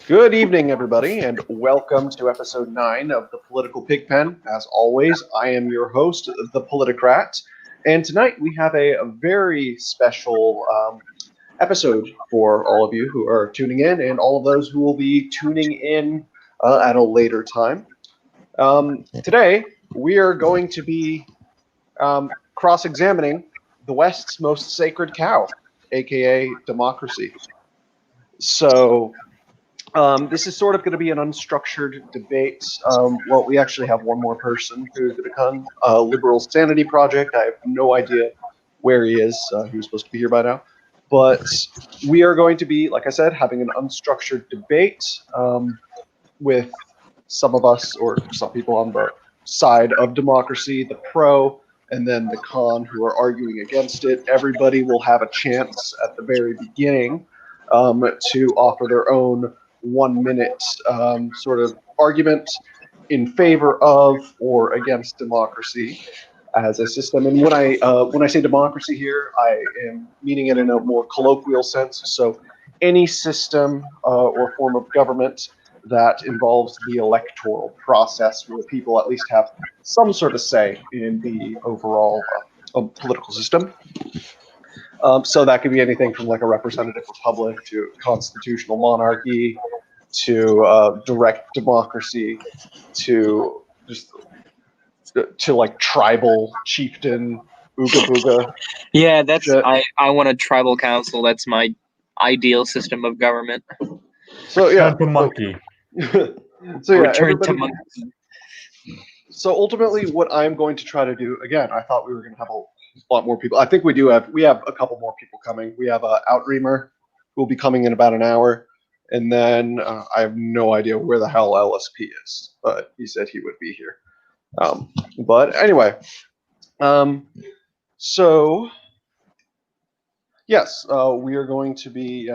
Good evening, everybody, and welcome to episode 9 of the Political Pigpen. As always, I am your host, the Politicrat, and tonight we have a very special episode for all of you who are tuning in, and all of those who will be tuning in at a later time. Today, we are going to be cross-examining the West's most sacred cow, aka democracy. So, this is sort of going to be an unstructured debate. Well, we actually have one more person who's going to come. Liberal Sanity Project. I have no idea where he is. He was supposed to be here by now. But we are going to be, like I said, having an unstructured debate with some of us, or some people on the side of democracy, the pro, and then the con who are arguing against it. Everybody will have a chance at the very beginning to offer their own 1 minute sort of argument in favor of or against democracy as a system. And when I say democracy here, I am meaning it in a more colloquial sense. So any system or form of government that involves the electoral process, where people at least have some sort of say in the overall political system. So that could be anything from like a representative republic to constitutional monarchy to direct democracy to just to like tribal chieftain ooga booga. Yeah, I want a tribal council. That's my ideal system of government. So yeah, the monkey. So yeah, Return to monkey. So ultimately, what I'm going to try to do, again, I thought we were going to have a lot more people. I think we have a couple more people coming. We have Outremer, who will be coming in about an hour. And then I have no idea where the hell LSP is, but he said he would be here. But anyway, so yes, we are going to be.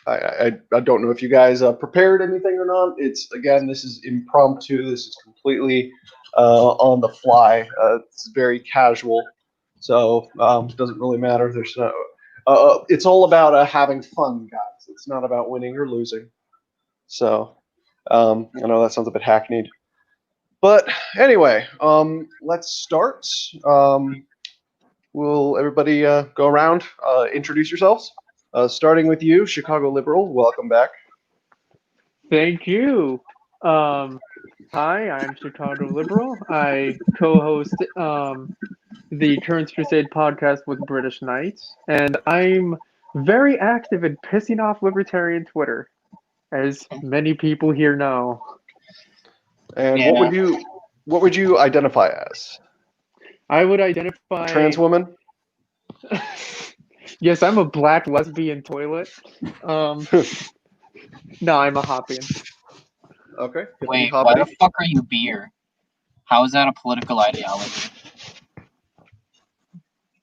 I don't know if you guys prepared anything or not. This is impromptu. This is completely on the fly. It's very casual, so it doesn't really matter. There's no. It's all about having fun, guys. It's not about winning or losing. So I know that sounds a bit hackneyed, but anyway, let's start. Will everybody go around, introduce yourselves? Starting with you, Chicago Liberal. Welcome back. Thank you. Hi, I'm Chicago Liberal. I co-host the Turns Crusade podcast with British Knights, and I'm very active in pissing off libertarian Twitter, as many people here know. And what would you identify as? I would identify trans woman. Yes, I'm a black lesbian toilet. No, I'm a Hoppian. Okay. Wait, why the fuck are you beer? How is that a political ideology?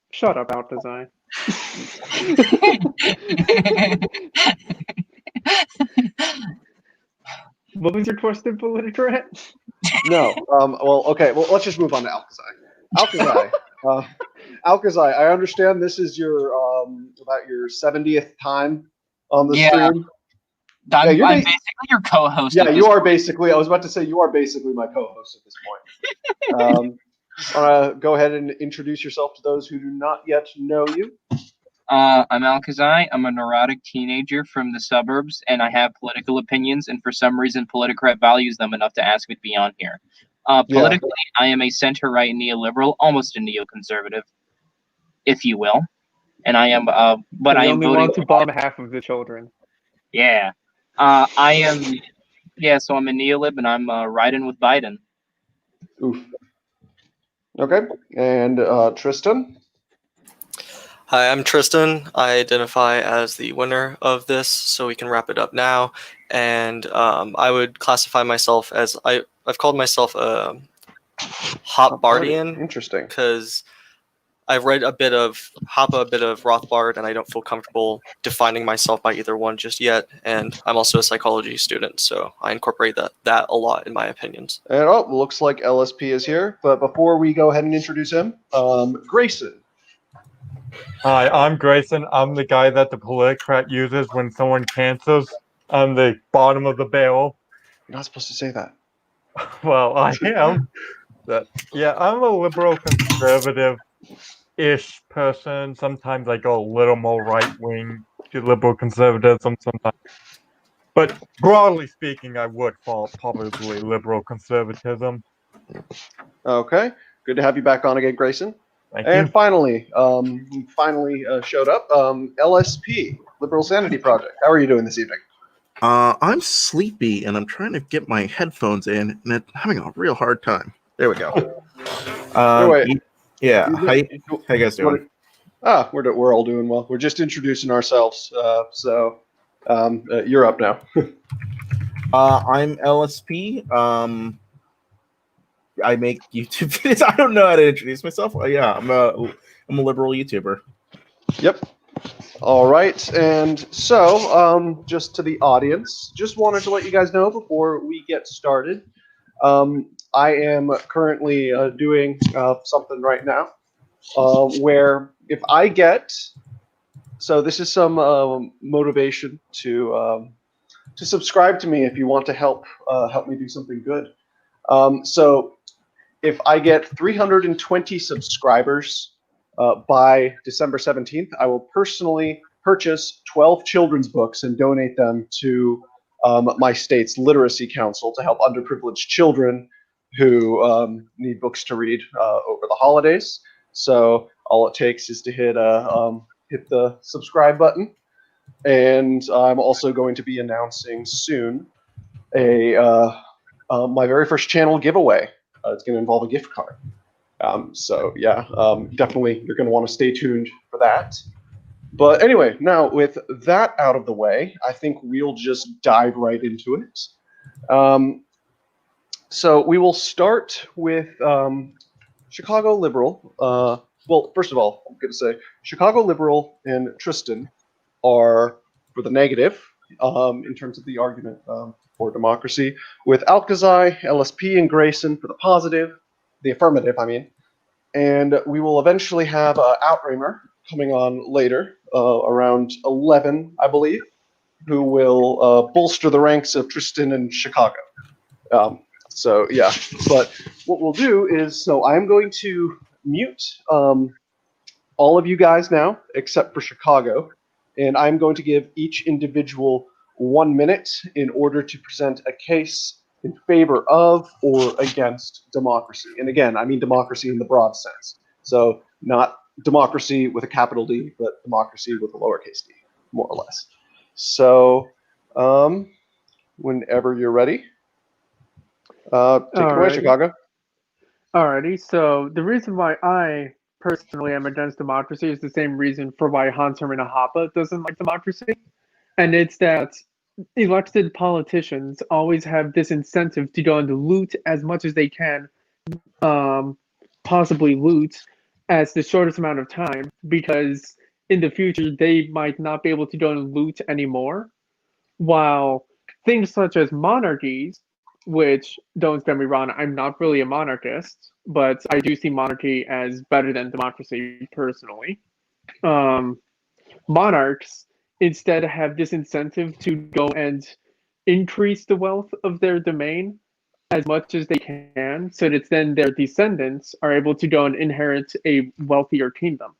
Shut up, out design. What was your question, Politicrat? No. Well, okay. Well, let's just move on to Alkazai. Alkazai, I understand this is your about your 70th time on the stream. I'm basically your co-host. Yeah, you are basically. I was about to say you are basically my co-host at this point. Go ahead and introduce yourself to those who do not yet know you. I'm Alkazai. I'm a neurotic teenager from the suburbs, and I have political opinions, and for some reason, Politicrat values them enough to ask me to be on here. Politically, I am a center-right neoliberal, almost a neoconservative, if you will. And I am, but I am only want to bomb half of the children. Yeah. I am, so I'm a neolib, and I'm riding with Biden. Oof. Okay. And Tristan? Hi, I'm Tristan. I identify as the winner of this, so we can wrap it up now. And I would classify myself as, I've called myself a Hopbardian. Interesting. Because I've read a bit of Hoppe, a bit of Rothbard, and I don't feel comfortable defining myself by either one just yet. And I'm also a psychology student, so I incorporate that a lot in my opinions. And looks like LSP is here. But before we go ahead and introduce him, Grayson. Hi, I'm Grayson. I'm the guy that the Politicrat uses when someone cancels I'm the bottom of the barrel. You're not supposed to say that. Well, I am. Yeah, I'm a liberal conservative-ish person. Sometimes I go a little more right-wing to liberal conservatism sometimes. But broadly speaking, I would fall probably liberal conservatism. Okay, good to have you back on again, Grayson. Thank And you. finally, showed up, LSP, Liberal Sanity Project. How are you doing this evening? I'm sleepy and I'm trying to get my headphones in and I'm having a real hard time. There we go. Anyway, Yeah. How you guys doing? We're all doing well. We're just introducing ourselves. You're up now. I'm LSP. I make YouTube videos. I don't know how to introduce myself. Yeah, I'm a liberal YouTuber. Yep. All right, and so just to the audience, just wanted to let you guys know before we get started. I am currently doing something right now where if I get, so this is some motivation to subscribe to me if you want to help me do something good. So if I get 320 subscribers by December 17th, I will personally purchase 12 children's books and donate them to my state's literacy council to help underprivileged children who need books to read over the holidays. So all it takes is to hit the subscribe button, and I'm also going to be announcing soon my very first channel giveaway. It's going to involve a gift card. Definitely you're going to want to stay tuned for that. But anyway, now with that out of the way, I think we'll just dive right into it. So we will start with Chicago Liberal. Well, first of all, I'm going to say Chicago Liberal and Tristan are for the negative in terms of the argument for democracy, with Alcazai, LSP, and Grayson for the positive, the affirmative, I mean. And we will eventually have Outremer coming on later, around 11, I believe, who will bolster the ranks of Tristan and Chicago. But what we'll do is, so I'm going to mute all of you guys now, except for Chicago, and I'm going to give each individual 1 minute in order to present a case in favor of or against democracy. And again, I mean democracy in the broad sense. So not democracy with a capital D, but democracy with a lowercase d, more or less. So whenever you're ready, take it away, Chicago. Alrighty, so the reason why I personally am against democracy is the same reason for why Hunter Minahapa doesn't like democracy. And it's that elected politicians always have this incentive to go and loot as much as they can, possibly loot as the shortest amount of time, because in the future they might not be able to go and loot anymore. While things such as monarchies, which, don't get me wrong, I'm not really a monarchist, but I do see monarchy as better than democracy personally. Monarchs instead have this incentive to go and increase the wealth of their domain as much as they can, so that then their descendants are able to go and inherit a wealthier kingdom.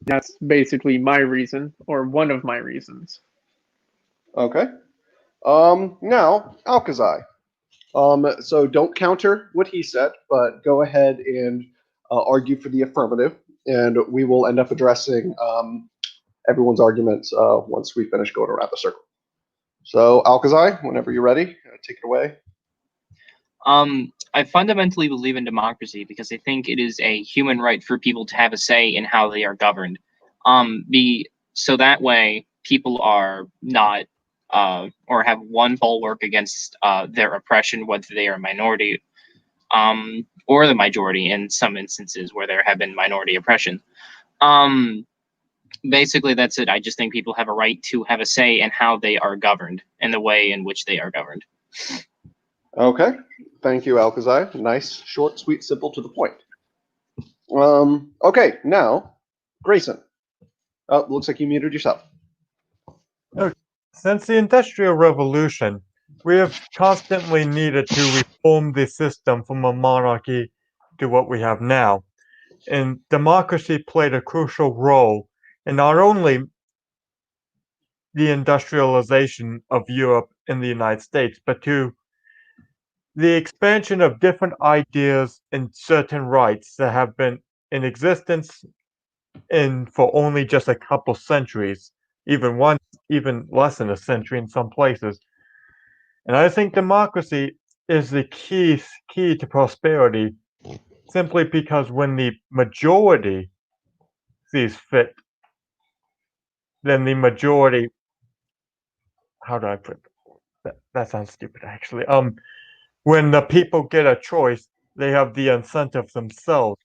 That's basically my reason, or one of my reasons. Okay. Now, Alcazai. So don't counter what he said, but go ahead and argue for the affirmative, and we will end up addressing everyone's arguments once we finish going around the circle. So, Alcazai, whenever you're ready, take it away. I fundamentally believe in democracy because I think it is a human right for people to have a say in how they are governed. So that way people are not or have one bulwark against their oppression, whether they are a minority or the majority in some instances where there have been minority oppression. Basically, that's it. I just think people have a right to have a say in how they are governed and the way in which they are governed. Okay. Thank you, Alcazai. Nice, short, sweet, simple, to the point. Okay, now, Grayson. Oh, looks like you muted yourself. Since the Industrial Revolution, we have constantly needed to reform the system from a monarchy to what we have now. And democracy played a crucial role in not only the industrialization of Europe and the United States, but to the expansion of different ideas and certain rights that have been in existence for only just a couple centuries, even less than a century in some places. And I think democracy is the key to prosperity, simply because when the majority sees fit, then the majority, how do I put that? That sounds stupid, actually. When the people get a choice, they have the incentive themselves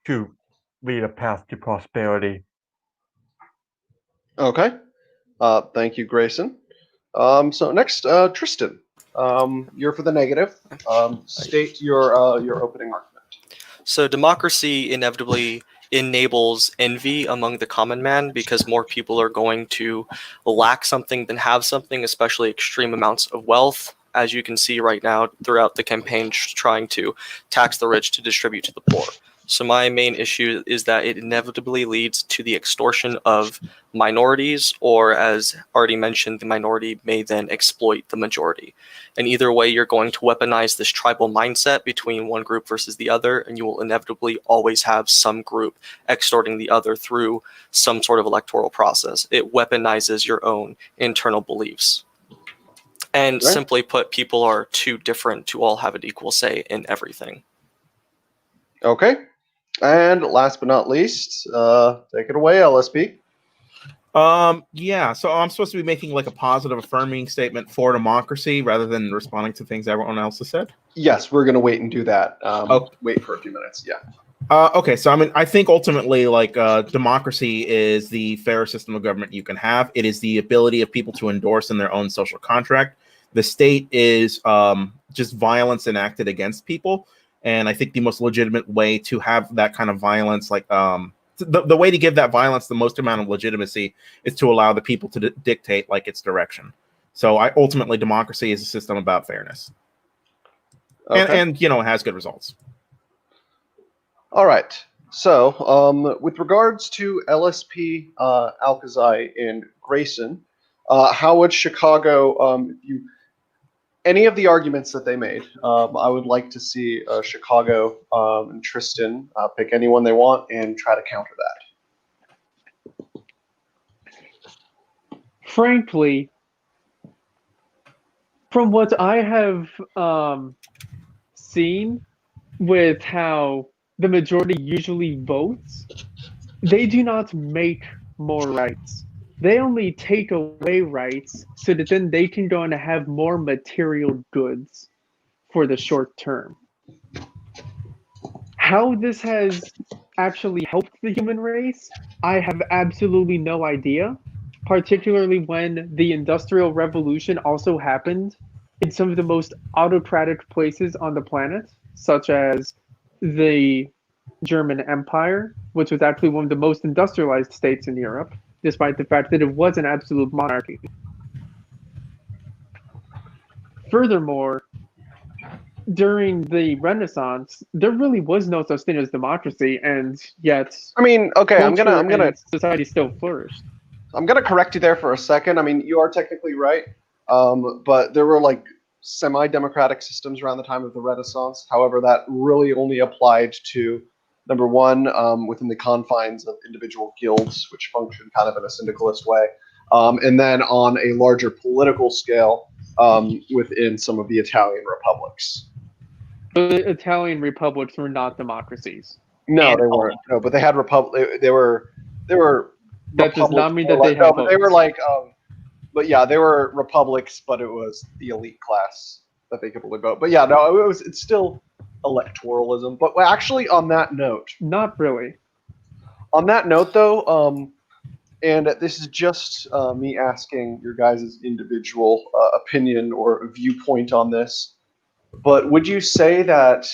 to lead a path to prosperity. Okay. Thank you, Grayson. So next, Tristan. You're for the negative. State your opening argument. So democracy inevitably enables envy among the common man because more people are going to lack something than have something, especially extreme amounts of wealth, as you can see right now throughout the campaign trying to tax the rich to distribute to the poor. So my main issue is that it inevitably leads to the extortion of minorities, or as already mentioned, the minority may then exploit the majority. And either way, you're going to weaponize this tribal mindset between one group versus the other, and you will inevitably always have some group extorting the other through some sort of electoral process. It weaponizes your own internal beliefs. And Right. simply put, people are too different to all have an equal say in everything. Okay. And last but not least, take it away, LSP. Yeah, so I'm supposed to be making like a positive affirming statement for democracy rather than responding to things everyone else has said. Yes, we're gonna wait and do that. Oh. Wait for a few minutes. Yeah. Okay, so I think ultimately, like, democracy is the fairest system of government you can have. It is the ability of people to endorse in their own social contract. The state is just violence enacted against people, and I think the most legitimate way to have that kind of violence, like, the way to give that violence the most amount of legitimacy is to allow the people to dictate like its direction. So ultimately, democracy is a system about fairness, Okay. and it has good results. All right. So, with regards to LSP, Alkazai, and Grayson, how would Chicago, any of the arguments that they made, I would like to see Chicago and Tristan pick anyone they want and try to counter that. Frankly, from what I have seen with how the majority usually votes, they do not make more rights. They only take away rights so that then they can go on to have more material goods for the short term. How this has actually helped the human race, I have absolutely no idea, particularly when the Industrial Revolution also happened in some of the most autocratic places on the planet, such as the German Empire, which was actually one of the most industrialized states in Europe, despite the fact that it was an absolute monarchy. Furthermore, during the Renaissance, there really was no such thing as democracy, and yet I mean, okay, I'm gonna society still flourished. I'm gonna correct you there for a second. I mean, you are technically right, but there were like semi-democratic systems around the time of the Renaissance. However, that really only applied to number one within the confines of individual guilds, which functioned kind of in a syndicalist way, and then on a larger political scale within some of the Italian republics. The Italian republics were not democracies. No, they weren't. No, but they had They were. That does not mean that like, they had no, but they were votes. like. But yeah, they were republics, but it was the elite class that they could only vote. But yeah, no, it's still electoralism. But actually, on that note, Not really. on that note, though, and this is just me asking your guys' individual opinion or viewpoint on this. But would you say that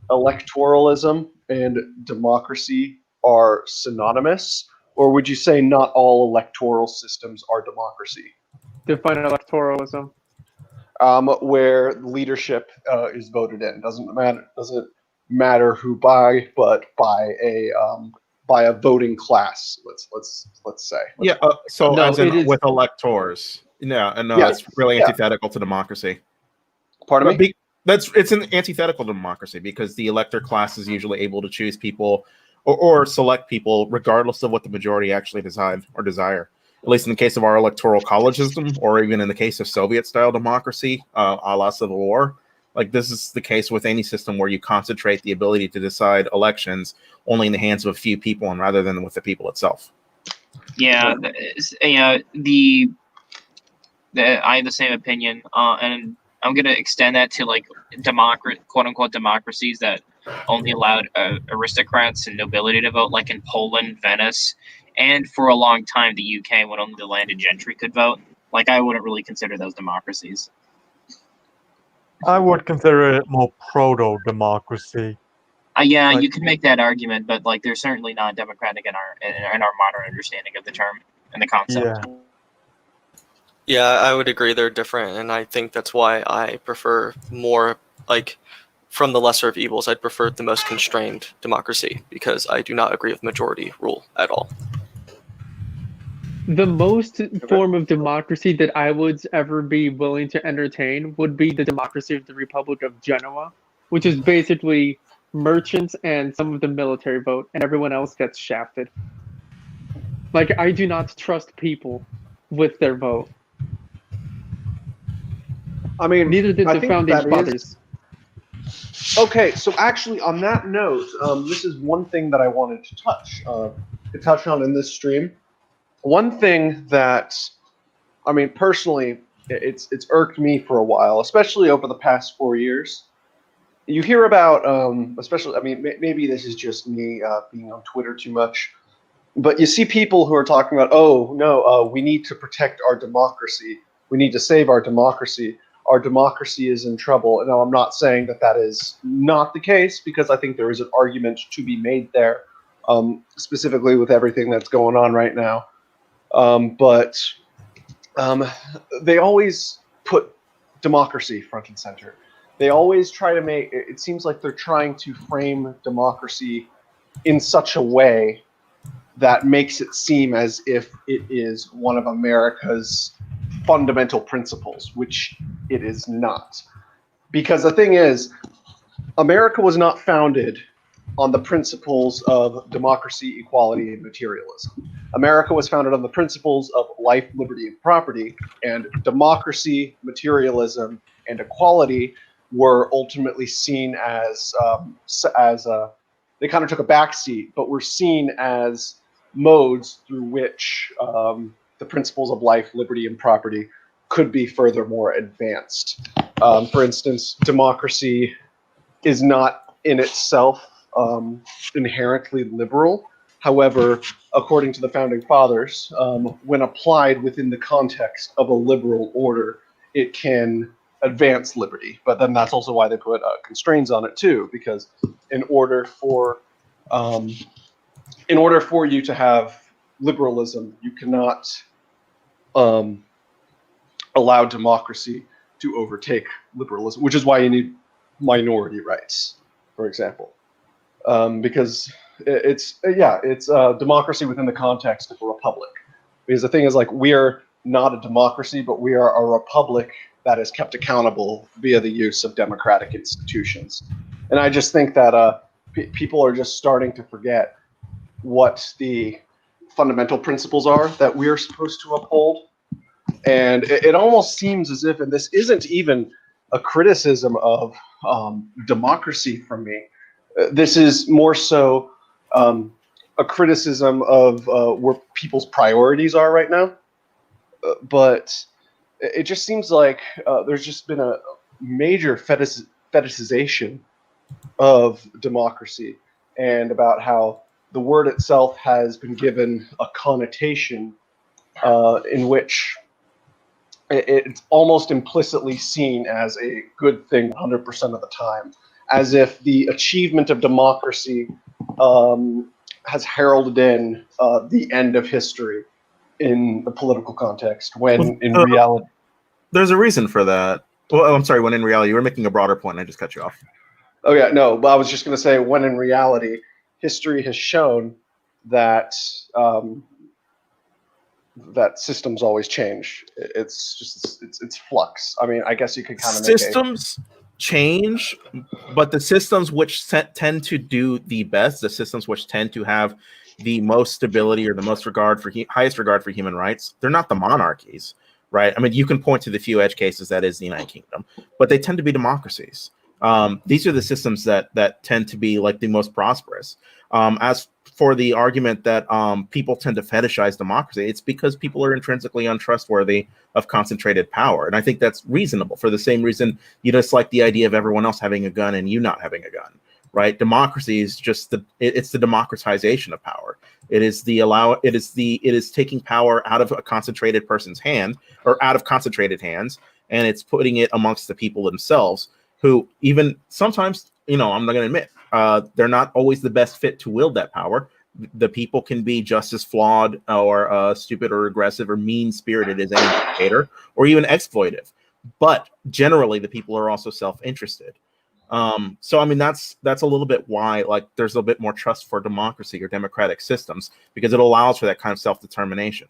electoralism and democracy are synonymous, or would you say not all electoral systems are democracy? Define electoralism. Where leadership is voted in. Doesn't matter who by, but by a voting class. Let's say. Yeah. So No, as in it is- with electors. Yeah, and no, Yes. it's really Yeah. antithetical to democracy. Pardon But me? it's an antithetical to democracy because the elector class is usually able to choose people or select people regardless of what the majority actually decide or desire. At least in the case of our electoral college system, or even in the case of Soviet-style democracy, a la Civil War. Like this is the case with any system where you concentrate the ability to decide elections only in the hands of a few people and rather than with the people itself. Yeah, I have the same opinion, and I'm gonna extend that to like quote unquote democracies that only allowed aristocrats and nobility to vote, like in Poland, Venice, and for a long time the UK when only the landed gentry could vote. Like I wouldn't really consider those democracies. I would consider it more proto-democracy. Yeah, Like- you can make that argument, but like they're certainly not democratic in our modern understanding of the term and the concept. Yeah. Yeah, I would agree they're different, and I think that's why I prefer more, like, from the lesser of evils, I'd prefer the most constrained democracy, because I do not agree with majority rule at all. The most form of democracy that I would ever be willing to entertain would be the democracy of the Republic of Genoa, which is basically merchants and some of the military vote, and everyone else gets shafted. Like, I do not trust people with their vote. I mean, Neither did I the think founding that is- fathers. Okay, so actually, on that note, this is one thing that I wanted to touch on in this stream. One thing that, I mean, personally, it's irked me for a while, especially over the past 4 years. You hear about, especially, I mean, maybe this is just me being on Twitter too much, but you see people who are talking about, oh no, we need to protect our democracy. We need to save our democracy. Our democracy is in trouble. And now I'm not saying that that is not the case, because I think there is an argument to be made there, specifically with everything that's going on right now. But they always put democracy front and center. They always try to make it seems like they're trying to frame democracy in such a way that makes it seem as if it is one of America's fundamental principles, which it is not. Because the thing is, America was not founded on the principles of democracy, equality, and materialism. America was founded on the principles of life, liberty, and property, and democracy, materialism, and equality were ultimately seen as they kind of took a backseat, but were seen as modes through which the principles of life, liberty, and property could be furthermore advanced. For instance, democracy is not in itself inherently liberal. However, according to the founding fathers, when applied within the context of a liberal order, it can advance liberty. But then that's also why they put constraints on it too, because in order for you to have liberalism, you cannot allow democracy to overtake liberalism, which is why you need minority rights, for example, because it's democracy within the context of a republic. Because the thing is, like, we are not a democracy, but we are a republic that is kept accountable via the use of democratic institutions. And I just think that people are just starting to forget what the fundamental principles are that we are supposed to uphold. And it almost seems as if, and this isn't even a criticism of democracy from me, this is more so a criticism of where people's priorities are right now. But it just seems like there's just been a major fetishization of democracy, and about how the word itself has been given a connotation in which it's almost implicitly seen as a good thing 100% of the time, as if the achievement of democracy has heralded in the end of history. in the political context when in Well, reality. There's a reason for that. Well, I'm sorry. When in reality, you were making a broader point. I just cut you off. Oh yeah, no, but I was just going to say when in reality, history has shown that that systems always change. It's just it's flux. I mean, I guess you could kind of make Systems change, but the systems which tend to do the best, the systems which tend to have the most stability or the most regard for highest regard for human rights, they're not the monarchies, right? I mean, you can point to the few edge cases that is the United Kingdom, but they tend to be democracies. These are the systems that tend to be like the most prosperous. As for the argument that people tend to fetishize democracy, it's because people are intrinsically untrustworthy of concentrated power. And I think that's reasonable for the same reason you dislike the idea of everyone else having a gun and you not having a gun, right? Democracy is just it's the democratization of power. It is taking power out of a concentrated person's hand or out of concentrated hands, and it's putting it amongst the people themselves who even sometimes, I'm not going to admit, they're not always the best fit to wield that power. The people can be just as flawed or stupid or aggressive or mean-spirited as any dictator or even exploitive. But generally, the people are also self-interested. So, I mean, that's a little bit why there's a bit more trust for democracy or democratic systems, because it allows for that kind of self-determination.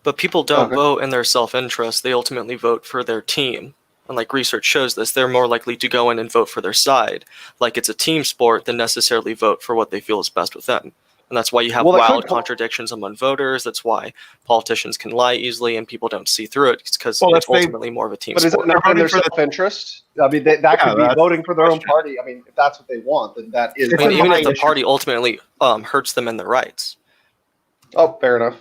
But people don't vote in their self-interest. They ultimately vote for their team. And research shows this, they're more likely to go in and vote for their side. Like it's a team sport than necessarily vote for what they feel is best with them. And that's why you have wild contradictions among voters. That's why politicians can lie easily and people don't see through it. It's because it's ultimately more of a team sport. But is it not in their self-interest? I mean, that could be voting for their own party. I mean, if that's what they want, then that is... I mean, even if the party ultimately hurts them in their rights. Oh, fair enough.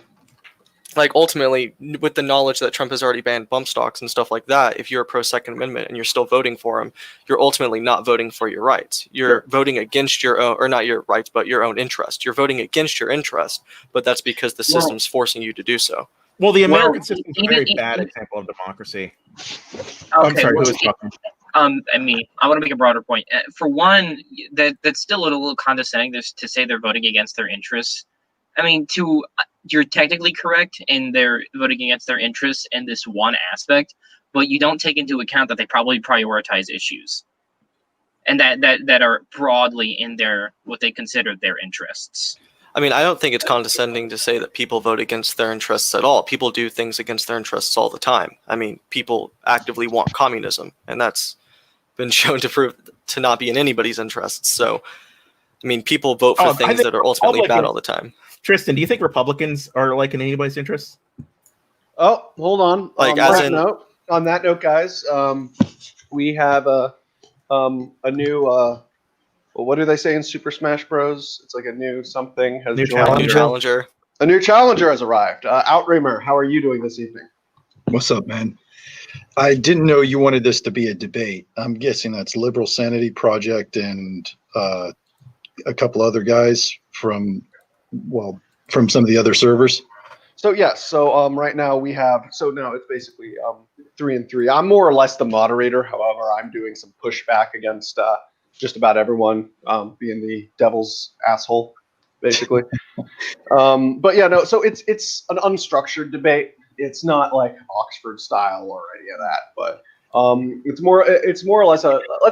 Ultimately, with the knowledge that Trump has already banned bump stocks and stuff like that, if you're a pro-Second Amendment and you're still voting for him, you're ultimately not voting for your rights. You're voting against your own, or not your rights, but your own interest. You're voting against your interest, but that's because the system's forcing you to do so. Well, the American system is a very bad example of democracy. Okay, I'm sorry, who was talking? Me. I want to make a broader point. For one, that's still a little condescending to say they're voting against their interests. I mean, you're technically correct in their voting against their interests in this one aspect, but you don't take into account that they probably prioritize issues, and that are broadly in what they consider their interests. I mean, I don't think it's condescending to say that people vote against their interests at all. People do things against their interests all the time. I mean, people actively want communism, and that's been shown to prove to not be in anybody's interests. So, I mean, people vote for things that are ultimately bad all the time. Tristan, do you think Republicans are in anybody's interests? Oh, hold on. On that note, guys, we have a new what do they say in Super Smash Bros? It's like a new something has joined. New challenger. A new challenger has arrived. Outremer, how are you doing this evening? What's up, man? I didn't know you wanted this to be a debate. I'm guessing that's Liberal Sanity Project and a couple other guys from some of the other servers. So yes, right now we have it's basically 3 and 3. I'm more or less the moderator. However, I'm doing some pushback against just about everyone being the devil's asshole, basically. But yeah, no. So it's an unstructured debate. It's not like Oxford style or any of that, but it's more or less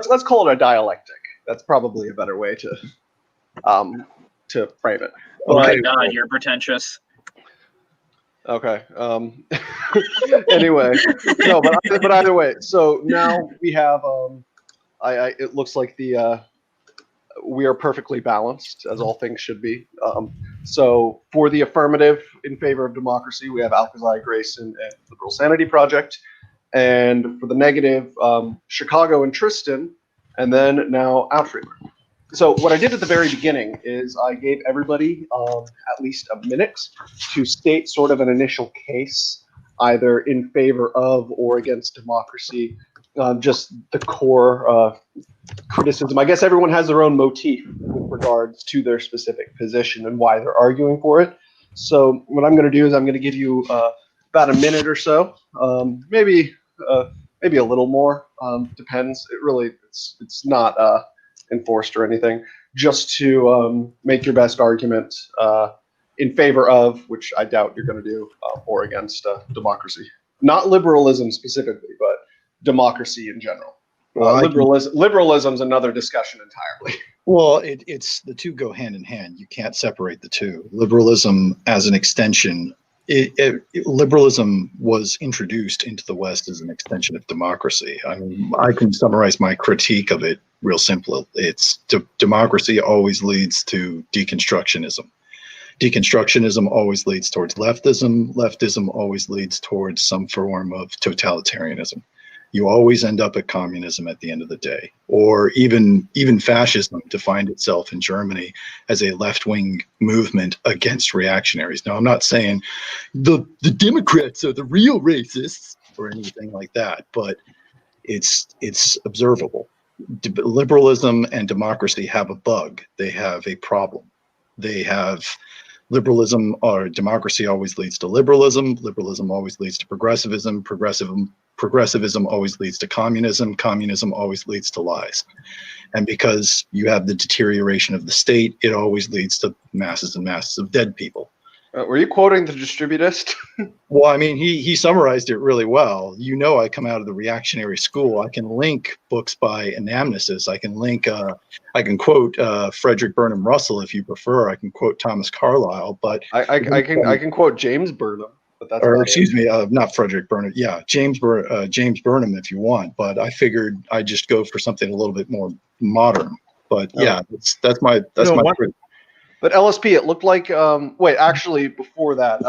let's call it a dialectic. That's probably a better way to frame it. Oh my God, you're pretentious. Okay. Anyway, no, but either way. So now we have it looks like we are perfectly balanced, as all things should be. So for the affirmative in favor of democracy, we have Alcazar, Grayson, and Liberal Sanity Project. And for the negative, Chicago and Tristan, and then now Outremer. So what I did at the very beginning is I gave everybody at least a minute to state sort of an initial case, either in favor of or against democracy, just the core criticism. I guess everyone has their own motif with regards to their specific position and why they're arguing for it. So what I'm going to do is I'm going to give you about a minute or so, maybe a little more, depends. It's not enforced or anything, just to make your best argument in favor of, which I doubt you're going to do, or against democracy. Not liberalism specifically, but democracy in general. Well, Liberalism's another discussion entirely. Well, it's the two go hand in hand. You can't separate the two. Liberalism as an extension. Liberalism was introduced into the West as an extension of democracy. I mean, I can summarize my critique of it real simple. It's democracy always leads to deconstructionism. Deconstructionism always leads towards leftism. Leftism always leads towards some form of totalitarianism. You always end up at communism at the end of the day, or even fascism defined itself in Germany as a left-wing movement against reactionaries. Now, I'm not saying the Democrats are the real racists or anything like that, but it's observable. Liberalism and democracy have a bug. They have a problem. They have liberalism or democracy always leads to liberalism. Liberalism always leads to progressivism. Progressivism always leads to communism. Communism always leads to lies. And because you have the deterioration of the state, it always leads to masses and masses of dead people. Were you quoting the distributist? Well, I mean, he summarized it really well. You know, I come out of the reactionary school. I can link books by anamnesis. I can link, I can quote Frederick Burnham Russell if you prefer. I can quote Thomas Carlyle, but I can quote James Burnham, but that's or excuse me, not Frederick Burnham. Yeah, James Burnham if you want. But I figured I'd just go for something a little bit more modern. But yeah, that's my. But LSP, it looked like. Wait, actually, before that,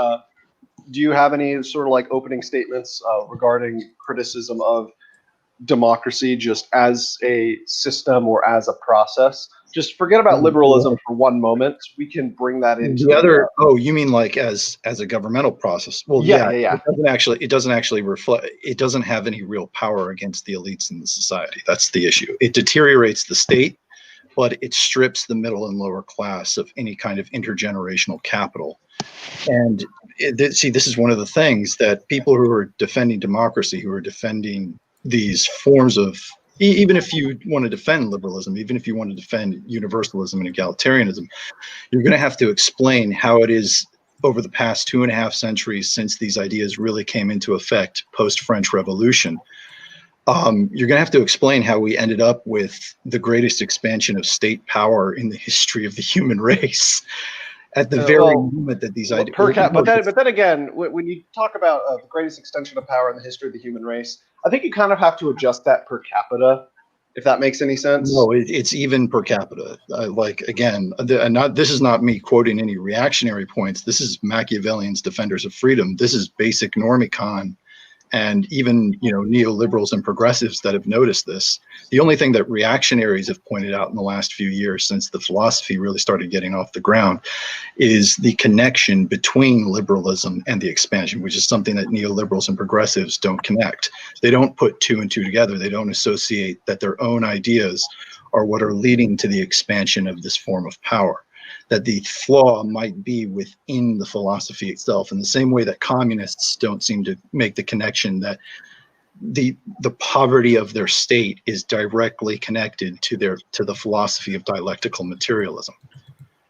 do you have any sort of like opening statements regarding criticism of democracy just as a system or as a process? Just forget about liberalism for one moment. We can bring that into the other. Oh, you mean like as a governmental process? Well, yeah. It doesn't actually reflect. It doesn't have any real power against the elites in the society. That's the issue. It deteriorates the state, but it strips the middle and lower class of any kind of intergenerational capital. And this is one of the things that people who are defending democracy, who are defending these forms of, even if you want to defend liberalism, even if you want to defend universalism and egalitarianism, you're going to have to explain how it is over the past 2.5 centuries since these ideas really came into effect post-French Revolution. You're going to have to explain how we ended up with the greatest expansion of state power in the history of the human race at the very moment that these ideas. But then again, when you talk about the greatest extension of power in the history of the human race, I think you kind of have to adjust that per capita, if that makes any sense. No, it's even per capita. This is not me quoting any reactionary points. This is Machiavellian's Defenders of Freedom. This is basic normicon. And even, neoliberals and progressives that have noticed this. The only thing that reactionaries have pointed out in the last few years since the philosophy really started getting off the ground is the connection between liberalism and the expansion, which is something that neoliberals and progressives don't connect. They don't put two and two together. They don't associate that their own ideas are what are leading to the expansion of this form of power. That the flaw might be within the philosophy itself, in the same way that communists don't seem to make the connection that the poverty of their state is directly connected to the philosophy of dialectical materialism,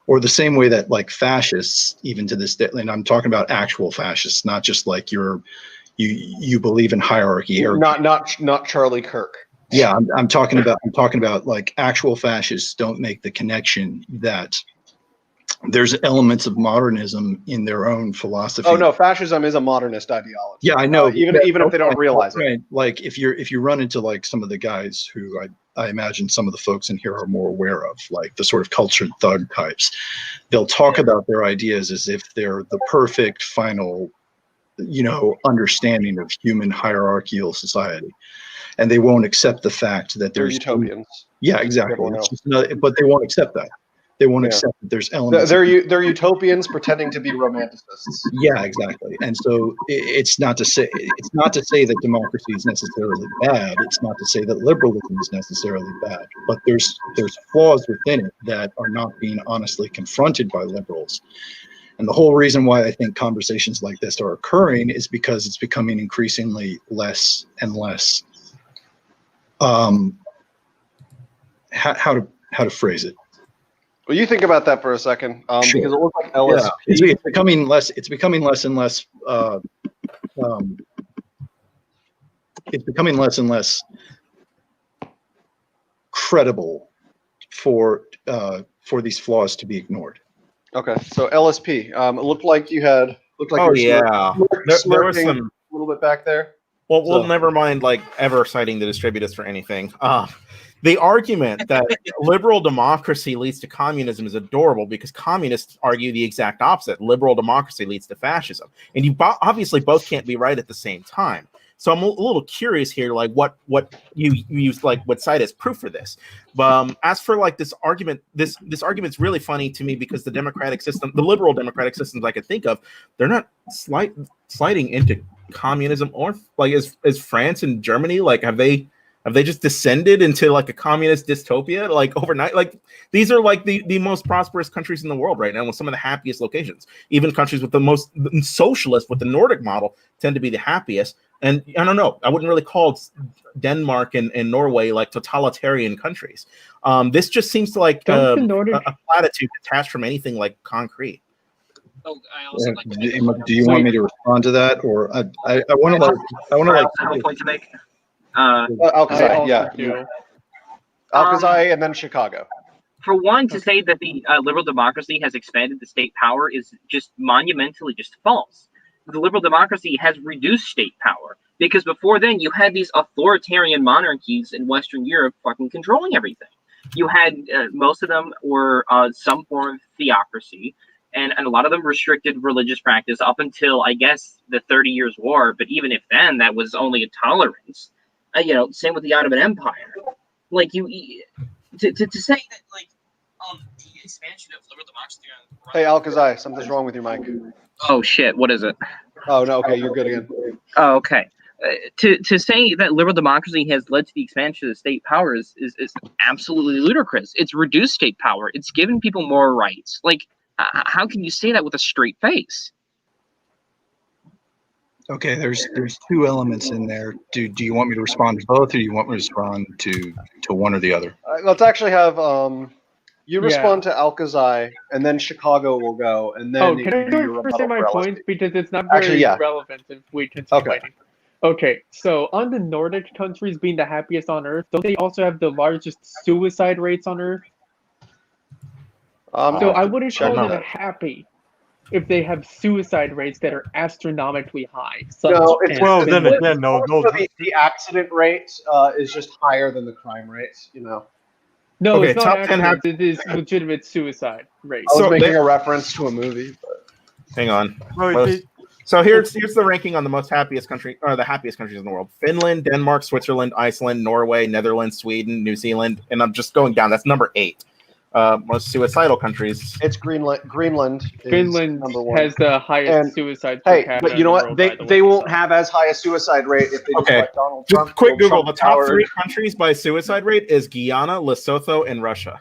or the same way that like fascists, even to this day, and I'm talking about actual fascists, not just like you believe in hierarchy, or not Charlie Kirk. Yeah, I'm talking about like actual fascists don't make the connection that there's elements of modernism in their own philosophy. Oh no, fascism is a modernist ideology. Yeah, I know. Even if they don't realize it. Like if you run into like some of the guys who I imagine some of the folks in here are more aware of, like the sort of cultured thug types, they'll talk about their ideas as if they're the perfect final, understanding of human hierarchical society, and they won't accept the fact that they're utopians. Yeah, exactly. But they won't accept that. They won't accept that there's elements. They're utopians pretending to be romanticists. Yeah, exactly. And so it's not to say that democracy is necessarily bad. It's not to say that liberalism is necessarily bad. But there's flaws within it that are not being honestly confronted by liberals. And the whole reason why I think conversations like this are occurring is because it's becoming increasingly less and less. How to phrase it? Well, you think about that for a second, Sure. because it looks like LSP. It's becoming less. It's becoming less and less. It's becoming less and less credible for these flaws to be ignored. Okay, so LSP. It looked like you had Oh you're yeah, there was smirking some. a little bit back there. Well, So- never mind, like, ever citing the distributists for anything. The argument that liberal democracy leads to communism is adorable because communists argue the exact opposite. Liberal democracy leads to fascism. And you obviously both can't be right at the same time. So I'm a little curious here, like what you use, like what cite as proof for this. As for like this argument, this argument's really funny to me because the democratic system, the liberal democratic systems I could think of, they're not sliding into communism, or like is France and Germany, like have they just descended into like a communist dystopia like overnight? Like these are like the most prosperous countries in the world right now, with some of the happiest locations. Even countries with the most socialist, with the Nordic model, tend to be the happiest. And I don't know, I wouldn't really call Denmark and Norway like totalitarian countries. This just seems to like a platitude detached from anything like concrete. Oh, I also like to Do you want me to respond to that, or I want to have a point to make. Alcazar, yeah. Alcazar and then Chicago. For one, to say that the liberal democracy has expanded the state power is just monumentally just false. The liberal democracy has reduced state power because before then you had these authoritarian monarchies in Western Europe fucking controlling everything. You had most of them were some form of theocracy, and a lot of them restricted religious practice up until, I guess, the 30 Years' War. But even if then, that was only a tolerance. Same with the Ottoman Empire. Like to say that like the expansion of liberal democracy. Hey Alcazar, something's wrong with your mic. Oh shit! What is it? Oh no, okay, you're good again. Oh, okay. To say that liberal democracy has led to the expansion of state power is absolutely ludicrous. It's reduced state power. It's given people more rights. Like, how can you say that with a straight face? Okay, there's two elements in there. Do you want me to respond to both, or do you want me to respond to one or the other? Let's actually have you respond to Alcazar, and then Chicago will go, and then can I do your first say my rebuttal for point, LSP. because it's not very Actually, yeah. relevant if we continue waiting. Okay, so on the Nordic countries being the happiest on Earth, don't they also have the largest suicide rates on Earth? So I wouldn't call them happy if they have suicide rates that are astronomically high. No, it's well, then again, no, the accident rate is just higher than the crime rates. No, Okay, it's not top 10 accidents. It is legitimate suicide rate. I was So making a reference to a movie. But... Hang on. well, So here's the ranking on the most happiest country, or the happiest countries in the world: Finland, Denmark, Switzerland, Iceland, Norway, Netherlands, Sweden, New Zealand, and I'm just going down. That's number 8. Most suicidal countries. It's Greenland. Greenland is Finland number 1. has the highest And, suicide per Hey, capita but you know in what? the world, by the They way, won't so. have as high a suicide rate if they just Okay. let Donald Just Trump. quick Google. Trump The top powered- 3 countries by suicide rate is Guyana, Lesotho, and Russia.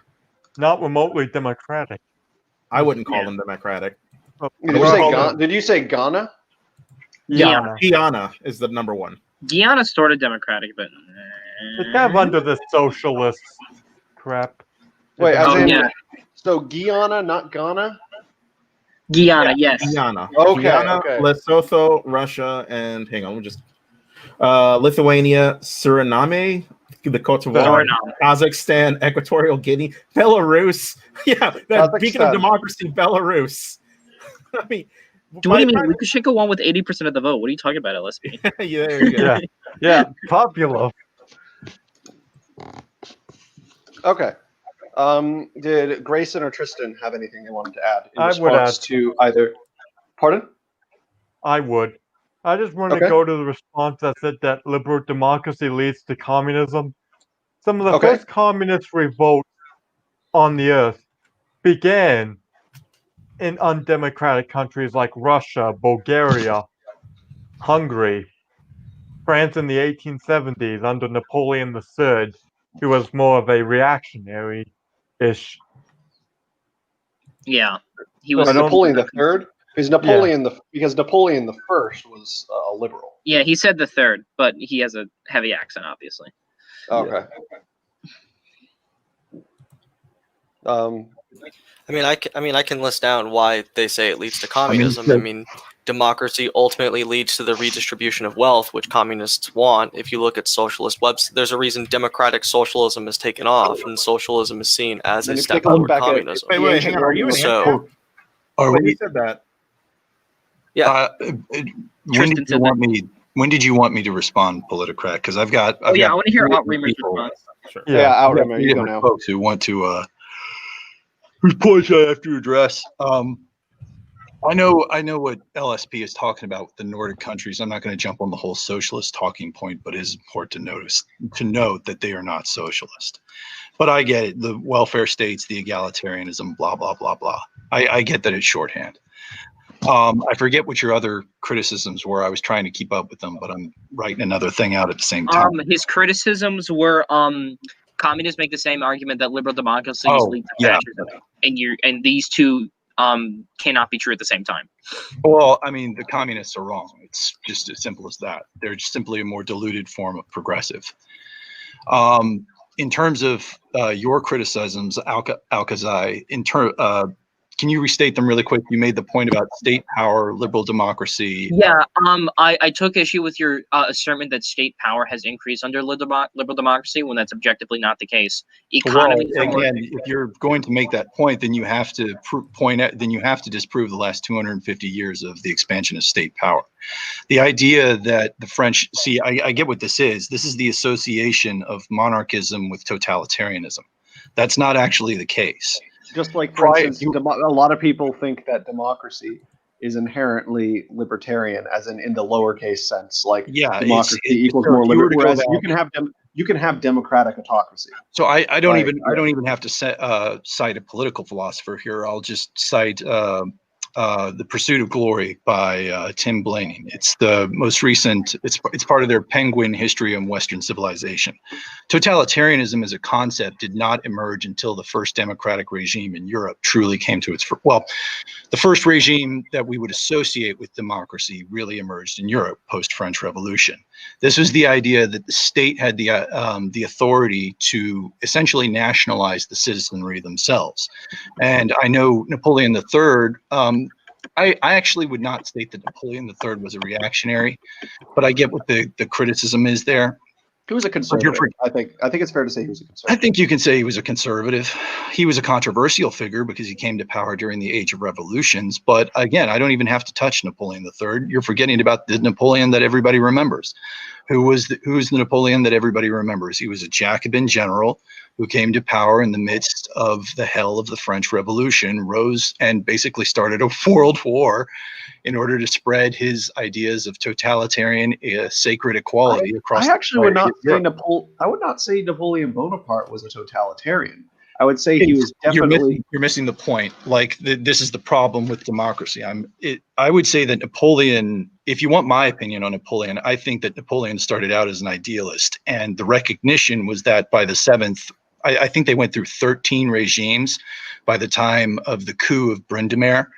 not remotely democratic. I wouldn't call them democratic. Did you say Ghana? Yeah. Guyana is the number 1. Guyana's sort of democratic, but It's kind of under the socialist crap. Wait, as Oh, in, yeah. so Guyana, not Ghana? Guyana, yes. Guyana. Okay, Guyana, okay. Lesotho, Russia, and hang on, Lithuania, Suriname, the Cote d'Ivoire, Kazakhstan, Equatorial Guinea, Belarus. Yeah, that beacon of Kazakhstan. democracy, Belarus. I mean, What do you mean? Lukashenko won with 80% of the vote. What are you talking about, LSP? Yeah, there you go. Yeah, popular. Okay. Did Grayson or Tristan have anything they wanted to add in I would response add. to either? Pardon? I would. I just want to Okay. go to the response that said that liberal democracy leads to communism. Some of the Okay. first communist revolts on the earth began in undemocratic countries like Russia, Bulgaria, Hungary, France in the 1870s under Napoleon III, who was more of a reactionary-ish. Yeah. He was. Napoleon the Third. Because Napoleon the First was a liberal. Yeah, he said the third, but he has a heavy accent, obviously. Okay. I can list down why they say it leads to communism. I mean, democracy ultimately leads to the redistribution of wealth, which communists want. If you look at socialist webs, there's a reason democratic socialism has taken off, and socialism is seen as a And if step they look toward back at communism. the Wait, ancient hang on. Are you an Roman- So- Are Who we? said that? Yeah. When did Tristan you said want me? When did you want me to respond, Politicrat? Because I've got. Oh yeah, I want to hear two Outremer's people- response. Sure. Yeah, I've got Outremer, three you go different now. folks who want to. Whose points I have to address. I know what LSP is talking about with the Nordic countries. I'm not going to jump on the whole socialist talking point, but it is important to note that they are not socialist. But I get it. The welfare states, the egalitarianism, blah blah blah blah. I get that it's shorthand. I forget what your other criticisms were. I was trying to keep up with them, but I'm writing another thing out at the same time. His criticisms were communists make the same argument that liberal democracies Oh, lead to yeah. fascism, and these two cannot be true at the same time. Well, I mean, the communists are wrong. It's just as simple as that. They're just simply a more diluted form of progressive. In terms of your criticisms, Alcazai, can you restate them really quick? You made the point about state power, liberal democracy. Yeah, I took issue with your assertion that state power has increased under liberal democracy when that's objectively not the case. Economies Well, are again, if you're going to make that point, then you have to disprove the last 250 years of the expansion of state power. The idea that the French I get what this is. This is the association of monarchism with totalitarianism. That's not actually the case. Just like, for instance, a lot of people think that democracy is inherently libertarian, as in the lowercase sense, like democracy equals more liberal. Whereas you can have democratic autocracy. So I don't even have to cite a political philosopher here. I'll just cite The Pursuit of Glory by Tim Blaney. It's the most recent. It's part of their Penguin History of Western Civilization. Totalitarianism as a concept did not emerge until the first democratic regime in Europe truly came to its the first regime that we would associate with democracy really emerged in Europe post-French Revolution. This was the idea that the state had the authority to essentially nationalize the citizenry themselves. And I know Napoleon III. I actually would not state that Napoleon III was a reactionary, but I get what the criticism is there. He was a conservative. I think it's fair to say he was a conservative. I think you can say he was a conservative. He was a controversial figure because he came to power during the Age of Revolutions. But again, I don't even have to touch Napoleon III. You're forgetting about the Napoleon that everybody remembers. Who was the Napoleon that everybody remembers? He was a Jacobin general who came to power in the midst of the hell of the French Revolution, rose and basically started a world war in order to spread his ideas of totalitarian sacred equality across. I actually would not say I would not say Napoleon Bonaparte was a totalitarian. I would say he was definitely. You're missing the point. Like this is the problem with democracy. I would say that Napoleon. If you want my opinion on Napoleon, I think that Napoleon started out as an idealist, and the recognition was that by the seventh. I think they went through 13 regimes by the time of the coup of Brindemer.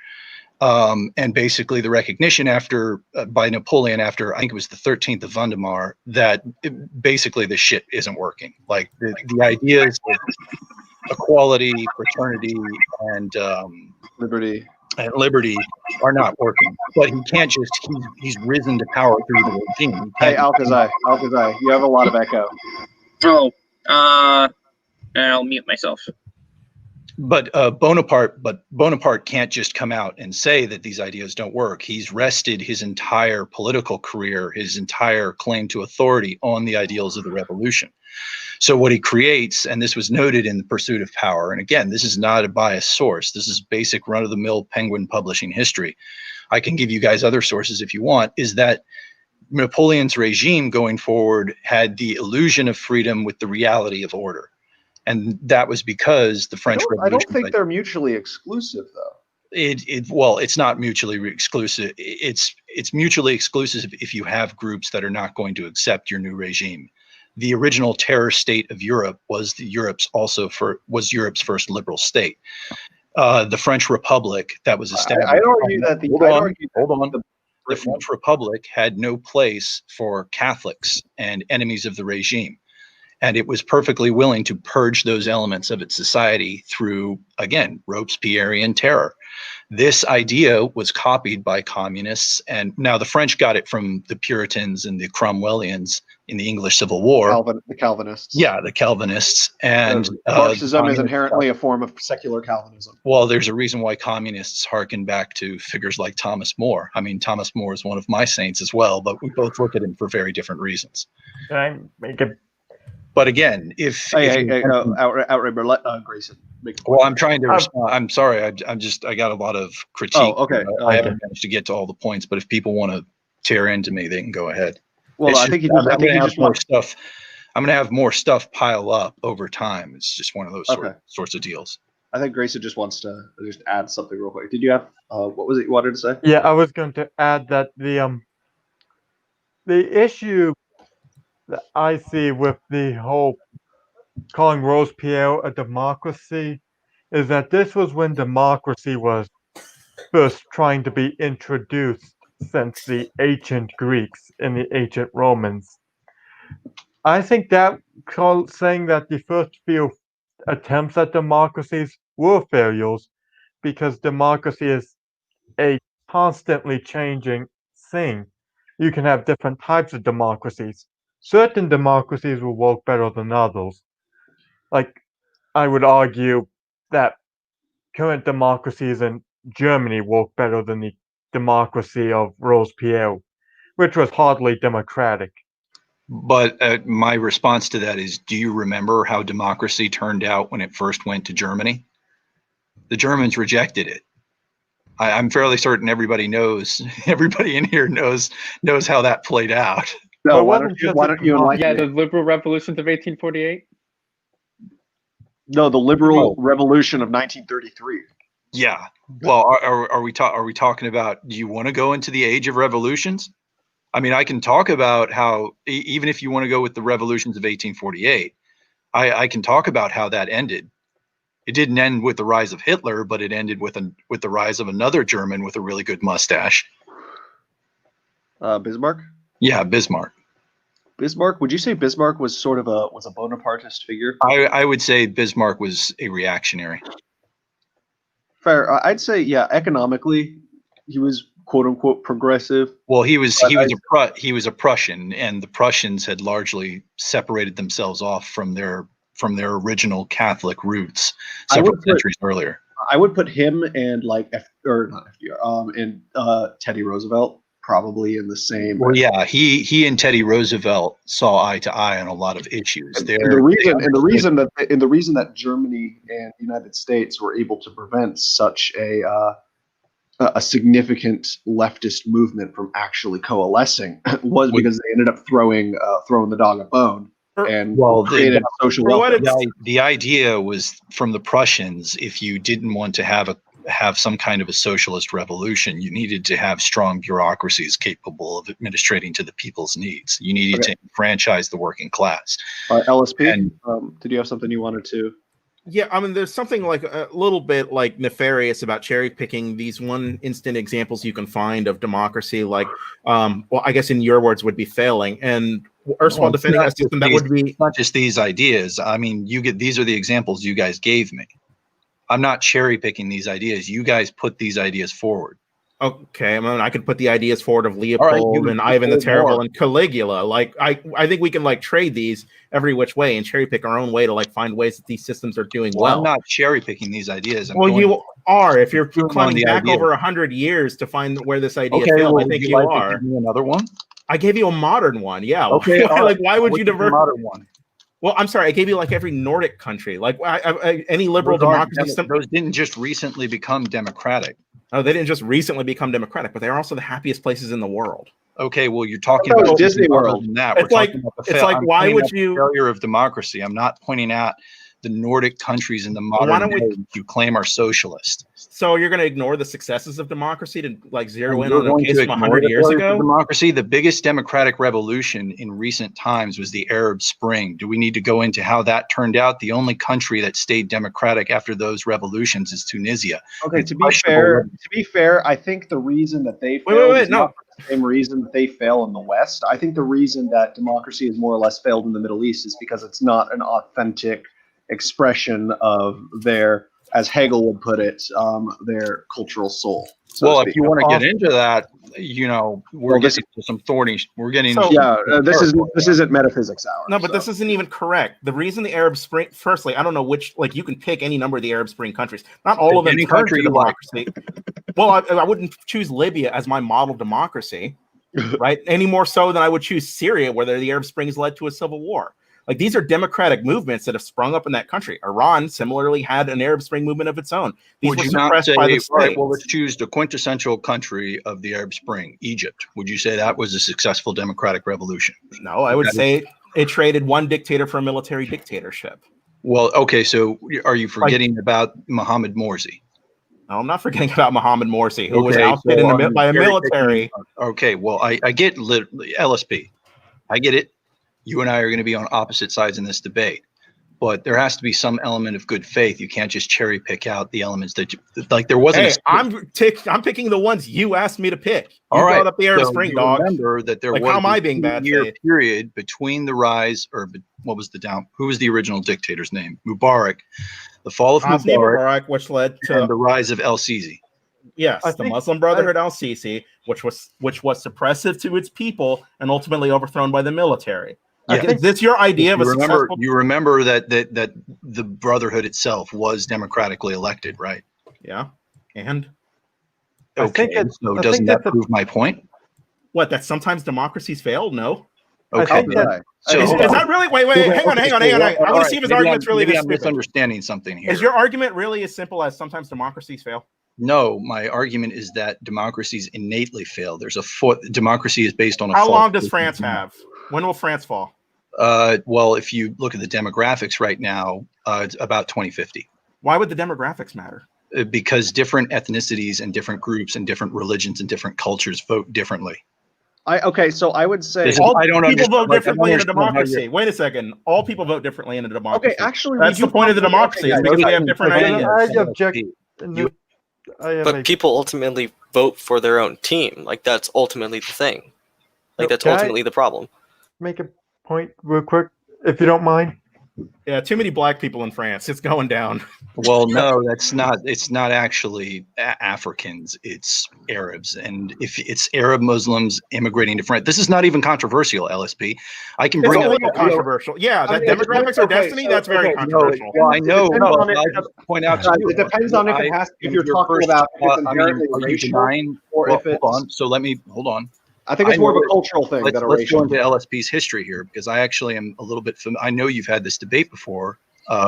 And basically the recognition by Napoleon after I think it was the 13th of Vendemar that basically the shit isn't working. Like the ideas of equality, fraternity, and liberty are not working. But he can't just he's risen to power through the regime. Hey, Alcazai, you have a lot of echo. Oh, I'll mute myself. But Bonaparte can't just come out and say that these ideas don't work. He's rested his entire political career, his entire claim to authority on the ideals of the revolution. So what he creates, and this was noted in The Pursuit of Power, and again, this is not a biased source. This is basic run-of-the-mill Penguin publishing history. I can give you guys other sources if you want, is that Napoleon's regime going forward had the illusion of freedom with the reality of order. And that was because the French Revolution. I don't think they're mutually exclusive, though. It's not mutually exclusive. It's mutually exclusive if you have groups that are not going to accept your new regime. The original terror state of Europe was Europe's first liberal state. The French Republic that was established. I'd argue that the French Republic had no place for Catholics and enemies of the regime. And it was perfectly willing to purge those elements of its society through, again, Robespierrean terror. This idea was copied by communists, and now the French got it from the Puritans and the Cromwellians in the English Civil War. The Calvinists. Yeah, the Calvinists. And Marxism is inherently a form of secular Calvinism. well, there's a reason why communists hearken back to figures like Thomas More. I mean, Thomas More is one of my saints as well, but we both look at him for very different reasons. Can I make a But again, if Outremer, let Grayson make a point. well, I'm trying to respond. I'm sorry. I got a lot of critique. Oh, okay. I haven't managed to get to all the points, but if people want to tear into me, they can go ahead. Well, It's I think he just- just, I I'm think gonna he have just more wants. stuff. I'm going to have more stuff pile up over time. It's just one of those Okay. sorts of deals. I think Grayson just wants to just add something real quick. Did you have what was it you wanted to say? Yeah, I was going to add that the issue that I see with the whole calling Robespierre a democracy is that this was when democracy was first trying to be introduced since the ancient Greeks and the ancient Romans. I think that saying that the first few attempts at democracies were failures because democracy is a constantly changing thing. You can have different types of democracies. Certain democracies will work better than others. Like, I would argue that current democracies in Germany work better than the democracy of Robespierre, which was hardly democratic. But my response to that is, do you remember how democracy turned out when it first went to Germany? The Germans rejected it. I'm fairly certain everybody knows. Everybody in here knows how that played out. No, But why wasn't don't you enlighten Yeah, me? the liberal revolutions of 1848. No, the liberal revolution of 1933. Yeah. Well, are we talking about? Do you want to go into the age of revolutions? I mean, I can talk about how even if you want to go with the revolutions of 1848, I can talk about how that ended. It didn't end with the rise of Hitler, but it ended with the rise of another German with a really good mustache. Bismarck. Yeah, Bismarck. Bismarck. Would you say Bismarck was sort of a Bonapartist figure? I would say Bismarck was a reactionary. Fair. I'd say yeah. Economically, he was quote unquote progressive. Well, he was a Prussian, and the Prussians had largely separated themselves off from their original Catholic roots several centuries earlier. I would put him and like not FDR, and Teddy Roosevelt probably in the same. Well, yeah, he and Teddy Roosevelt saw eye to eye on a lot of issues. And the reason that Germany and the United States were able to prevent such a significant leftist movement from actually coalescing was because they ended up throwing the dog a bone and created social welfare. The idea was from the Prussians, if you didn't want to have some kind of a socialist revolution, you needed to have strong bureaucracies capable of administrating to the people's needs. You needed to enfranchise the working class. LSP, did you have something you wanted to? Yeah, I mean, there's something like a little bit like nefarious about cherry picking these one instant examples you can find of democracy, like, well, I guess in your words would be failing. And erstwhile defending a system that would be not just these ideas. I mean, these are the examples you guys gave me. I'm not cherry picking these ideas. You guys put these ideas forward. Okay, I mean, I could put the ideas forward of Leopold and Ivan the Terrible and Caligula. Like, I think we can like trade these every which way and cherry pick our own way to like find ways that these systems are doing well. I'm not cherry picking these ideas. You are. If you're climbing back over 100 years to find where this idea failed, I think you are. Give me another one. I gave you a modern one. Yeah. Okay. Like, why would you divert? Modern one. Well, I'm sorry. I gave you like every Nordic country, like any liberal democracy system. Those didn't just recently become democratic. Oh, they didn't just recently become democratic, but they're also the happiest places in the world. Okay, well, you're talking about Disney World. It's like why would you failure of democracy? I'm not pointing out the Nordic countries in the modern day you claim are socialist. So you're going to ignore the successes of democracy to like zero in on a case from 100 years ago? Democracy, the biggest democratic revolution in recent times was the Arab Spring. Do we need to go into how that turned out? The only country that stayed democratic after those revolutions is Tunisia. Okay, to be fair, I think the reason that they failed no. same reason that they fail in the West. I think the reason that democracy has more or less failed in the Middle East is because it's not an authentic expression of their, as Hegel would put it, their cultural soul. So Well, to if speak. you want to get into that, we're getting to some thorny. We're getting. So- Yeah, this isn't metaphysics hour. No, but so. this isn't even correct. The reason the Arab Spring, firstly, I don't know which, like you can pick any number of the Arab Spring countries. Not all of them Any turn country to you like. democracy. Well, I wouldn't choose Libya as my model democracy, right? Any more so than I would choose Syria, where the Arab Springs led to a civil war. Like these are democratic movements that have sprung up in that country. Iran similarly had an Arab Spring movement of its own. These Would were you not suppressed say, by the all state. right, well, let's choose the quintessential country of the Arab Spring, Egypt. Would you say that was a successful democratic revolution? No, I would say it traded one dictator for a military dictatorship. Well, okay, so are you forgetting about Mohammed Morsi? No, I'm not forgetting about Mohammed Morsi, who was Okay, outfitted so by a very military. Okay, well, I get LSP. I get it. You and I are going to be on opposite sides in this debate, but there has to be some element of good faith. You can't just cherry pick out the elements that, like, there wasn't. Hey, I'm picking the ones you asked me to pick. You All right, brought up the Arab so Spring, you dog. remember that there Like, was how am I a being bad 2-year faith? period between the rise, or what was the down? Who was the original dictator's name? Mubarak. The fall of Hosni Mubarak Mubarak, which led and to the rise of El Sisi. yes, I the think- Muslim Brotherhood Al Sisi, which was suppressive to its people and ultimately overthrown by the military. Yeah. Is this your idea of a successful? You remember that the Brotherhood itself was democratically elected, right? Yeah, and I think Okay, it's- so I doesn't think that that's a- prove my point? what? That sometimes democracies fail? No. I Okay, think that- so Is that really? Wait, hang on. I want to see if his argument's really this I'm stupid. misunderstanding something here. Is your argument really as simple as sometimes democracies fail? No, my argument is that democracies innately fail. There's democracy is based on a. How false long does system. France have? When will France fall? Well, if you look at the demographics right now, it's about 2050. Why would the demographics matter? Because different ethnicities and different groups and different religions and different cultures vote differently. So I would say. This is- All I don't people understand- vote like, I don't differently in a understand how democracy. Wait a second. All people vote differently in a democracy. Okay, actually, That's the point of the democracy. Is because we have different Okay, ideas. I object. But people ultimately vote for their own team. Like that's ultimately the thing. Like that's Can I- ultimately the problem. Make a point real quick, if you don't mind. Yeah, too many black people in France. It's going down. Well, no, that's not. It's not actually Africans. It's Arabs, and if it's Arab Muslims immigrating to France, this is not even controversial. LSP, I can It's bring a up. little controversial. Yeah, that demographics are destiny. That's very okay, controversial. Well, I know. Depends But on it. I just point out to you. It depends on if it has. If you're talking about if it's inherently are you racial, denying? or Well, if it's. hold on. So let me hold on. I think it's I more of know a cultural thing Let's than a go racial. into LSP's history here because I actually am a little bit. I know you've had this debate before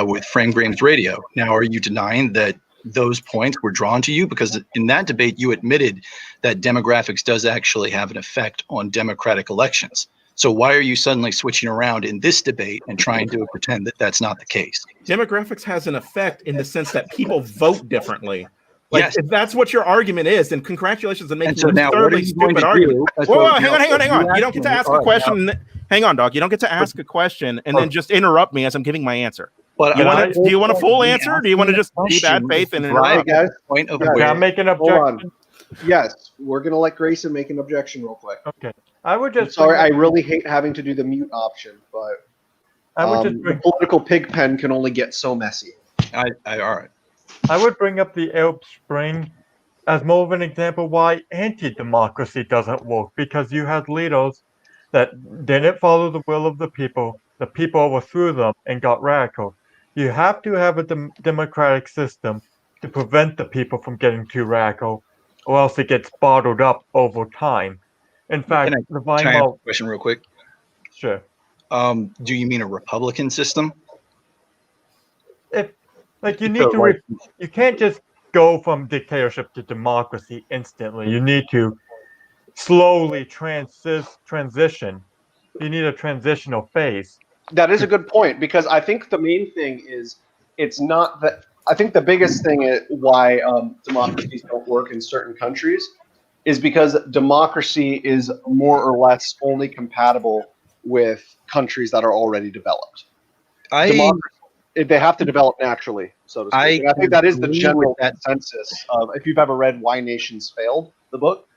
with Frank Graham's radio. Now, are you denying that those points were drawn to you? Because in that debate, you admitted that demographics does actually have an effect on democratic elections. So why are you suddenly switching around in this debate and trying to pretend that that's not the case? Demographics has an effect in the sense that people vote differently. Like, Yes. if that's what your argument is, then congratulations on making And so an now, what are absurdly you going stupid to argument. do? That's Whoa, what- hang on. You don't get to ask a All right, question. Hang on, dog. You don't get to ask a question and then just interrupt me as I'm giving my answer. But Do I- you want a full me answer? Or do you want to just be bad asking faith and the interrupt? Guys, point of Yeah, Can I where make an hold on. objection? Yes, we're gonna let Grayson make an objection real quick. Okay. I would I'm just sorry, I bring up- really hate having to do the mute option, but I would just the bring political pig pen can only get so messy. all right. I would bring up the Arab Spring as more of an example why anti-democracy doesn't work, because you had leaders that didn't follow the will of the people overthrew them and got radical. You have to have a democratic system to prevent the people from getting too radical, or else it gets bottled up over time. In fact, the Can I ask Weimar, a question real quick? sure. Do you mean a Republican system? If like you So, need to, like- you can't just go from dictatorship to democracy instantly. You need to slowly transition. You need a transitional phase. That is a good point because I think the main thing is it's not that. I think the biggest thing why democracies don't work in certain countries is because democracy is more or less only compatible with countries that are already developed. They have to develop naturally, so to speak. And I think that is the agree general with that. consensus of if you've ever read Why Nations Failed, the book.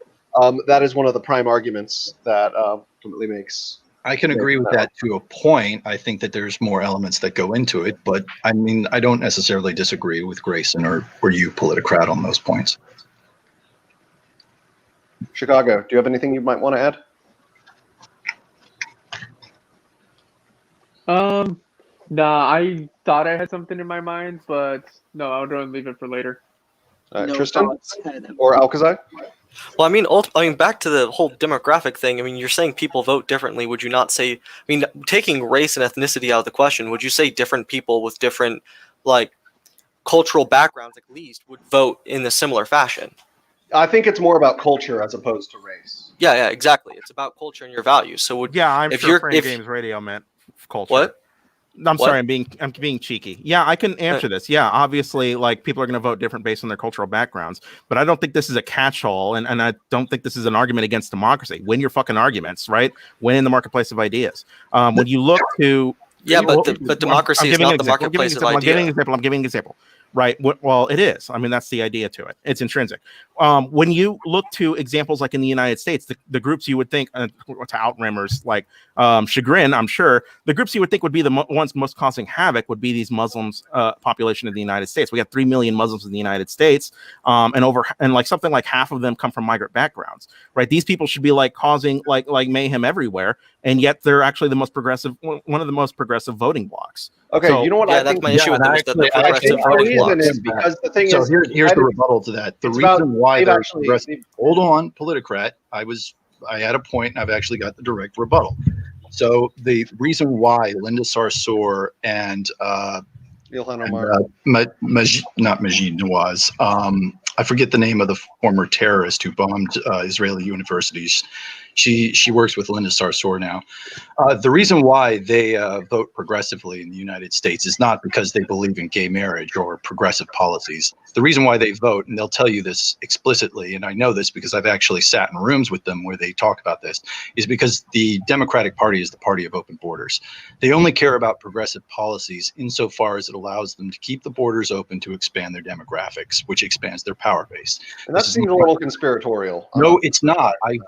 That is one of the prime arguments that ultimately makes. I can agree with that to a point. I think that there's more elements that go into it, but I mean, I don't necessarily disagree with Grayson or you, Politicrat, on those points. Chicago, do you have anything you might want to add? Nah, I thought I had something in my mind, but no, I'll go and leave it for later. No Tristan thoughts. or Alcazar? Well, I mean, back to the whole demographic thing. I mean, you're saying people vote differently. Would you not say? I mean, taking race and ethnicity out of the question, would you say different people with different, like, cultural backgrounds, at least, would vote in a similar fashion? I think it's more about culture as opposed to race. Yeah, exactly. It's about culture and your values. So would I'm if sure Frame Games Radio meant culture. What? I'm sorry, I'm being cheeky. Yeah, I can answer this. Yeah, obviously, like, people are going to vote different based on their cultural backgrounds, but I don't think this is a catch-all, and I don't think this is an argument against democracy. Win your fucking arguments, right? Win in the marketplace of ideas. When you look to but democracy is not the marketplace of ideas. I'm giving an example. Right. Well, it is. I mean, that's the idea to it. It's intrinsic. When you look to examples like in the United States, the groups you would think, to Outremer's like chagrin, I'm sure, the groups you would think would be the ones most causing havoc would be these Muslims population of the United States. We got 3 million Muslims in the United States, and like something like half of them come from migrant backgrounds. Right. These people should be like causing like mayhem everywhere, and yet they're actually the most progressive, one of the most progressive voting blocs. Okay, So, you know what? Yeah, I that's think my issue with them. Is that the progressive the voting reason blocks. is because the thing So is, here's the rebuttal to that. The it's about- reason why they've they're actually- progressive. Hold on, Politicrat. I had a point, and I've actually got the direct rebuttal. So the reason why Linda Sarsour and Ilhan and, Omar. not Majid Nawaz. I forget the name of the former terrorist who bombed Israeli universities. She works with Linda Sarsour now. The reason why they vote progressively in the United States is not because they believe in gay marriage or progressive policies. The reason why they vote, and they'll tell you this explicitly, and I know this because I've actually sat in rooms with them where they talk about this, is because the Democratic Party is the party of open borders. They only care about progressive policies insofar as it allows them to keep the borders open to expand their demographics, which expands their power base. And that seems a little conspiratorial. No, it's not. I've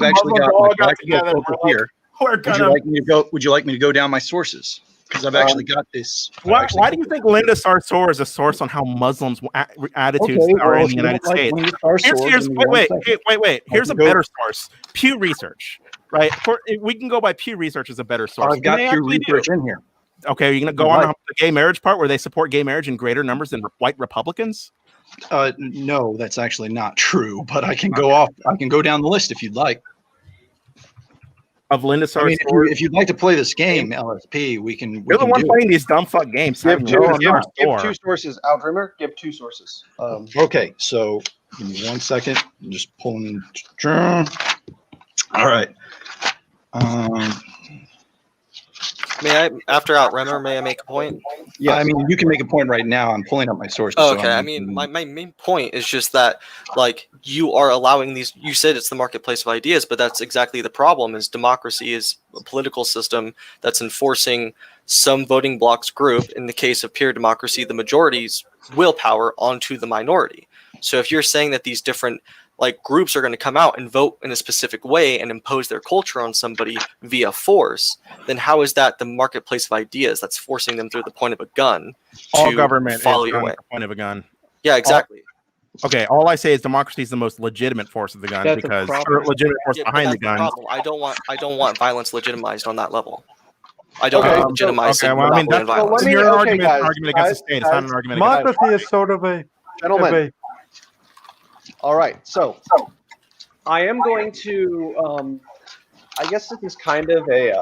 actually got my graphical filter here. Would you like me to go down my sources? Because I've actually got this. Why do you think Linda Sarsour is a source on how Muslims attitudes are in the United States? Wait. Here's a better source. Pew Research, right? We can go by Pew Research as a better source. I've got Pew Research in here. Okay, are you going to go on the gay marriage part where they support gay marriage in greater numbers than white Republicans? No, that's actually not true. But I can go off. I can go down the list if you'd like. Of Linda Sarsour. I mean, if you'd like to play this game, LSP, we can. You're the one playing these dumb fuck games. Give two sources, Outremer. Give two sources. Okay, so give me 1 second. I'm just pulling. All right. After Outremer, may I make a point? Yeah, I mean, you can make a point right now. I'm pulling up my sources. Oh, okay. I mean, my main point is just that, like, you are allowing these. You said it's the marketplace of ideas, but that's exactly the problem. Is democracy is a political system that's enforcing some voting bloc's group. In the case of pure democracy, the majority's willpower onto the minority. So if you're saying that these different groups are going to come out and vote in a specific way and impose their culture on somebody via force, then how is that the marketplace of ideas that's forcing them through the point of a gun all to government follow is your way? the point of a gun. Yeah, exactly. All I say is democracy is the most legitimate force of the gun because legitimate force behind the gun. I don't want violence legitimized on that level. I don't want legitimized. Okay, well, I mean, that's your argument against the state. It's not an argument against democracy is sort of a gentlemen. All right, so I am going to, I guess this is kind of a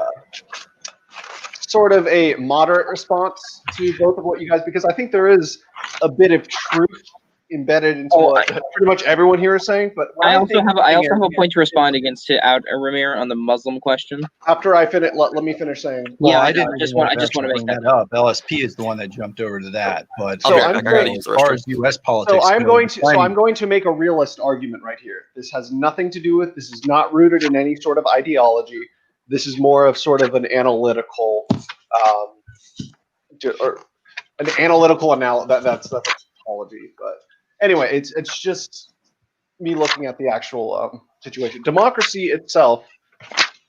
sort of a moderate response to both of what you guys, because I think there is a bit of truth embedded into what pretty much everyone here is saying. But I also have a point to respond against to Outremer on the Muslim question. After I finish, let me finish saying. Well, I didn't. I just want to make that up. LSP is the one that jumped over to that. But so as far as U.S. politics, so I'm going to make a realist argument right here. This has nothing to do with. This is not rooted in any sort of ideology. This is more of sort of an analytical, or an analytical analysis. That's a typology, but anyway, it's just me looking at the actual situation. Democracy itself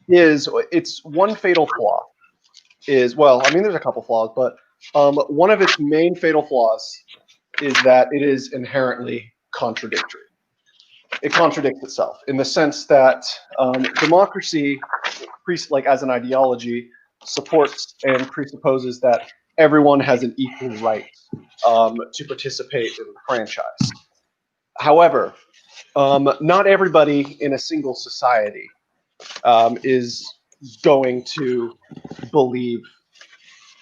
is its one fatal flaw is, well, I mean, there's a couple flaws, but one of its main fatal flaws is that it is inherently contradictory. It contradicts itself in the sense that democracy, like as an ideology, supports and presupposes that everyone has an equal right to participate in the franchise. However, not everybody in a single society is going to believe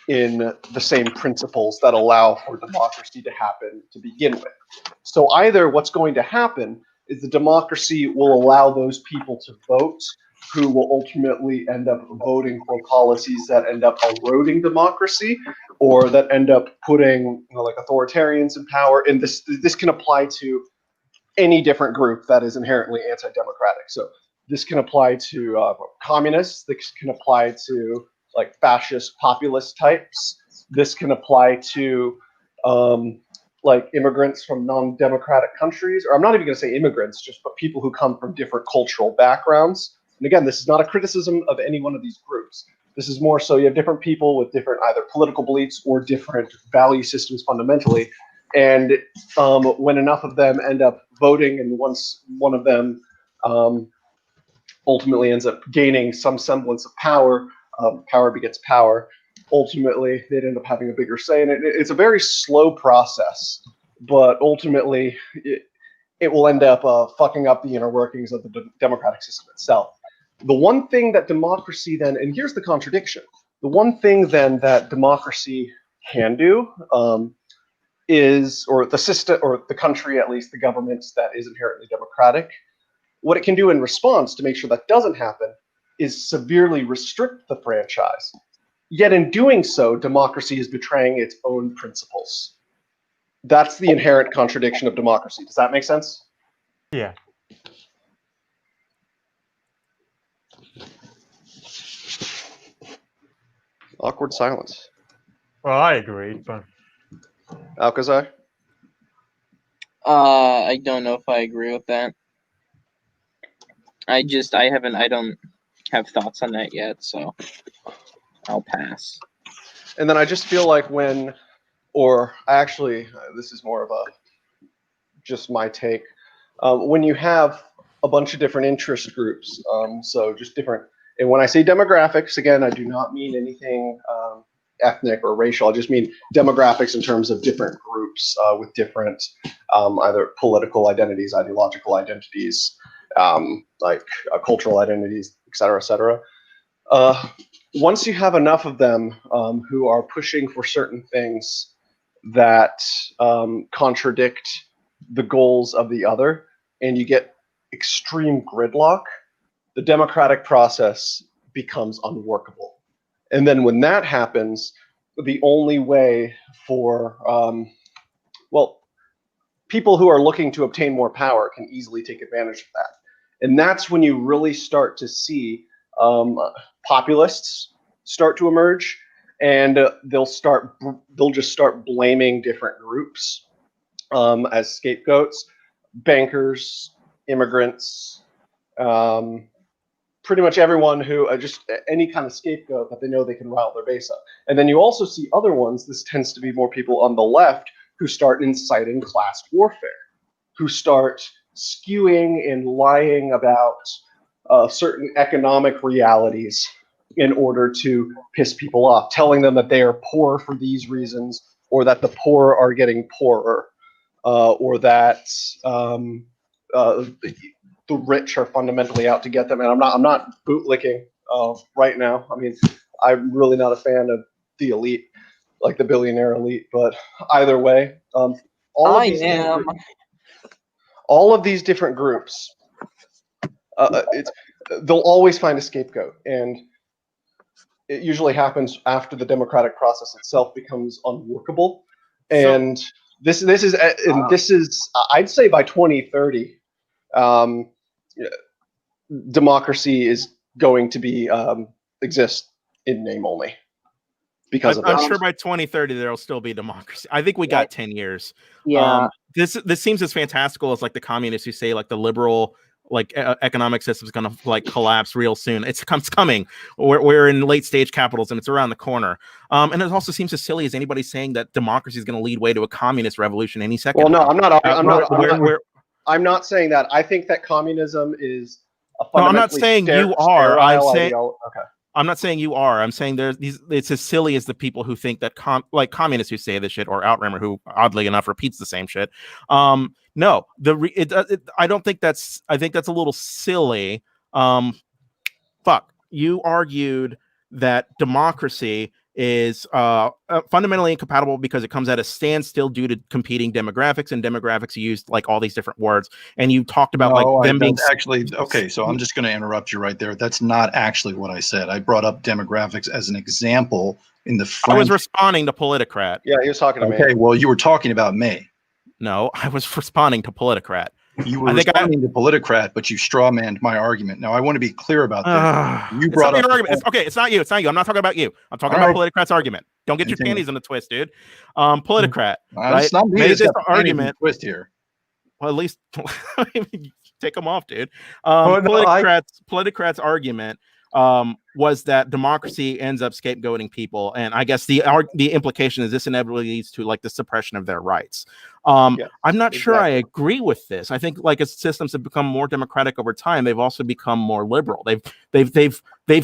in the same principles that allow for democracy to happen to begin with. So either what's going to happen is the democracy will allow those people to vote who will ultimately end up voting for policies that end up eroding democracy or that end up putting like authoritarians in power. And this can apply to any different group that is inherently anti-democratic. So this can apply to communists. This can apply to like fascist populist types. This can apply to like immigrants from non-democratic countries, or I'm not even going to say immigrants, just but people who come from different cultural backgrounds. And again, this is not a criticism of any one of these groups. This is more so you have different people with different either political beliefs or different value systems fundamentally. And when enough of them end up voting, and once one of them ultimately ends up gaining some semblance of power, power begets power. Ultimately, they'd end up having a bigger say. And it's a very slow process, but ultimately it will end up fucking up the inner workings of the democratic system itself. The one thing that democracy then, and here's the contradiction, the one thing then that democracy can do is, or the system, or the country at least, the government that is inherently democratic, what it can do in response to make sure that doesn't happen is severely restrict the franchise. Yet in doing so, democracy is betraying its own principles. That's the inherent contradiction of democracy. Does that make sense? Yeah. Awkward silence. Well, I agree, but Alcazar? I don't know if I agree with that. I don't have thoughts on that yet, so I'll pass. And then I just feel like when, or actually, this is more of a, just my take, when you have a bunch of different interest groups, so just different, and when I say demographics, again, I do not mean anything ethnic or racial. I just mean demographics in terms of different groups with different either political identities, ideological identities, like cultural identities, et cetera, et cetera. Once you have enough of them who are pushing for certain things that contradict the goals of the other, and you get extreme gridlock, the democratic process becomes unworkable. And then when that happens, the only way for, well, people who are looking to obtain more power can easily take advantage of that. And that's when you really start to see populists start to emerge, and they'll just start blaming different groups as scapegoats, bankers, immigrants, pretty much everyone who just any kind of scapegoat that they know they can rile their base up. And then you also see other ones, this tends to be more people on the left, who start inciting class warfare, who start skewing and lying about certain economic realities in order to piss people off, telling them that they are poor for these reasons, or that the poor are getting poorer, or that the rich are fundamentally out to get them. And I'm not bootlicking right now. I mean, I'm really not a fan of the elite, like the billionaire elite. But either way, all of these different groups, they'll always find a scapegoat, and it usually happens after the democratic process itself becomes unworkable. And this is I'd say by 2030. Democracy is going to be exist in name only. because of I'm this. sure by 2030 there'll still be democracy. I think we got 10 years. Yeah. This seems as fantastical as like the communists who say like the liberal economic system is going to like collapse real soon. It's coming. We're in late stage capitalism. It's around the corner. And it also seems as silly as anybody saying that democracy is going to lead way to a communist revolution any second. Well, no, I'm not saying that. I think that communism is a fundamentally I'm not saying you are. Okay. I'm not saying you are. I'm saying it's as silly as the people who think that communists who say this shit, or Outremer who oddly enough repeats the same shit. No, I don't think that's. I think that's a little silly. Fuck. You argued that democracy is fundamentally incompatible because it comes at a standstill due to competing demographics, and demographics used like all these different words. And you talked about them being actually okay. So I'm just going to interrupt you right there. That's not actually what I said. I brought up demographics as an example in the French. I was responding to Politicrat. Yeah, he was talking to me. Okay, well, you were talking about me. No, I was responding to Politicrat. You were responding to Politicrat, but you strawmanned my argument. Now, I want to be clear about this. You brought up your argument. It's not you. It's not you. I'm not talking about you. I'm talking about Politicrat's argument. Don't get your panties in a twist, dude. Politicrat, right? It's not me. Made this argument. Twist here. Well, at least take them off, dude. Politicrat's argument was that democracy ends up scapegoating people, and I guess the implication is this inevitably leads to like the suppression of their rights. I'm not sure I agree with this. I think like as systems have become more democratic over time, they've also become more liberal. They've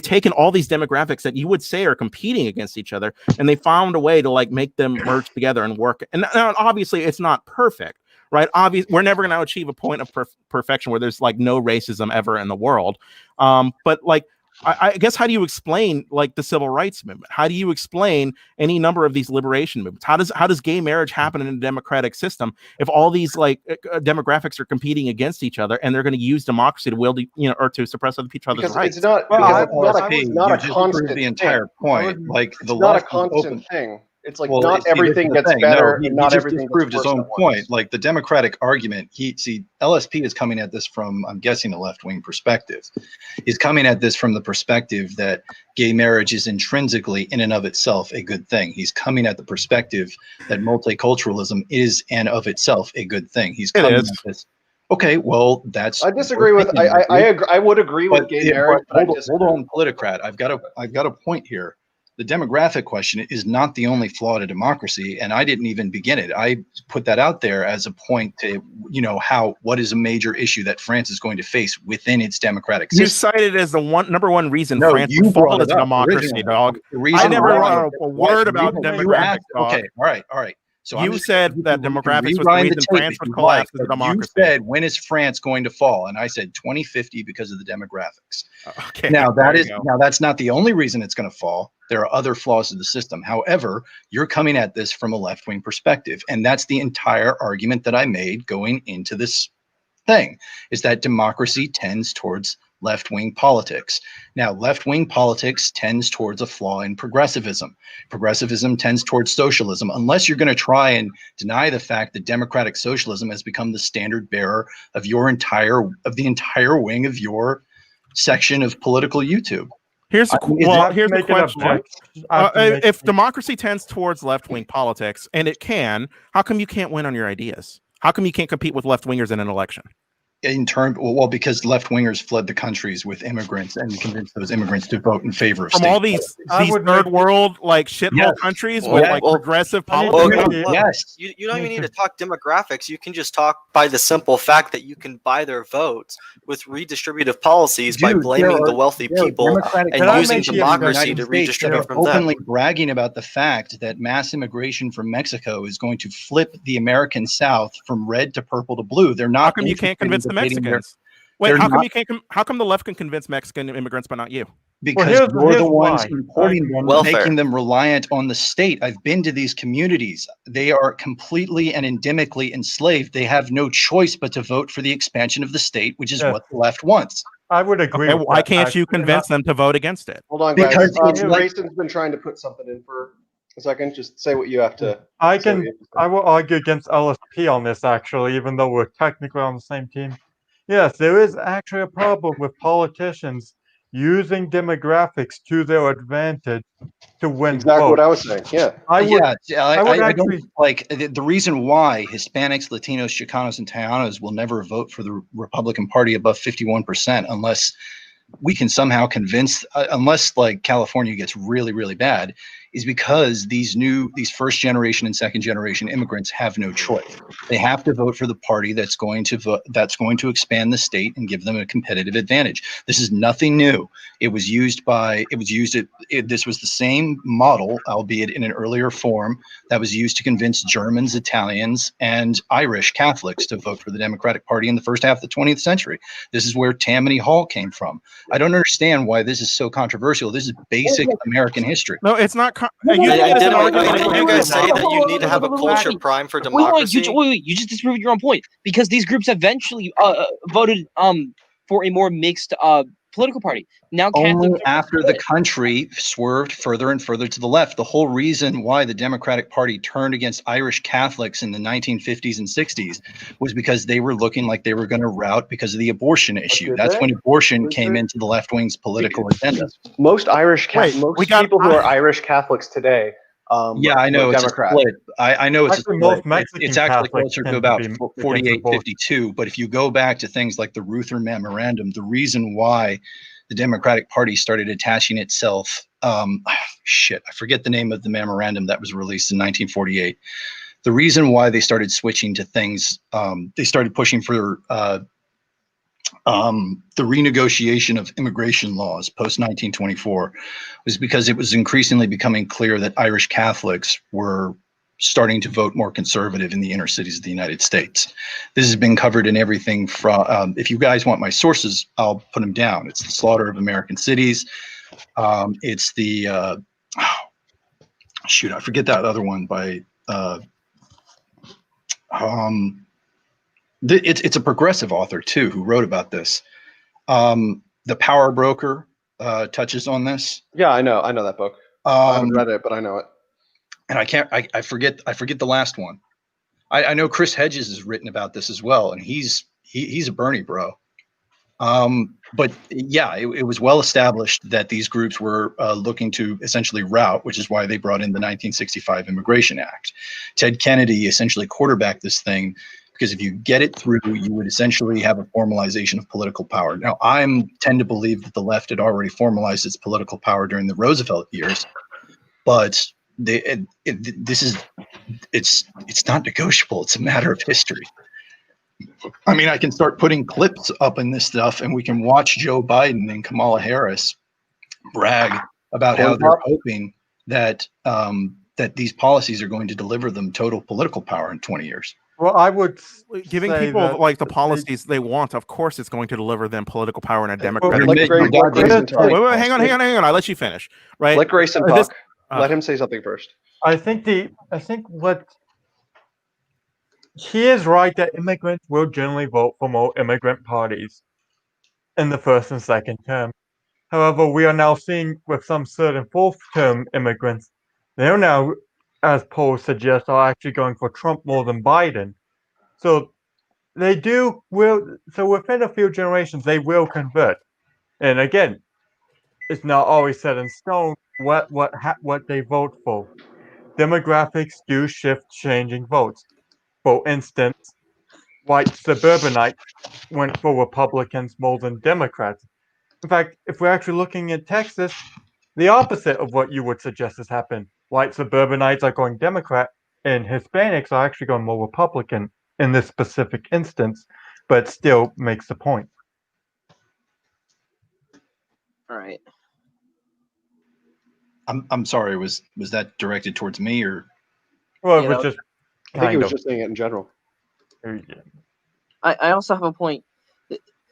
taken all these demographics that you would say are competing against each other, and they found a way to like make them merge together and work. And now, obviously, it's not perfect. Right. We're never going to achieve a point of perfection where there's like no racism ever in the world. But like, I guess, how do you explain like the civil rights movement? How do you explain any number of these liberation movements? How does gay marriage happen in a democratic system if all these like demographics are competing against each other and they're going to use democracy to wield, or to suppress each other's rights? It's not. It's not a constant. The entire point, like the not a constant thing. It's like not everything gets better. No, not everything proved his own point. Like the Democratic argument, LSP is coming at this from, I'm guessing, a left-wing perspective. He's coming at this from the perspective that gay marriage is intrinsically, in and of itself, a good thing. He's coming at the perspective that multiculturalism is, and of itself, a good thing. He's coming at this. Okay, well, that's. I disagree with. I agree. I would agree with gay marriage. Hold on, Politicrat. I've got a point here. The demographic question is not the only flaw to democracy, and I didn't even begin it. I put that out there as a point to, what is a major issue that France is going to face within its democratic system. You cited as the number one reason France would fall as a democracy, dog. I never wrote a word about demographics, dog. Okay, all right. So you said that demographics was the reason France would collapse as a democracy. You said, when is France going to fall? And I said 2050 because of the demographics. Okay. Now that's not the only reason it's going to fall. There are other flaws to the system. However, you're coming at this from a left-wing perspective, and that's the entire argument that I made going into this thing, is that democracy tends towards left-wing politics. Now, left-wing politics tends towards a flaw in progressivism. Progressivism tends towards socialism, unless you're going to try and deny the fact that democratic socialism has become the standard bearer of the entire wing of your section of political YouTube. Here's the question. If democracy tends towards left-wing politics, and it can, how come you can't win on your ideas? How come you can't compete with left-wingers in an election? Because left-wingers fled the countries with immigrants and convinced those immigrants to vote in favor of from all these third world like shithole countries with like progressive politics. Yes, you don't even need to talk demographics. You can just talk by the simple fact that you can buy their votes with redistributive policies by blaming the wealthy people and using democracy to redistribute from them. Openly bragging about the fact that mass immigration from Mexico is going to flip the American South from red to purple to blue. They're not. How come you can't convince the Mexicans? Wait, how come the left can convince Mexican immigrants but not you? Because you're the ones importing them, making them reliant on the state. I've been to these communities. They are completely and endemically enslaved. They have no choice but to vote for the expansion of the state, which is what the left wants. I would agree. Okay, why can't you convince them to vote against it? Hold on, guys. Because Grayson's been trying to put something in for a second. Just say what you have to. I will argue against LSP on this, actually, even though we're technically on the same team. Yes, there is actually a problem with politicians using demographics to their advantage to win Exactly votes. what I was saying. Yeah. I would, I would don't actually- like the reason why Hispanics, Latinos, Chicanos, and Tejanos will never vote for the Republican Party above 51% unless we can somehow convince, unless like California gets really, really bad, is because these first generation and second generation immigrants have no choice. They have to vote for the party that's going to expand the state and give them a competitive advantage. This is nothing new. This was the same model, albeit in an earlier form, that was used to convince Germans, Italians, and Irish Catholics to vote for the Democratic Party in the first half of the 20th century. This is where Tammany Hall came from. I don't understand why this is so controversial. This is basic American history. No, it's not. Didn't you guys say that you need to have a culture prime for democracy? You just disproved your own point because these groups eventually voted for a more mixed political party. Now Only after the country swerved further and further to the left. The whole reason why the Democratic Party turned against Irish Catholics in the 1950s and 60s was because they were looking like they were going to rout because of the abortion issue. That's when abortion came into the left wing's political agenda. Most people who are Irish Catholics today. I know it's Democrat. a split. I know it's Actually, a most split. Mexican It's actually Catholics closer to tend to about be against 48, abortion. 52. But if you go back to things like the Ruther Memorandum, the reason why the Democratic Party started attaching itself, I forget the name of the memorandum that was released in 1948. The reason why they started switching to things, they started pushing for the renegotiation of immigration laws post 1924 was because it was increasingly becoming clear that Irish Catholics were starting to vote more conservative in the inner cities of the United States. This has been covered in everything from, if you guys want my sources, I'll put them down. It's The Slaughter of American Cities. It's the, I forget that other one by, it's a progressive author too who wrote about this. The Power Broker touches on this. Yeah, I know that book. I haven't read it, but I know it. And I forget the last one. I know Chris Hedges has written about this as well, and he's a Bernie bro. But yeah, it was well established that these groups were looking to essentially rout, which is why they brought in the 1965 Immigration Act. Ted Kennedy essentially quarterbacked this thing because if you get it through, you would essentially have a formalization of political power. Now, I tend to believe that the left had already formalized its political power during the Roosevelt years, but it's not negotiable. It's a matter of history. I mean, I can start putting clips up in this stuff, and we can watch Joe Biden and Kamala Harris brag about how they're hoping that that these policies are going to deliver them total political power in 20 years. Well, I would giving say people that like the policies they want. Of course, it's going to deliver them political power in a democratic. Let Grayson talk. Hang on. I let you finish. Right. Let Grayson talk. Let him say something first. I think what he is right that immigrants will generally vote for more immigrant parties in the first and second term. However, we are now seeing with some third and fourth term immigrants, they're now, as polls suggest, are actually going for Trump more than Biden. So so within a few generations, they will convert. And again, it's not always set in stone what they vote for. Demographics do shift changing votes. For instance, white suburbanites went for Republicans more than Democrats. In fact, if we're actually looking at Texas, the opposite of what you would suggest has happened. White suburbanites are going Democrat, and Hispanics are actually going more Republican in this specific instance, but still makes the point. All right. I'm sorry. Was that directed towards me or? Well, it was just. I think he was just saying it in general. I also have a point.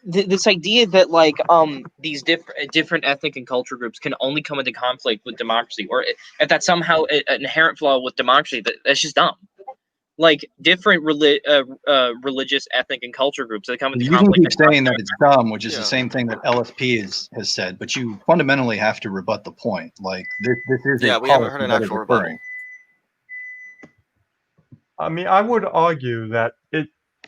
This idea that like these different ethnic and culture groups can only come into conflict with democracy, or if that's somehow an inherent flaw with democracy, that's just dumb. Like different religious, ethnic, and culture groups that come into conflict. You can keep saying that it's dumb, which is the same thing that LSP has said, but you fundamentally have to rebut the point. Like this is we haven't heard an actual rebuttal. I mean, I would argue that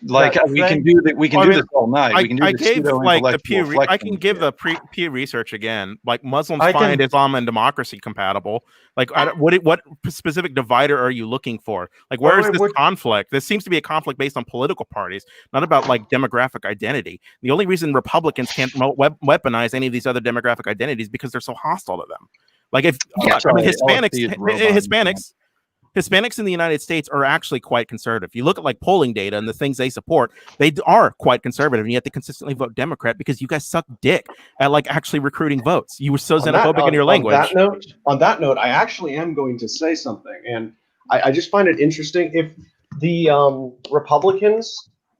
Like that we can thing- do that. We can I do mean, this all night. We can do I the gave like the pseudo-intellectual Pew. I can flexion give here. the Pew research again. Like Muslims I find can- Islam and democracy compatible. Like what specific divider are you looking for? Like where is wait, this what- conflict? This seems to be a conflict based on political parties, not about like demographic identity. The only reason Republicans can't weaponize any of these other demographic identities is because they're so hostile to them. Like if look, I mean Hispanics in the United States are actually quite conservative. You look at like polling data and the things they support, they are quite conservative, and yet they consistently vote Democrat because you guys suck dick at like actually recruiting votes. You were so xenophobic in your language. On that note, I actually am going to say something, and I just find it interesting. If the Republicans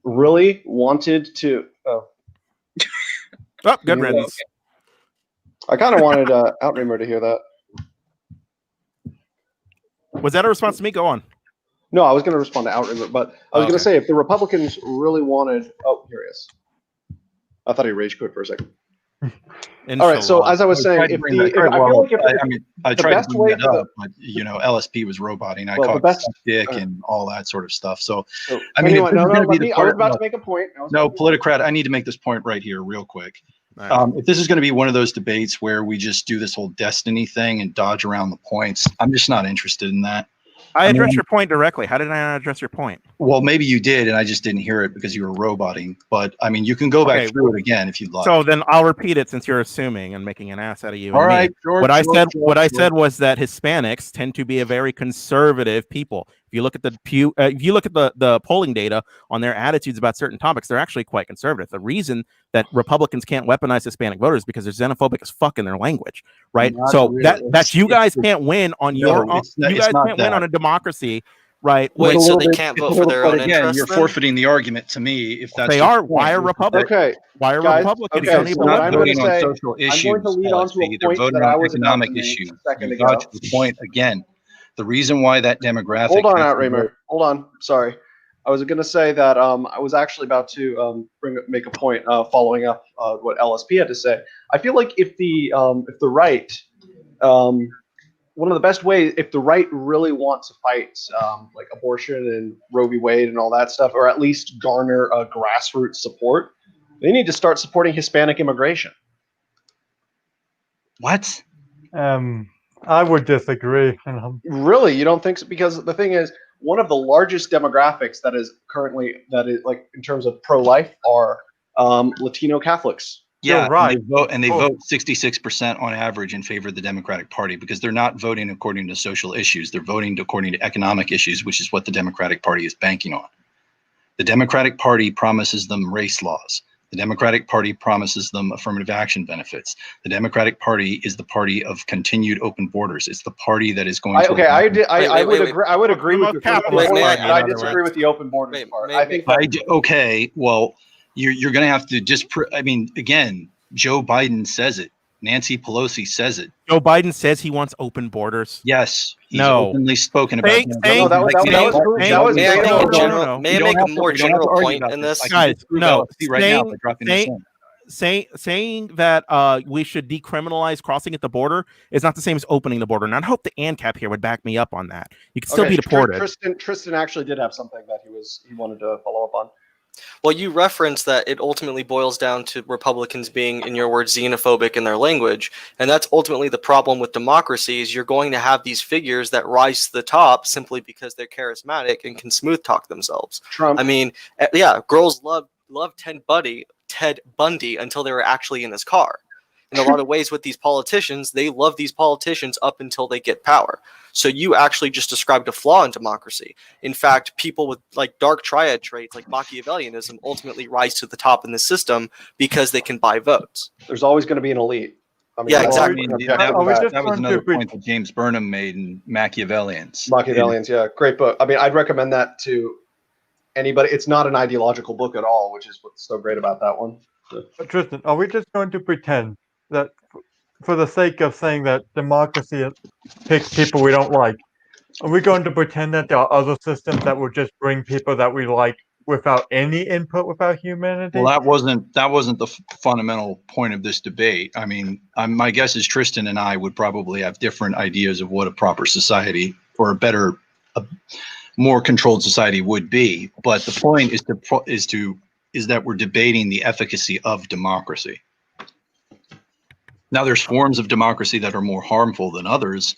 really wanted to, Oh, good Yeah. riddance. I kind of wanted Outremer to hear that. Was that a response to me? Go on. No, I was going to respond to Outremer, but I was going Okay. to say if the Republicans really wanted, oh, here he is. I thought he rage quit for a second. All right, so as I was saying, if the, if, I feel like if, I the tried to best bring way that for the- up, but LSP was roboting. I Well, the caught best- dick and all that sort of stuff. So So, I mean, anyway, if this is gonna be the I was part- about to make a point. no, Politicrat, I need to make this point right here real quick. All right. If this is going to be one of those debates where we just do this whole destiny thing and dodge around the points, I'm just not interested in that. I mean, addressed your point directly. How did I not address your point? Well, maybe you did, and I just didn't hear it because you were roboting. But I mean, you can go back Okay, through it again if you'd like. So then I'll repeat it since you're assuming and making an ass out of you. all and me. right, George, What I George, said, George, what I George. said was that Hispanics tend to be a very conservative people. If you look at the polling data on their attitudes about certain topics, they're actually quite conservative. The reason that Republicans can't weaponize Hispanic voters is because they're xenophobic as fuck in their language, right? Not So really. that you guys It's- can't win on No, your own. it's not- You it's guys not can't win that. on a democracy, right? Wait, It's a so little they bit- can't it's a vote for little- their but own again, interests? you're then? forfeiting the argument to me. If that's They your are. point. Why are You're- Republicans? Okay, Why are guys, Republicans okay, unable so to what not I'm weaponize? going voting to on say, social issues. I'm going to lead on to LSP. a They're point voting that I on was about economic to make issues. a second You ago. dodged the point again. The reason why that demographic. Hold on, has to Outremer. vote- Hold on. Sorry. I was going to say that I was actually about to make a point following up what LSP had to say. I feel like if the right, one of the best ways, if the right really want to fight like abortion and Roe v. Wade and all that stuff, or at least garner grassroots support, they need to start supporting Hispanic immigration. What? I would disagree. Really, you don't think so? Because the thing is, one of the largest demographics that is like in terms of pro-life are Latino Catholics. Yeah, You're right. and they Oh. vote 66% on average in favor of the Democratic Party because they're not voting according to social issues. They're voting according to economic issues, which is what the Democratic Party is banking on. The Democratic Party promises them race laws. The Democratic Party promises them affirmative action benefits. The Democratic Party is the party of continued open borders. It's the party that is going to. I would agree with your Capitalist point, party, but in I other disagree with the open borders Wait, part. may- I think that, Okay, well, you're going to have to just. I mean, again, Joe Biden says it. Nancy Pelosi says it. Joe Biden says he wants open borders. Yes, he's No. openly spoken about. Saying- it. saying- that was saying- that was May I make no, a no, general? no. May I You don't make a have to- more you don't have to general argue point about in this. this? I can Guys, disprove no, LSP right now by dropping this in. saying that we should decriminalize crossing at the border is not the same as opening the border. And I hope the ANCAP here would back me up on that. You can still be deported. Tristan actually did have something that he wanted to follow up on. Well, you referenced that it ultimately boils down to Republicans being, in your words, xenophobic in their language, and that's ultimately the problem with democracy. Is you're going to have these figures that rise to the top simply because they're charismatic and can smooth talk themselves. Trump. I mean, yeah, girls love Ted Bundy until they were actually in his car. In a lot of ways with these politicians, they love these politicians up until they get power. So you actually just described a flaw in democracy. In fact, people with like dark triad traits like Machiavellianism ultimately rise to the top in the system because they can buy votes. There's always going to be an elite. I mean, Yeah, that's exactly. an That objective Are we fact. just was going to another be- point that James Burnham made in Machiavellians. Machiavellians, yeah, great book. I mean, I'd recommend that to anybody. It's not an ideological book at all, which is what's so great about that one. Tristan, are we just going to pretend that, for the sake of saying that democracy picks people we don't like, are we going to pretend that there are other systems that will just bring people that we like without any input, without humanity? Well, that wasn't the fundamental point of this debate. I mean, my guess is Tristan and I would probably have different ideas of what a proper society or a more controlled society would be. But the point is that we're debating the efficacy of democracy. Now, there's forms of democracy that are more harmful than others,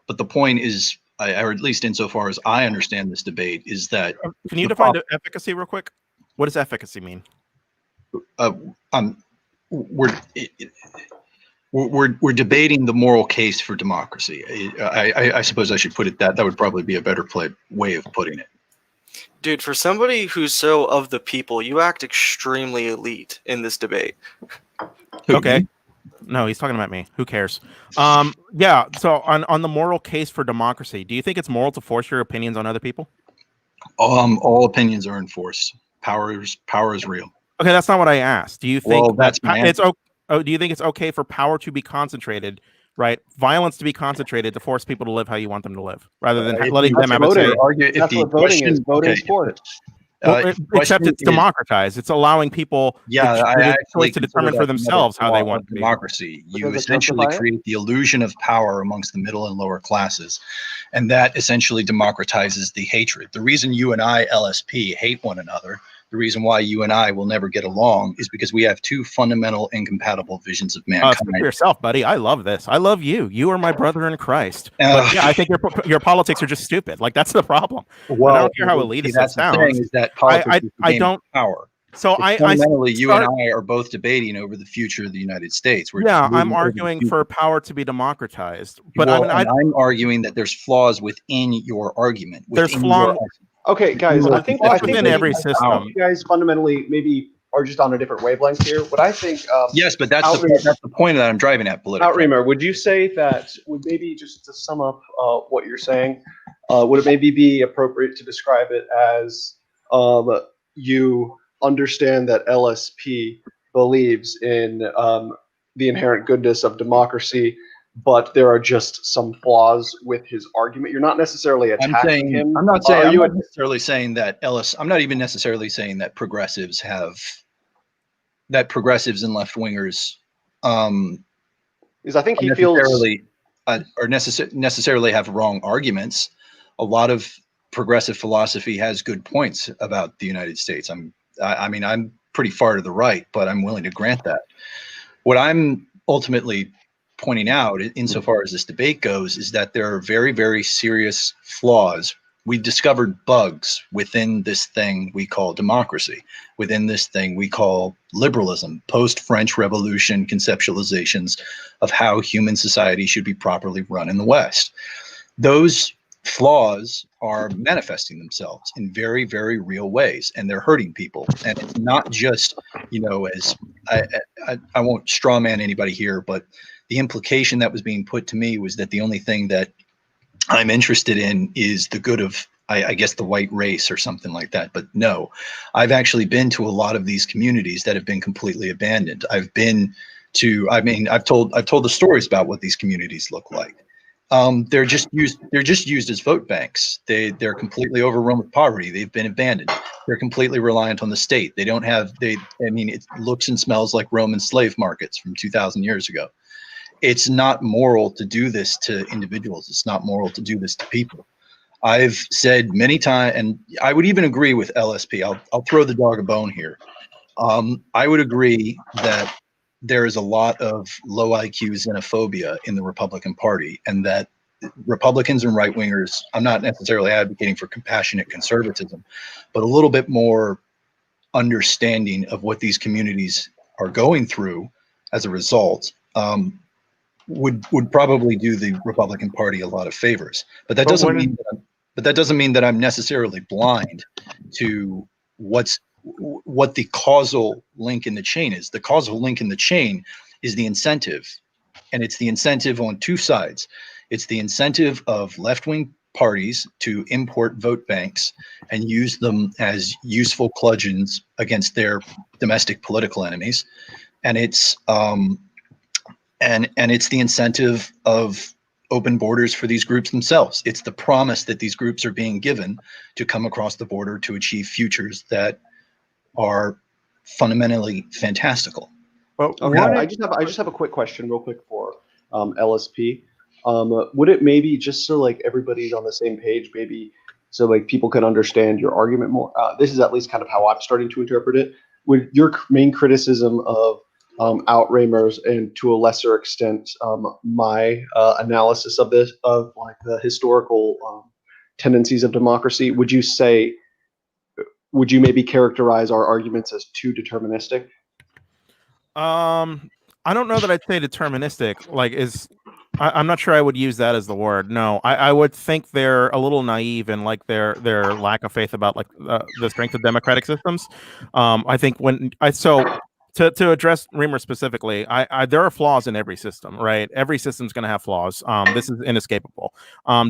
but the point is, or at least insofar as I understand this debate, is that can you define efficacy real quick? What does efficacy mean? We're debating the moral case for democracy. I suppose I should put it that would probably be a better way of putting it. Dude, for somebody who's so of the people, you act extremely elite in this debate. Okay. No, he's talking about me. Who cares? Yeah. So on the moral case for democracy, do you think it's moral to force your opinions on other people? All opinions are enforced. Power is real. Okay, that's not what I asked. Do you think that's do you think it's okay for power to be concentrated, right? Violence to be concentrated to force people to live how you want them to live, rather than letting them have a say? That's what voting is. Voting is for it. Well, except it's democratized. It's allowing people the choice to determine for themselves how they want democracy. You essentially create the illusion of power amongst the middle and lower classes, and that essentially democratizes the hatred. The reason you and I, LSP, hate one another, the reason why you and I will never get along, is because we have two fundamental incompatible visions of mankind. Speak for yourself, buddy. I love this. I love you. You are my brother in Christ. But yeah, I think your politics are just stupid. Like, that's the problem. Well, I don't care how elitist it sounds. Is that politics I don't power. So fundamentally, you and I are both debating over the future of the United States. I'm arguing for power to be democratized, but I'm arguing that there's flaws within your argument. There's flaws. Okay, guys, I think within every system, you guys fundamentally maybe are just on a different wavelength here. What I think, yes, but that's the point that I'm driving at. Politically, Outremer, would you say that would maybe, just to sum up what you're saying, would it maybe be appropriate to describe it as you understand that LSP believes in the inherent goodness of democracy, but there are just some flaws with his argument? You're not necessarily attacking him. I'm not necessarily saying that I'm not even necessarily saying that progressives and left wingers because I think he feels necessarily have wrong arguments. A lot of progressive philosophy has good points about the United States. I'm pretty far to the right, but I'm willing to grant that. What I'm ultimately pointing out, insofar as this debate goes, is that there are very, very serious flaws. We discovered bugs within this thing we call democracy, within this thing we call liberalism, post-French Revolution conceptualizations of how human society should be properly run in the West. Those flaws are manifesting themselves in very, very real ways, and they're hurting people. And it's not just, as I won't straw man anybody here, but the implication that was being put to me was that the only thing that I'm interested in is the good of, I guess, the white race or something like that. But no, I've actually been to a lot of these communities that have been completely abandoned. I've told the stories about what these communities look like. They're just used as vote banks. They're completely overrun with poverty. They've been abandoned. They're completely reliant on the state. It looks and smells like Roman slave markets from 2,000 years ago. It's not moral to do this to individuals. It's not moral to do this to people. I've said many times, and I would even agree with LSP. I'll throw the dog a bone here. I would agree that there is a lot of low IQ xenophobia in the Republican Party, and that Republicans and right wingers, I'm not necessarily advocating for compassionate conservatism, but a little bit more understanding of what these communities are going through as a result, would probably do the Republican Party a lot of favors. But that doesn't mean that I'm necessarily blind to what the causal link in the chain is. The causal link in the chain is the incentive, and it's the incentive on two sides. It's the incentive of left-wing parties to import vote banks and use them as useful bludgeons against their domestic political enemies, and it's it's the incentive of open borders for these groups themselves. It's the promise that these groups are being given to come across the border to achieve futures that are fundamentally fantastical. Well, okay. I just have a quick question, real quick, for LSP. Would it maybe, just so like everybody's on the same page, maybe so like people can understand your argument more. This is at least kind of how I'm starting to interpret it. With your main criticism of Outremer's, and to a lesser extent my analysis of this, of like the historical tendencies of democracy, would you maybe characterize our arguments as too deterministic? I don't know that I'd say deterministic. I'm not sure I would use that as the word. No, I would think they're a little naive in like their lack of faith about like the strength of democratic systems. I think to address Reamer specifically, there are flaws in every system, right? Every system's going to have flaws. This is inescapable.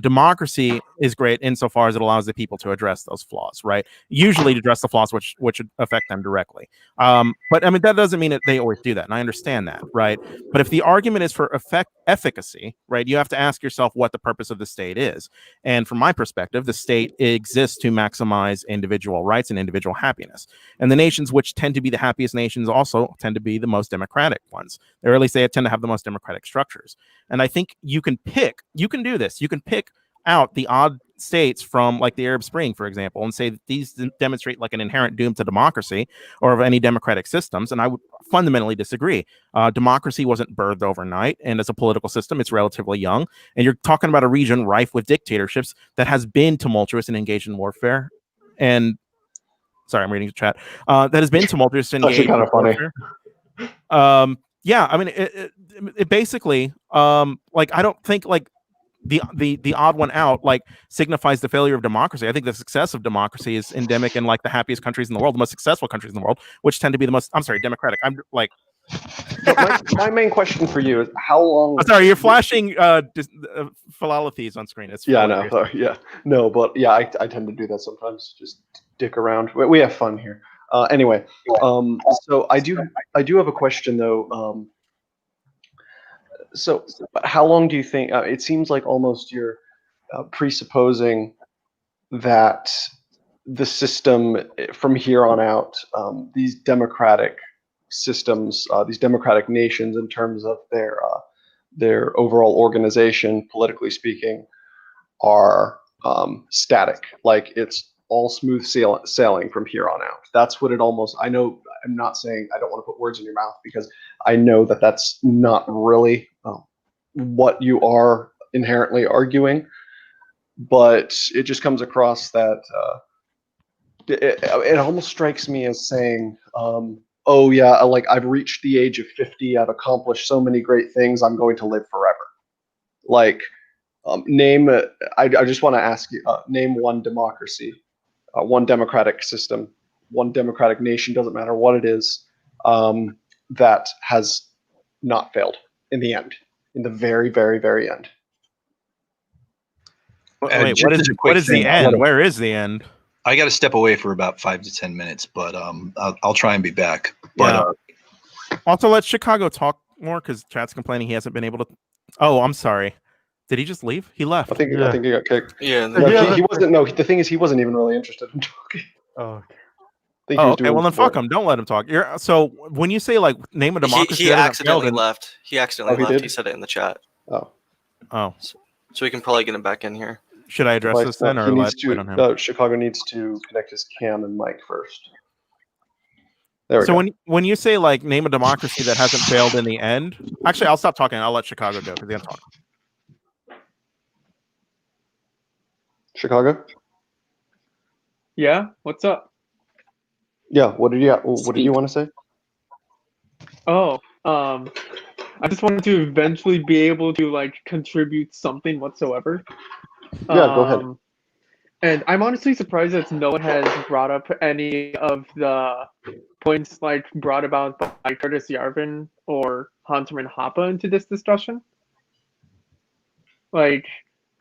Democracy is great insofar as it allows the people to address those flaws, right? Usually to address the flaws which affect them directly. But I mean, that doesn't mean that they always do that, and I understand that, right? But if the argument is for efficacy, right, you have to ask yourself what the purpose of the state is. And from my perspective, the state exists to maximize individual rights and individual happiness. And the nations which tend to be the happiest nations also tend to be the most democratic ones, or at least they tend to have the most democratic structures. And I think you can do this. You can pick out the odd states from like the Arab Spring, for example, and say that these demonstrate like an inherent doom to democracy or of any democratic systems. And I would fundamentally disagree. Democracy wasn't birthed overnight, and as a political system, it's relatively young. And you're talking about a region rife with dictatorships that has been tumultuous and engaged in warfare. And sorry, I'm reading the chat. That has been tumultuous and engaged in warfare. Yeah, I mean, it basically, like, I don't think like the odd one out like signifies the failure of democracy. I think the success of democracy is endemic in like the happiest countries in the world, the most successful countries in the world, which tend to be the most, I'm sorry, democratic. I'm like, my main question for you is how long? I'm sorry, you're flashing philalithes on screen. It's but yeah, I tend to do that sometimes. Just dick around. We have fun here. Anyway, so I do have a question though. So how long do you think? It seems like almost you're presupposing that the system from here on out, these democratic systems, these democratic nations, in terms of their overall organization, politically speaking, are static. Like it's all smooth sailing from here on out. That's what it almost. I know. I'm not saying, I don't want to put words in your mouth, because I know that that's not really what you are inherently arguing, but it just comes across that it almost strikes me as saying, oh yeah, like I've reached the age of 50, I've accomplished so many great things, I'm going to live forever. Like I just want to ask you, name one democracy, one democratic system, one democratic nation, doesn't matter what it is, that has not failed in the end, in the very, very, very end. Wait, what is the end? Where is the end? I got to step away for about 5 to 10 minutes, but I'll try and be back. But also, let Chicago talk more, because chat's complaining he hasn't been able to. Oh, I'm sorry. Did he just leave? He left. I think he got kicked. Yeah. No, he wasn't. No, the thing is, he wasn't even really interested in talking. Oh. Okay. Well, then fuck him. Don't let him talk. So when you say like name a democracy, he accidentally left. He accidentally left. Did? He said it in the chat. Oh. So we can probably get him back in here. Should I address this then, or wait on him? Chicago needs to connect his cam and mic first. There we go. So when you say like name a democracy that hasn't failed in the end, actually, I'll stop talking. I'll let Chicago go because he can't talk. Chicago? Yeah, what's up? Yeah, what did you want to say? Oh, I just wanted to eventually be able to like contribute something whatsoever. Yeah, go ahead. And I'm honestly surprised that no one has brought up any of the points like brought about by Curtis Yarvin or Hunterman Hoppe into this discussion. Like,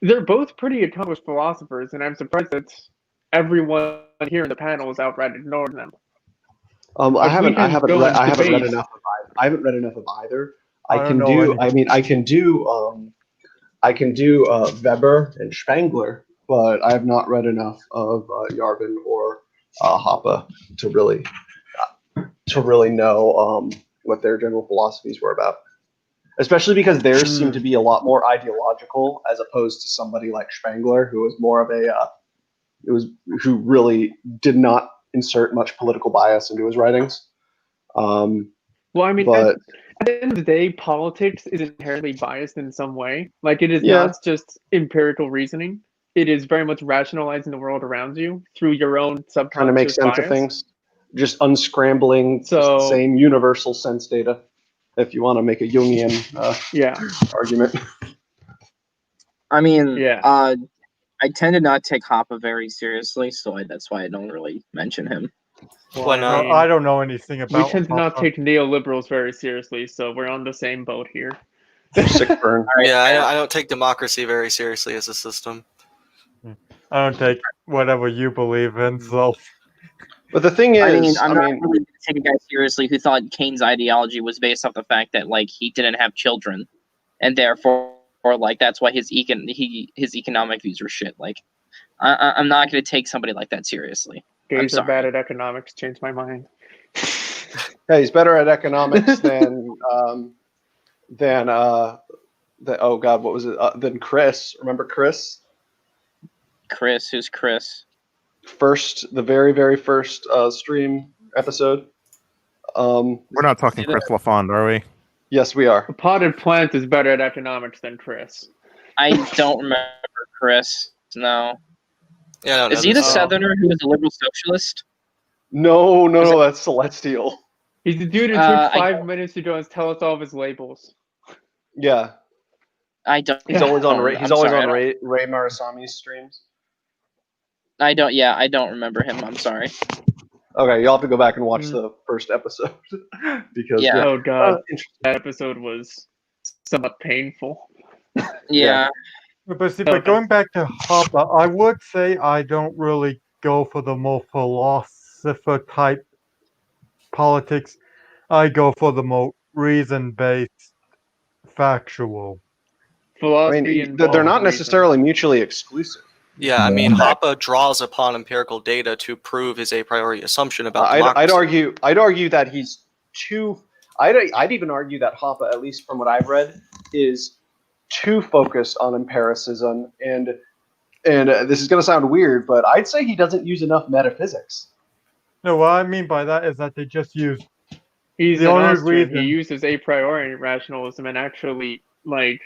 they're both pretty accomplished philosophers, and I'm surprised that everyone here in the panel has outright ignored them. I haven't read enough of either. I can do Weber and Spengler, but I have not read enough of Yarvin or Hoppe to really know what their general philosophies were about. Especially because theirs seem to be a lot more ideological, as opposed to somebody like Spengler, who was more of who really did not insert much political bias into his writings. Well, I mean, But at the end of the day, politics is inherently biased in some way. Like, it is Yeah. not just empirical reasoning. It is very much rationalizing the world around you through your own subconscious trying to make sense bias. of things, just unscrambling just the So- same universal sense data. If you want to make a Jungian Yeah. argument. I mean, Yeah. I tend to not take Hoppe very seriously, so that's why I don't really mention him. Well, When, I mean, I don't know anything we about. tend to not Hoppe. take neoliberals very seriously, so we're on the same boat here. Sick burn. Yeah, I don't take democracy very seriously as a system. I don't take whatever you believe in. So But the thing is, I mean, I'm not really going to take a guy seriously who thought Keynes' ideology was based off the fact that like he didn't have children, and therefore, or like that's why his economic views were shit. Like, I'm not going to take somebody like that seriously. I'm Gays are sorry. bad at economics. Changed my mind. yeah, he's better at economics than oh god, what was it? Than Chris. Remember Chris? Chris, who's Chris? The very, very first stream episode. We're not talking Chris LaFond, are we? Yes, we are. A potted plant is better at economics than Chris. I don't remember Chris. No, Yeah, I don't is know he the this. Southerner who was a liberal socialist? No, that's Celestial. He's the dude who I took 5 don't- minutes to go and tell us all of his labels. Yeah, I don't. he's always on Ray. I'm He's always sorry, on Ray Marasami's streams. I don't. Yeah, I don't remember him. I'm sorry. Okay, you'll have to go back and watch the first episode because Yeah. Oh god, interesting. that episode was somewhat painful. Yeah. But see, but going back to Hoppe, I would say I don't really go for the more philosopher type politics. I go for the more reason based, factual. I Philosophy mean, and they're not necessarily mutually exclusive. Yeah, I mean, Hoppe draws upon empirical data to prove his a priori assumption about democracy. I'd argue that he's too. I'd even argue that Hoppe, at least from what I've read, is too focused on empiricism, and this is going to sound weird, but I'd say he doesn't use enough metaphysics. No, what I mean by that is that they just use. He's The an only Austrian. reason- He uses a priori rationalism and actually like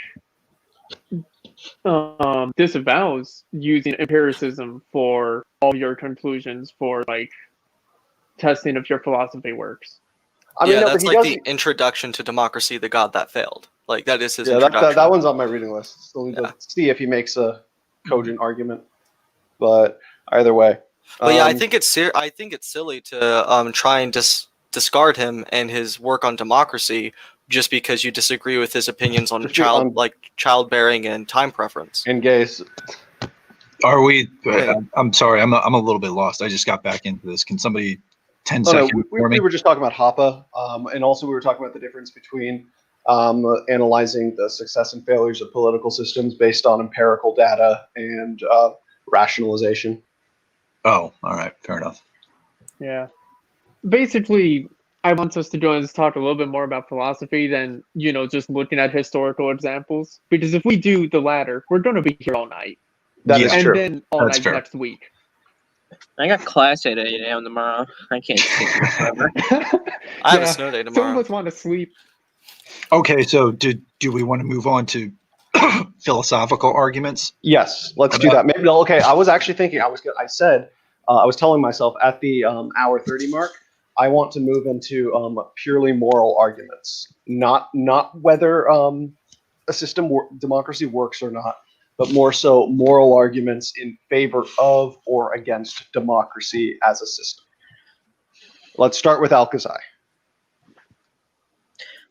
disavows using empiricism for all your conclusions for like testing if your philosophy works. I mean, Yeah, no, but that's he like doesn't. the introduction to democracy, the god that failed. Like that is his Yeah, introduction. that one's on my reading list. Still need to see if he makes a cogent argument. But either way. But yeah, I think it's silly to try and discard him and his work on democracy just because you disagree with his opinions on childbearing and time preference. And gays. Are we? I'm sorry. I'm a little bit lost. I just got back into this. Can somebody 10 seconds for me? We were just talking about Hoppe, and also we were talking about the difference between analyzing the success and failures of political systems based on empirical data and rationalization. Oh, all right. Fair enough. Yeah. Basically, I want us to do is talk a little bit more about philosophy than, just looking at historical examples. Because if we do the latter, we're going to be here all night. That is and true. then all That's night fair. next week. I got class at 8 a.m. tomorrow. I can't take it forever. I have a snow day Some of tomorrow. us want to sleep. Okay, so do we want to move on to philosophical arguments? Yes, let's do that. Maybe okay. I was actually thinking. I was telling myself at the hour 30 mark, I want to move into purely moral arguments, not whether a system democracy works or not, but more so moral arguments in favor of or against democracy as a system. Let's start with Alcazar.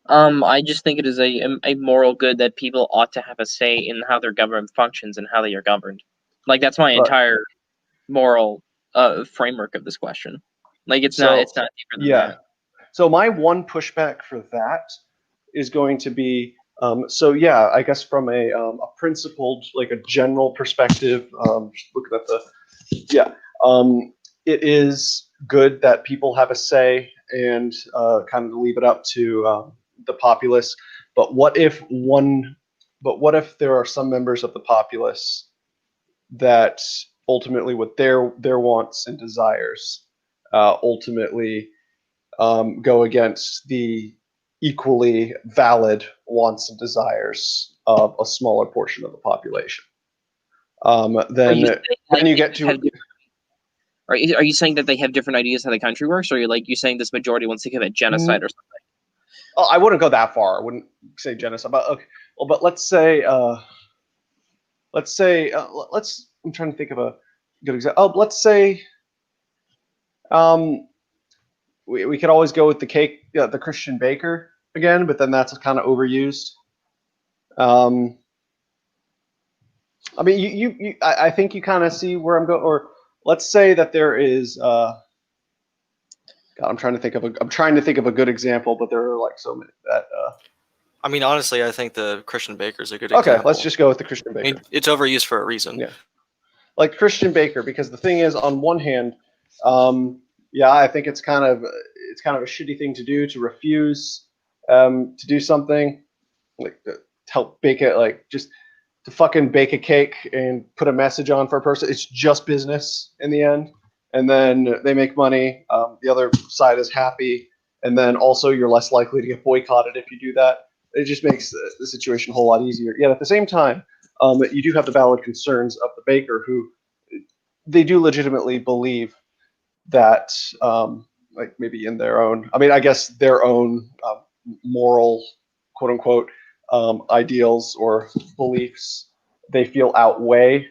I just think it is a moral good that people ought to have a say in how their government functions and how they are governed. Like that's my entire moral framework of this question. Like it's not deeper than that. So my one pushback for that is going to be I guess from a principled, like a general perspective, just looking at it is good that people have a say and kind of leave it up to the populace. But what if there are some members of the populace that ultimately what their wants and desires ultimately go against the equally valid wants and desires of a smaller portion of the population. Then you get to. Are you saying that they have different ideas how the country works, or are you saying this majority wants to commit genocide or something? Oh, I wouldn't go that far. I wouldn't say genocide. But okay. Well, but let's say. I'm trying to think of a good example. Oh, let's say. We could always go with the Christian baker again, but then that's kind of overused. I mean, I think you kind of see where I'm going. Or let's say that there is. God, I'm trying to think of a good example, but there are like so many that. I mean, honestly, I think the Christian baker is a good Okay, example. let's just go with the Christian I baker. mean, it's overused for a reason. Yeah. Like Christian baker, because the thing is, on one hand, I think it's kind of a shitty thing to do, to refuse to do something, like to help bake it, like just to fucking bake a cake and put a message on for a person. It's just business in the end, and then they make money. The other side is happy, and then also you're less likely to get boycotted if you do that. It just makes the situation a whole lot easier. Yet at the same time, you do have the valid concerns of the baker, who they do legitimately believe that, like maybe in their own, I mean, I guess their own moral, quote unquote, ideals or beliefs, they feel outweigh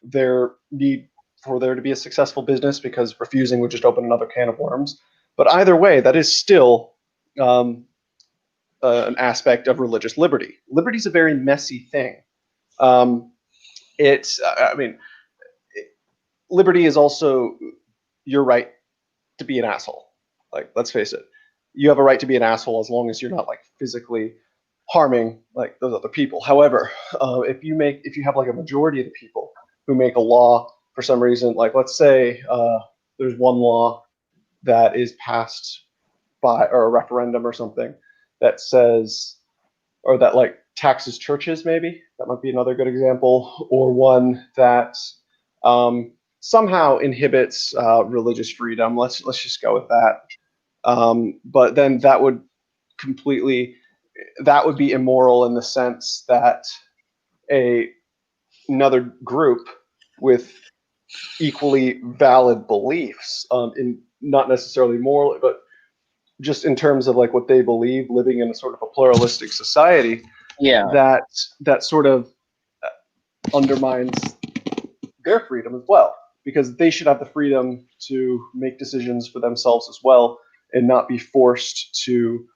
their need for there to be a successful business, because refusing would just open another can of worms. But either way, that is still an aspect of religious liberty. Liberty is a very messy thing. Liberty is also your right to be an asshole. Like, let's face it, you have a right to be an asshole as long as you're not like physically harming like those other people. However, if you have like a majority of the people who make a law for some reason, like let's say there's one law that is passed by, or a referendum or something, that says, or that like taxes churches, maybe that might be another good example, or one that somehow inhibits religious freedom. Let's just go with that. But then that would be immoral in the sense that another group with equally valid beliefs, in not necessarily moral, but just in terms of like what they believe, living in a sort of a pluralistic society, that sort of undermines their freedom as well, because they should have the freedom to make decisions for themselves as well, and not be forced to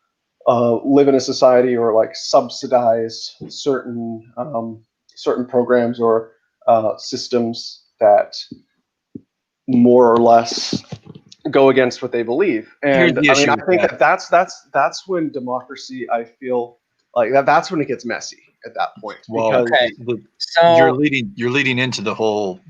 live in a society or like subsidize certain programs or systems that more or less go against what they believe. And I mean, I think that's when democracy, I feel like that's when it gets messy at that point. Well, So you're leading into the whole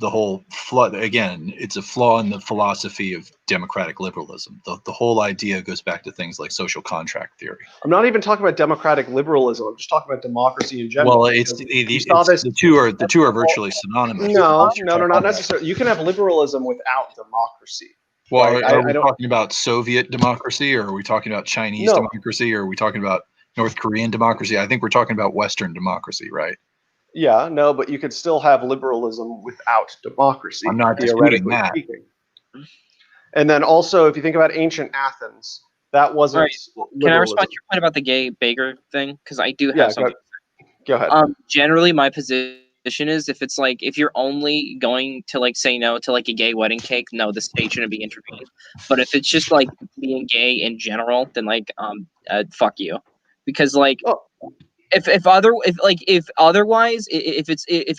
flaw. Again, it's a flaw in the philosophy of democratic liberalism. The whole idea goes back to things like social contract theory. I'm not even talking about democratic liberalism. I'm just talking about democracy in general. Well, the two are virtually synonymous. No, not necessarily. You can have liberalism without democracy. Well, like, are we talking about Soviet democracy, or are we talking about Chinese democracy, or are we talking about North Korean democracy? I think we're talking about Western democracy, right? Yeah, no, but you could still have liberalism without democracy. I'm not disputing that. Speaking. And then also, if you think about ancient Athens, that wasn't liberalism. Can I respond to your point about the gay baker thing? Because I do have something. Go ahead. Generally, my position is, if you're only going to like say no to like a gay wedding cake, no, the state shouldn't be intervening. But if it's just like being gay in general, then like fuck you, because like if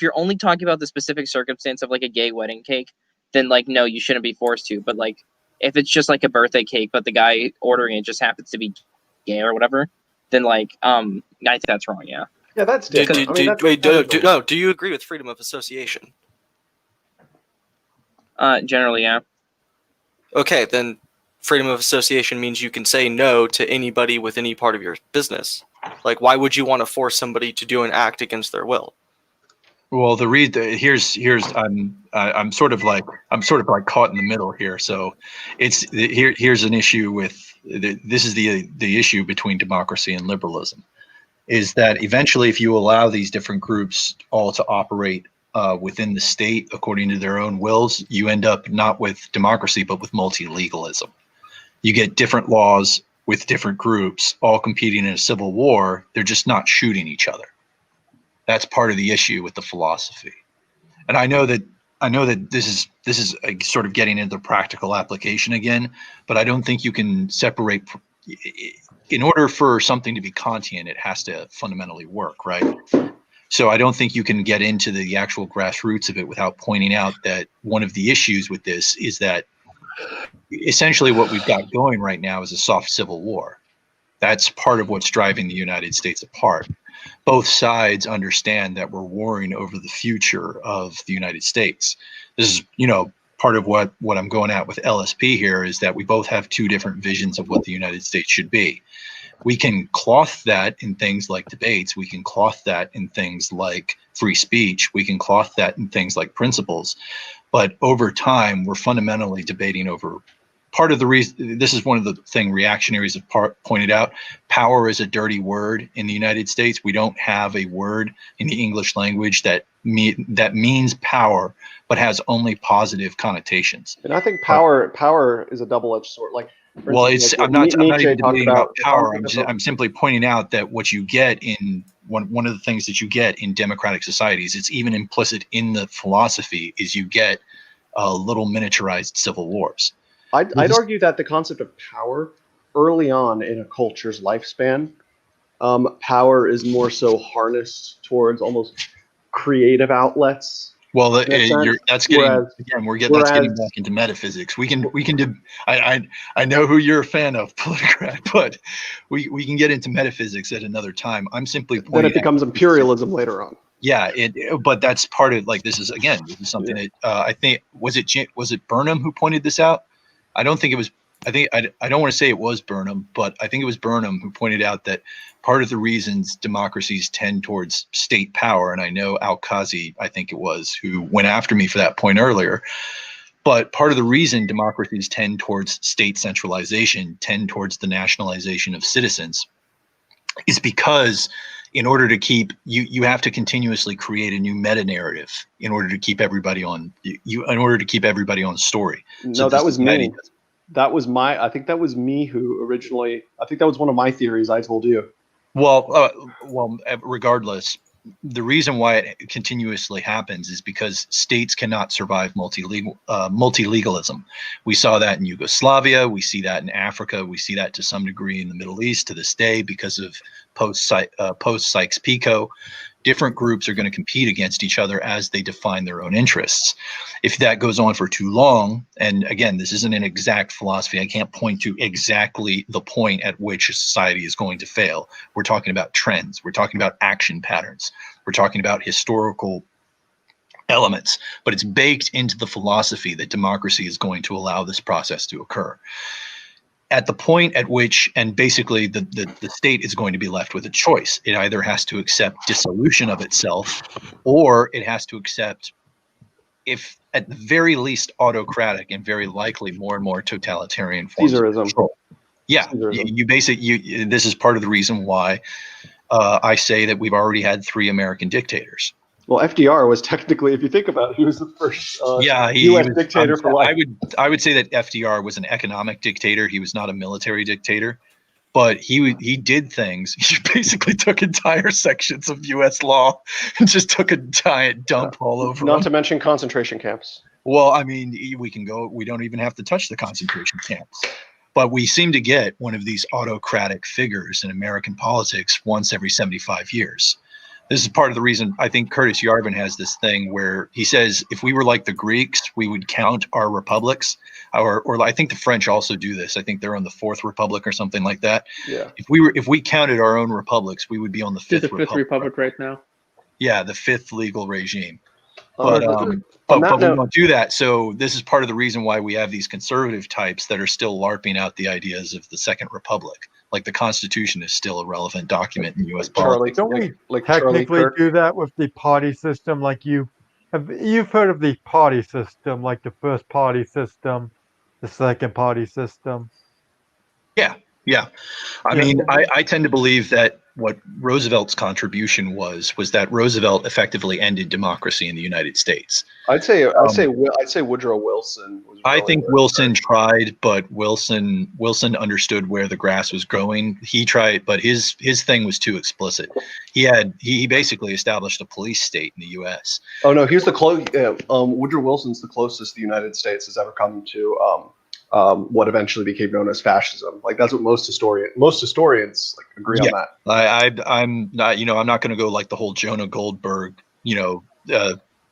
you're only talking about the specific circumstance of like a gay wedding cake, then like no, you shouldn't be forced to. But like if it's just like a birthday cake, but the guy ordering it just happens to be gay or whatever, then like I think that's wrong. Yeah. Yeah, that's different. Do you agree with freedom of association? Generally, yeah. Okay, then freedom of association means you can say no to anybody with any part of your business. Like, why would you want to force somebody to do an act against their will? Well, here's I'm sort of like caught in the middle here. So here's an issue with this is the issue between democracy and liberalism, is that eventually if you allow these different groups all to operate within the state according to their own wills, you end up not with democracy but with multi-legalism. You get different laws with different groups all competing in a civil war. They're just not shooting each other. That's part of the issue with the philosophy. And I know that this is sort of getting into practical application again, but I don't think you can separate. In order for something to be Kantian, it has to fundamentally work, right? So I don't think you can get into the actual grassroots of it without pointing out that one of the issues with this is that essentially what we've got going right now is a soft civil war. That's part of what's driving the United States apart. Both sides understand that we're warring over the future of the United States. This is, part of what I'm going at with LSP here is that we both have two different visions of what the United States should be. We can cloth that in things like debates. We can cloth that in things like free speech. We can cloth that in things like principles. But over time, we're fundamentally debating over part of the reason. This is one of the things reactionaries have pointed out. Power is a dirty word in the United States. We don't have a word in the English language that means power, but has only positive connotations. And I think power is a double-edged sword. Like, well, instance, I'm not even talked debating about power. about I'm simply pointing out that what you get in one of the things that you get in democratic societies, it's even implicit in the philosophy, is you get little miniaturized civil wars. I'd argue that the concept of power early on in a culture's lifespan, power is more so harnessed towards almost creative outlets. Well, that's getting back into metaphysics. We can do. I know who you're a fan of, Politicrat, but we can get into metaphysics at another time. I'm simply pointing. Then it becomes imperialism later on. Yeah, but that's part of this is something that I think was it Burnham who pointed this out. I don't think it was. I don't want to say it was Burnham, but I think it was Burnham who pointed out that part of the reasons democracies tend towards state power, and I know Al-Kazi, I think it was, who went after me for that point earlier, but part of the reason democracies tend towards state centralization, tend towards the nationalization of citizens, is because in order to keep you have to continuously create a new meta narrative in order to keep everybody on story. No, that was me. That was I think that was me who originally. I think that was one of my theories I told you. Well, regardless, the reason why it continuously happens is because states cannot survive multi-legalism. We saw that in Yugoslavia. We see that in Africa. We see that to some degree in the Middle East to this day because of post-Sykes-Picot. Different groups are going to compete against each other as they define their own interests. If that goes on for too long, and again, this isn't an exact philosophy, I can't point to exactly the point at which a society is going to fail. We're talking about trends. We're talking about action patterns. We're talking about historical elements, but it's baked into the philosophy that democracy is going to allow this process to occur. At the point at which, and basically the state is going to be left with a choice. It either has to accept dissolution of itself, or it has to accept, if at the very least autocratic and very likely more and more totalitarian forms of control. Yeah, Caesarism. This is part of the reason why I say that we've already had 3 American dictators. Well, FDR was technically, if you think about it, he was the first U.S. dictator for life. I would say that FDR was an economic dictator. He was not a military dictator, but he did things. He basically took entire sections of U.S. law and just took a giant dump all over. Not to mention concentration camps. Well, I mean, we don't even have to touch the concentration camps. But we seem to get one of these autocratic figures in American politics once every 75 years. This is part of the reason I think Curtis Yarvin has this thing where he says, if we were like the Greeks, we would count our republics. Or I think the French also do this. I think they're on the 4th republic or something like that. Yeah. If we counted our own republics, we would be on the 5th republic right now. Yeah, the 5th legal regime. But we don't do that. So this is part of the reason why we have these conservative types that are still LARPing out the ideas of the Second Republic. Like the Constitution is still a relevant document in U.S. Charlie, politics. Don't we like Charlie technically Kirk. do that with the party system? Like you've heard of the party system, like the first party system, the second party system. Yeah. I Yeah. mean, I tend to believe that what Roosevelt's contribution was that Roosevelt effectively ended democracy in the United States. I'd say Woodrow Wilson was I really think good. Wilson tried, but Wilson understood where the grass was growing. He tried, but his thing was too explicit. He basically established a police state in the U.S. Oh no, here's the Woodrow Wilson's the closest the United States has ever come to what eventually became known as fascism. Like that's what most historians like agree on that. I'm not, I'm not going to go like the whole Jonah Goldberg,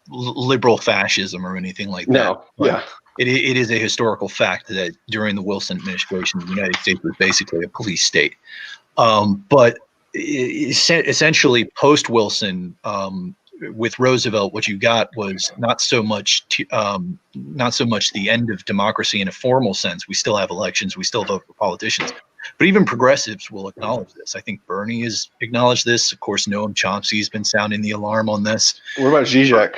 liberal fascism or anything like that. No, But yeah. it is a historical fact that during the Wilson administration, the United States was basically a police state. But essentially, post Wilson, with Roosevelt, what you got was not so much the end of democracy in a formal sense. We still have elections, we still vote for politicians, but even progressives will acknowledge this. I think Bernie has acknowledged this. Of course, Noam Chomsky has been sounding the alarm on this. What about Zizek?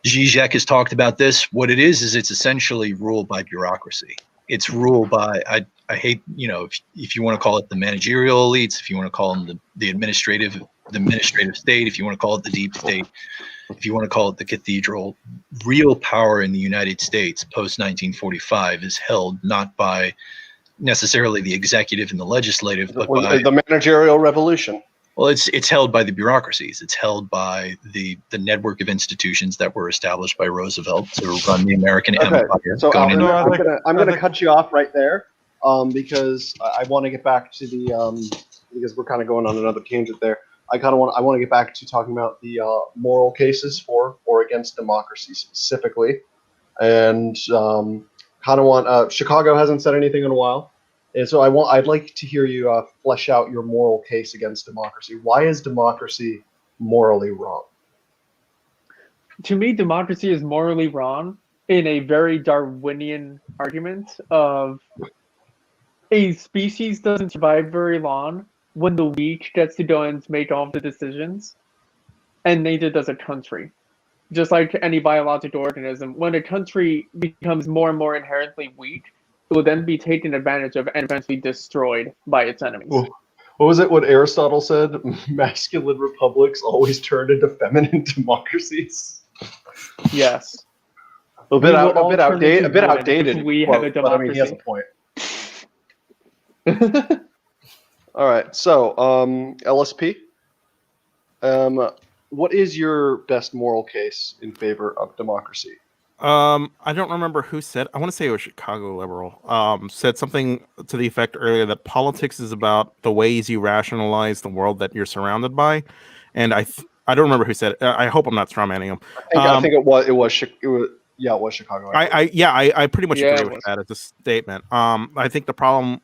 Zizek has talked about this. What it is it's essentially ruled by bureaucracy. It's ruled by, I hate, if you want to call it the managerial elites, if you want to call them the administrative state, if you want to call it the deep state, if you want to call it the cathedral, real power in the United States post 1945 is held not by necessarily the executive and the legislative, but by the managerial revolution. Well, it's held by the bureaucracies. It's held by the network of institutions that were established by Roosevelt to run the American empire. So I'm I gonna think- cut you off right there, because I want to get back to the because we're kind of going on another tangent there. I want to get back to talking about the moral cases for or against democracy specifically, and kind of want Chicago hasn't said anything in a while. And so I'd like to hear you flesh out your moral case against democracy. Why is democracy morally wrong? To me, democracy is morally wrong in a very Darwinian argument of a species doesn't survive very long when the weak gets to go and make all of the decisions, and neither does a country. Just like any biological organism, when a country becomes more and more inherently weak, it will then be taken advantage of and eventually destroyed by its enemies. What was it? What Aristotle said? Masculine republics always turn into feminine democracies. Yes. A bit outdated. We have a quote, but I mean, he has a point. All right. So, LSP, what is your best moral case in favor of democracy? I don't remember who said. I want to say it was Chicago liberal. Said something to the effect earlier that politics is about the ways you rationalize the world that you're surrounded by, and I don't remember who said it. I hope I'm not strawmanning him. I think it was Chicago. I pretty much agree with that as a statement. I think the problem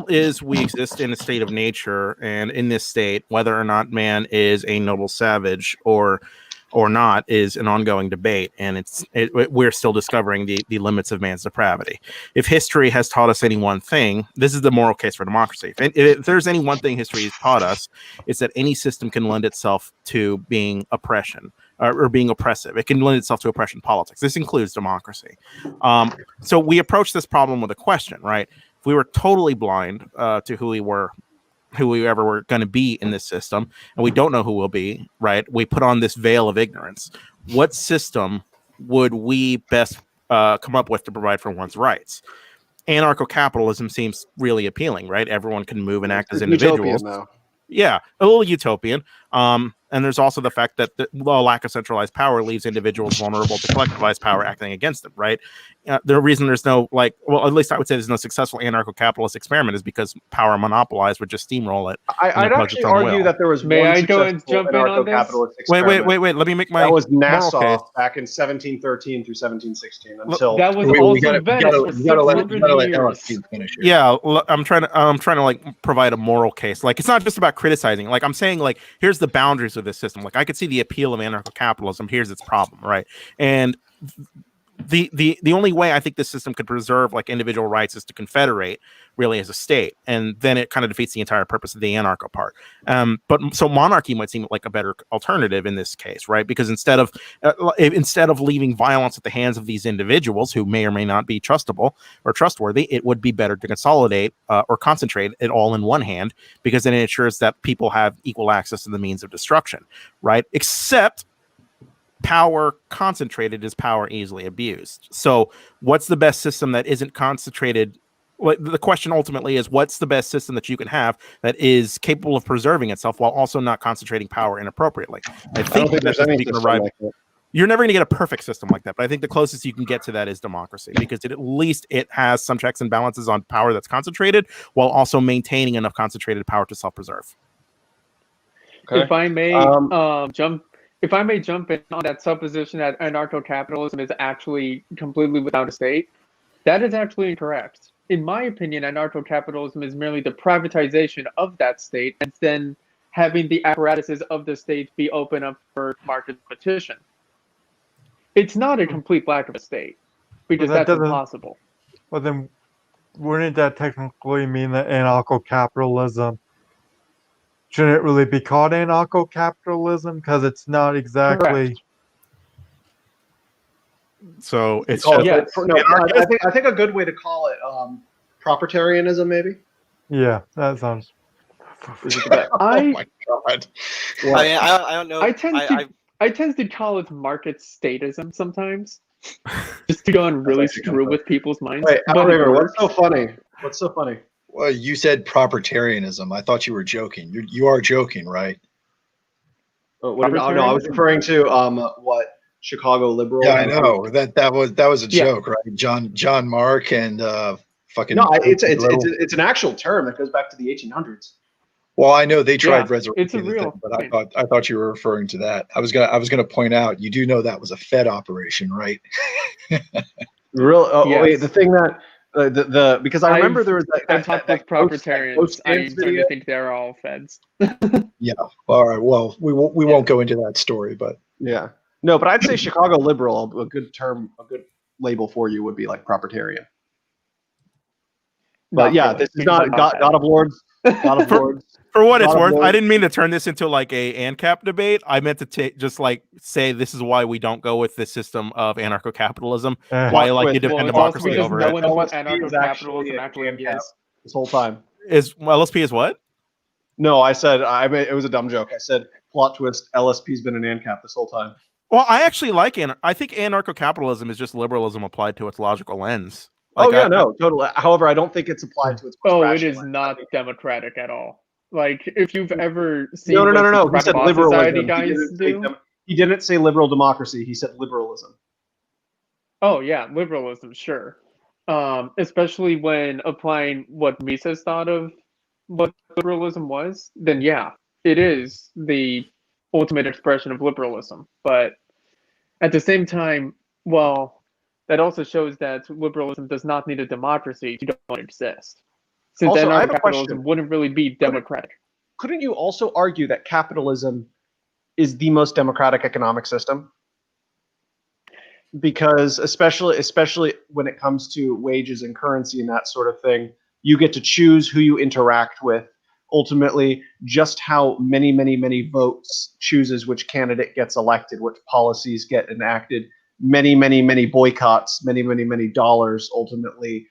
is we exist in a state of nature, and in this state, whether or not man is a noble savage or not is an ongoing debate, and we're still discovering the limits of man's depravity. If history has taught us any one thing, this is the moral case for democracy. If there's any one thing history has taught us, it's that any system can lend itself to being oppression or being oppressive. It can lend itself to oppression politics. This includes democracy. So we approach this problem with a question, right? If we were totally blind to who we ever were going to be in this system, and we don't know who we'll be, right? We put on this veil of ignorance. What system would we best come up with to provide for one's rights? Anarcho-capitalism seems really appealing, right? Everyone can move and act as individuals. Yeah, a little utopian. And there's also the fact that the lack of centralized power leaves individuals vulnerable to collectivized power acting against them, right? The reason there's no, at least I would say there's no successful anarcho-capitalist experiment is because power monopolized would just steamroll it. I'd actually argue that there was May one I go and jump in on this? Wait. Let me make my That was Nassau moral case. back in 1713 through 1716 until that was also Venice for 600 years. Finish here. Yeah, I'm trying to like provide a moral case. Like, it's not just about criticizing. Like, I'm saying, like, here's the boundaries of this system. Like, I could see the appeal of anarcho-capitalism. Here's its problem, right? And the only way I think this system could preserve like individual rights is to confederate really as a state, and then it kind of defeats the entire purpose of the anarcho part. But so monarchy might seem like a better alternative in this case, right? Because instead of leaving violence at the hands of these individuals who may or may not be trustable or trustworthy, it would be better to consolidate or concentrate it all in one hand, because then it ensures that people have equal access to the means of destruction, right? Except power concentrated is power easily abused. So what's the best system that isn't concentrated? Well, the question ultimately is, what's the best system that you can have that is capable of preserving itself while also not concentrating power inappropriately? I don't think there's any system like that. You're never going to get a perfect system like that, but I think the closest you can get to that is democracy, because at least it has some checks and balances on power that's concentrated while also maintaining enough concentrated power to self-preserve. Okay. If I may jump in on that supposition that anarcho-capitalism is actually completely without a state, that is actually incorrect. In my opinion, anarcho-capitalism is merely the privatization of that state and then having the apparatuses of the state be open up for market competition. It's not a complete lack of a state, because that's impossible. Well, then, wouldn't that technically mean that anarcho-capitalism shouldn't really be called anarcho-capitalism, because it's not exactly... Correct. So it's I think a good way to call it propertarianism, maybe. Yeah, that sounds... Oh my god! I don't know. I tend to call it market statism sometimes, just to go and really screw with people's minds. Wait, But Outremer, what's so funny? What's so funny? Well, you said propertarianism. I thought you were joking. You are joking, right? No, I was referring to what Chicago liberal. Yeah, I know that was a joke, right? John Mark and fucking. No, it's an actual term that goes back to the 1800s. Well, I know they tried resurrecting it's a real thing, but I thought you were referring to that. I was gonna point out, you do know that was a Fed operation, right? Real? Oh, Yes. wait, the thing that because I remember there was I've talked with propertarians. I tend to think they're all Feds. Yeah. All right. Well, we won't go into that story, but yeah, no, but I'd say Chicago liberal. A good term, a good label for you would be like propertarian. But yeah, this is not God of Lords. God of Lords. For what it's worth, I didn't mean to turn this into like a ANCAP debate. I meant to just like say this is why we don't go with the system of anarcho-capitalism. Why I like to defend democracy over it. Anarcho-capitalism actually is. This whole time. LSP is what? No, I said it was a dumb joke. I said plot twist. LSP's been an ANCAP this whole time. Well, I actually like I think anarcho-capitalism is just liberalism applied to its logical ends. Like, totally. However, I don't think it's applied to its. It is not democratic at all. Like, if you've ever seen no. He said liberalism. He didn't say liberal democracy. He said liberalism. Oh yeah, liberalism, sure. Especially when applying what Mises thought of what liberalism was, then yeah, it is the ultimate expression of liberalism. But at the same time, well, that also shows that liberalism does not need a democracy to don't exist. Since Also, I have a anarcho-capitalism question. wouldn't really be democratic. Couldn't you also argue that capitalism is the most democratic economic system? Because especially when it comes to wages and currency and that sort of thing, you get to choose who you interact with. Ultimately, just how many votes chooses which candidate gets elected, which policies get enacted. Many boycotts, many dollars ultimately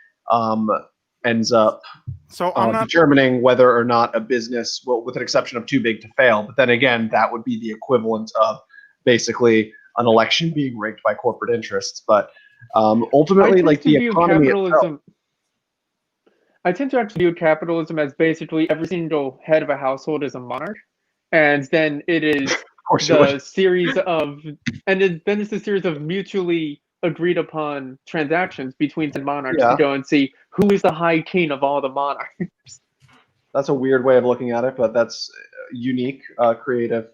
ends up determining whether or not a business, well, with an exception of too big to fail. But then again, that would be the equivalent of basically an election being rigged by corporate interests. But ultimately, like the economy itself. I tend to actually view capitalism as basically every single head of a household is a monarch, and then it is the series of, then it's a series of mutually agreed upon transactions between the monarchs to go and see who is the high king of all the monarchs. That's a weird way of looking at it, but that's unique, creative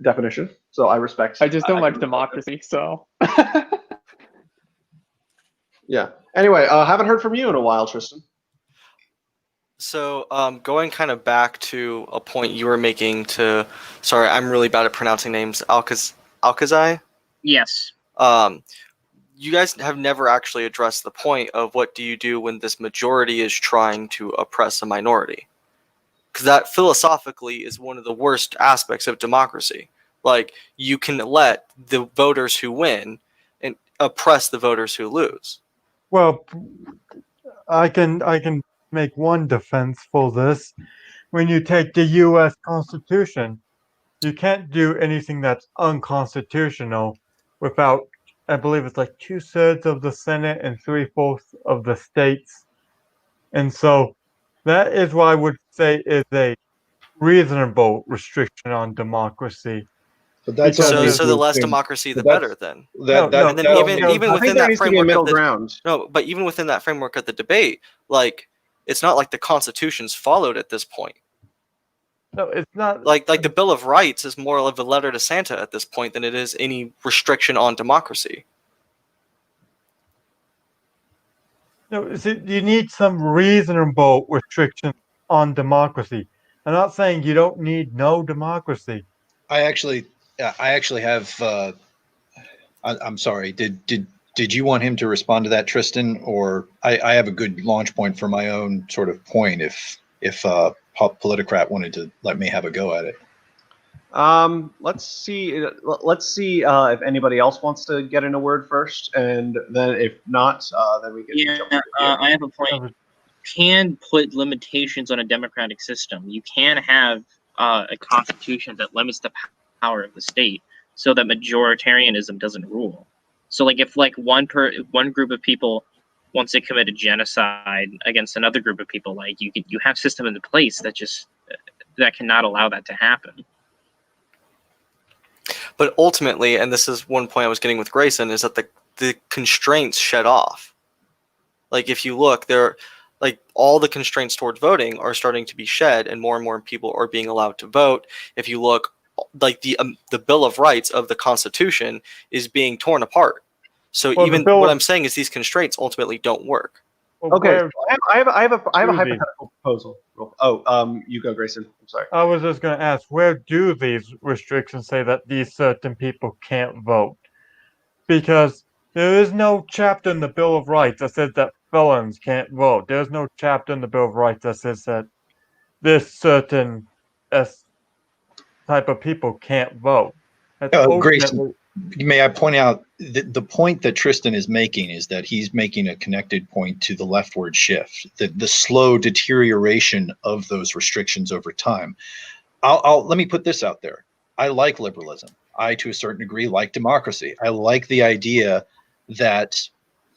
definition. So I respect. I just don't like democracy, so. Yeah. Anyway, haven't heard from you in a while, Tristan. So going kind of back to a point you were making sorry, I'm really bad at pronouncing names. Alcazai? Yes. you guys have never actually addressed the point of what do you do when this majority is trying to oppress a minority? Because that philosophically is one of the worst aspects of democracy. Like, you can let the voters who win and oppress the voters who lose. Well, I can make one defense for this. When you take the U.S. Constitution, you can't do anything that's unconstitutional without, I believe it's like 2/3 of the Senate and 3/4 of the states. And so that is what I would say is a reasonable restriction on democracy. But that's Because- obviously So the less assumed- democracy, the but that's- better. Then, No, no, and then no, even no, even I within think there that needs to be a framework middle of the, ground. no, but even within that framework of the debate, like, it's not like the Constitution's followed at this point. no, it's not. Like the Bill of Rights is more of a letter to Santa at this point than it is any restriction on democracy. No, see, you need some reasonable restrictions on democracy. I'm not saying you don't need no democracy. I actually have. I'm sorry. Did you want him to respond to that, Tristan? Or I have a good launch point for my own sort of point. If Politicrat wanted to let me have a go at it. Let's see. Let's see if anybody else wants to get in a word first, and then if not, then we can. Yeah, jump in here. I have a point. Can put limitations on a democratic system. You can have a constitution that limits the power of the state, so that majoritarianism doesn't rule. So, like, if like one group of people wants to commit a genocide against another group of people, like you have systems in place that cannot allow that to happen. But ultimately, and this is one point I was getting with Grayson, is that the constraints shed off. Like, if you look, like, all the constraints towards voting are starting to be shed, and more people are being allowed to vote. If you look, like, the Bill of Rights of the Constitution is being torn apart. So Well, even what I'm saying is these constraints ultimately don't work. Well, Okay, where- I have a do these- hypothetical proposal. Oh, you go, Grayson. I'm sorry. I was just going to ask, where do these restrictions say that these certain people can't vote? Because there is no chapter in the Bill of Rights that says that felons can't vote. There's no chapter in the Bill of Rights that says that this certain type of people can't vote. That's Grayson, ultimately- may I point out the point that Tristan is making is that he's making a connected point to the leftward shift, the slow deterioration of those restrictions over time. Let me put this out there. I like liberalism. I, to a certain degree, like democracy. I like the idea that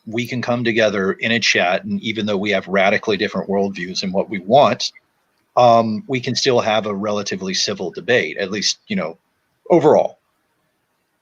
we can come together in a chat, and even though we have radically different worldviews and what we want, we can still have a relatively civil debate, at least, overall.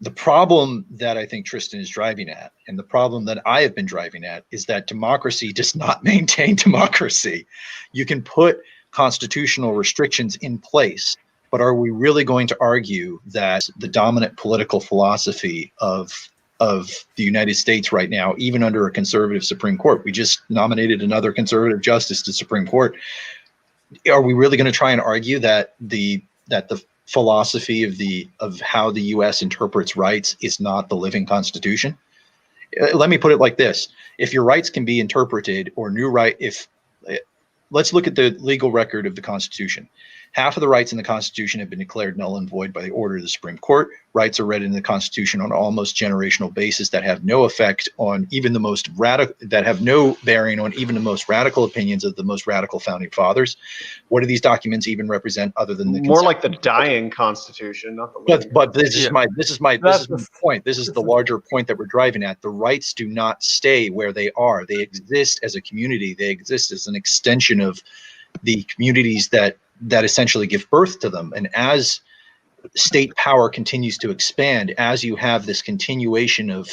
The problem that I think Tristan is driving at, and the problem that I have been driving at, is that democracy does not maintain democracy. You can put constitutional restrictions in place, but are we really going to argue that the dominant political philosophy of the United States right now, even under a conservative Supreme Court, we just nominated another conservative justice to Supreme Court, are we really going to try and argue that the philosophy of how the U.S. interprets rights is not the living Constitution? Let me put it like this: if your rights can be interpreted, or let's look at the legal record of the Constitution. Half of the rights in the Constitution have been declared null and void by the order of the Supreme Court. Rights are read in the Constitution on an almost generational basis that have no effect on even the most radical, that have no bearing on even the most radical opinions of the most radical founding fathers. What do these documents even represent other than the More like the dying Constitution, not the living. but this is Yeah. my point. This is the That's- larger point that we're driving at. The rights do not stay where they are. They exist as a community. They exist as an extension of the communities that essentially give birth to them. And as state power continues to expand, as you have this continuation of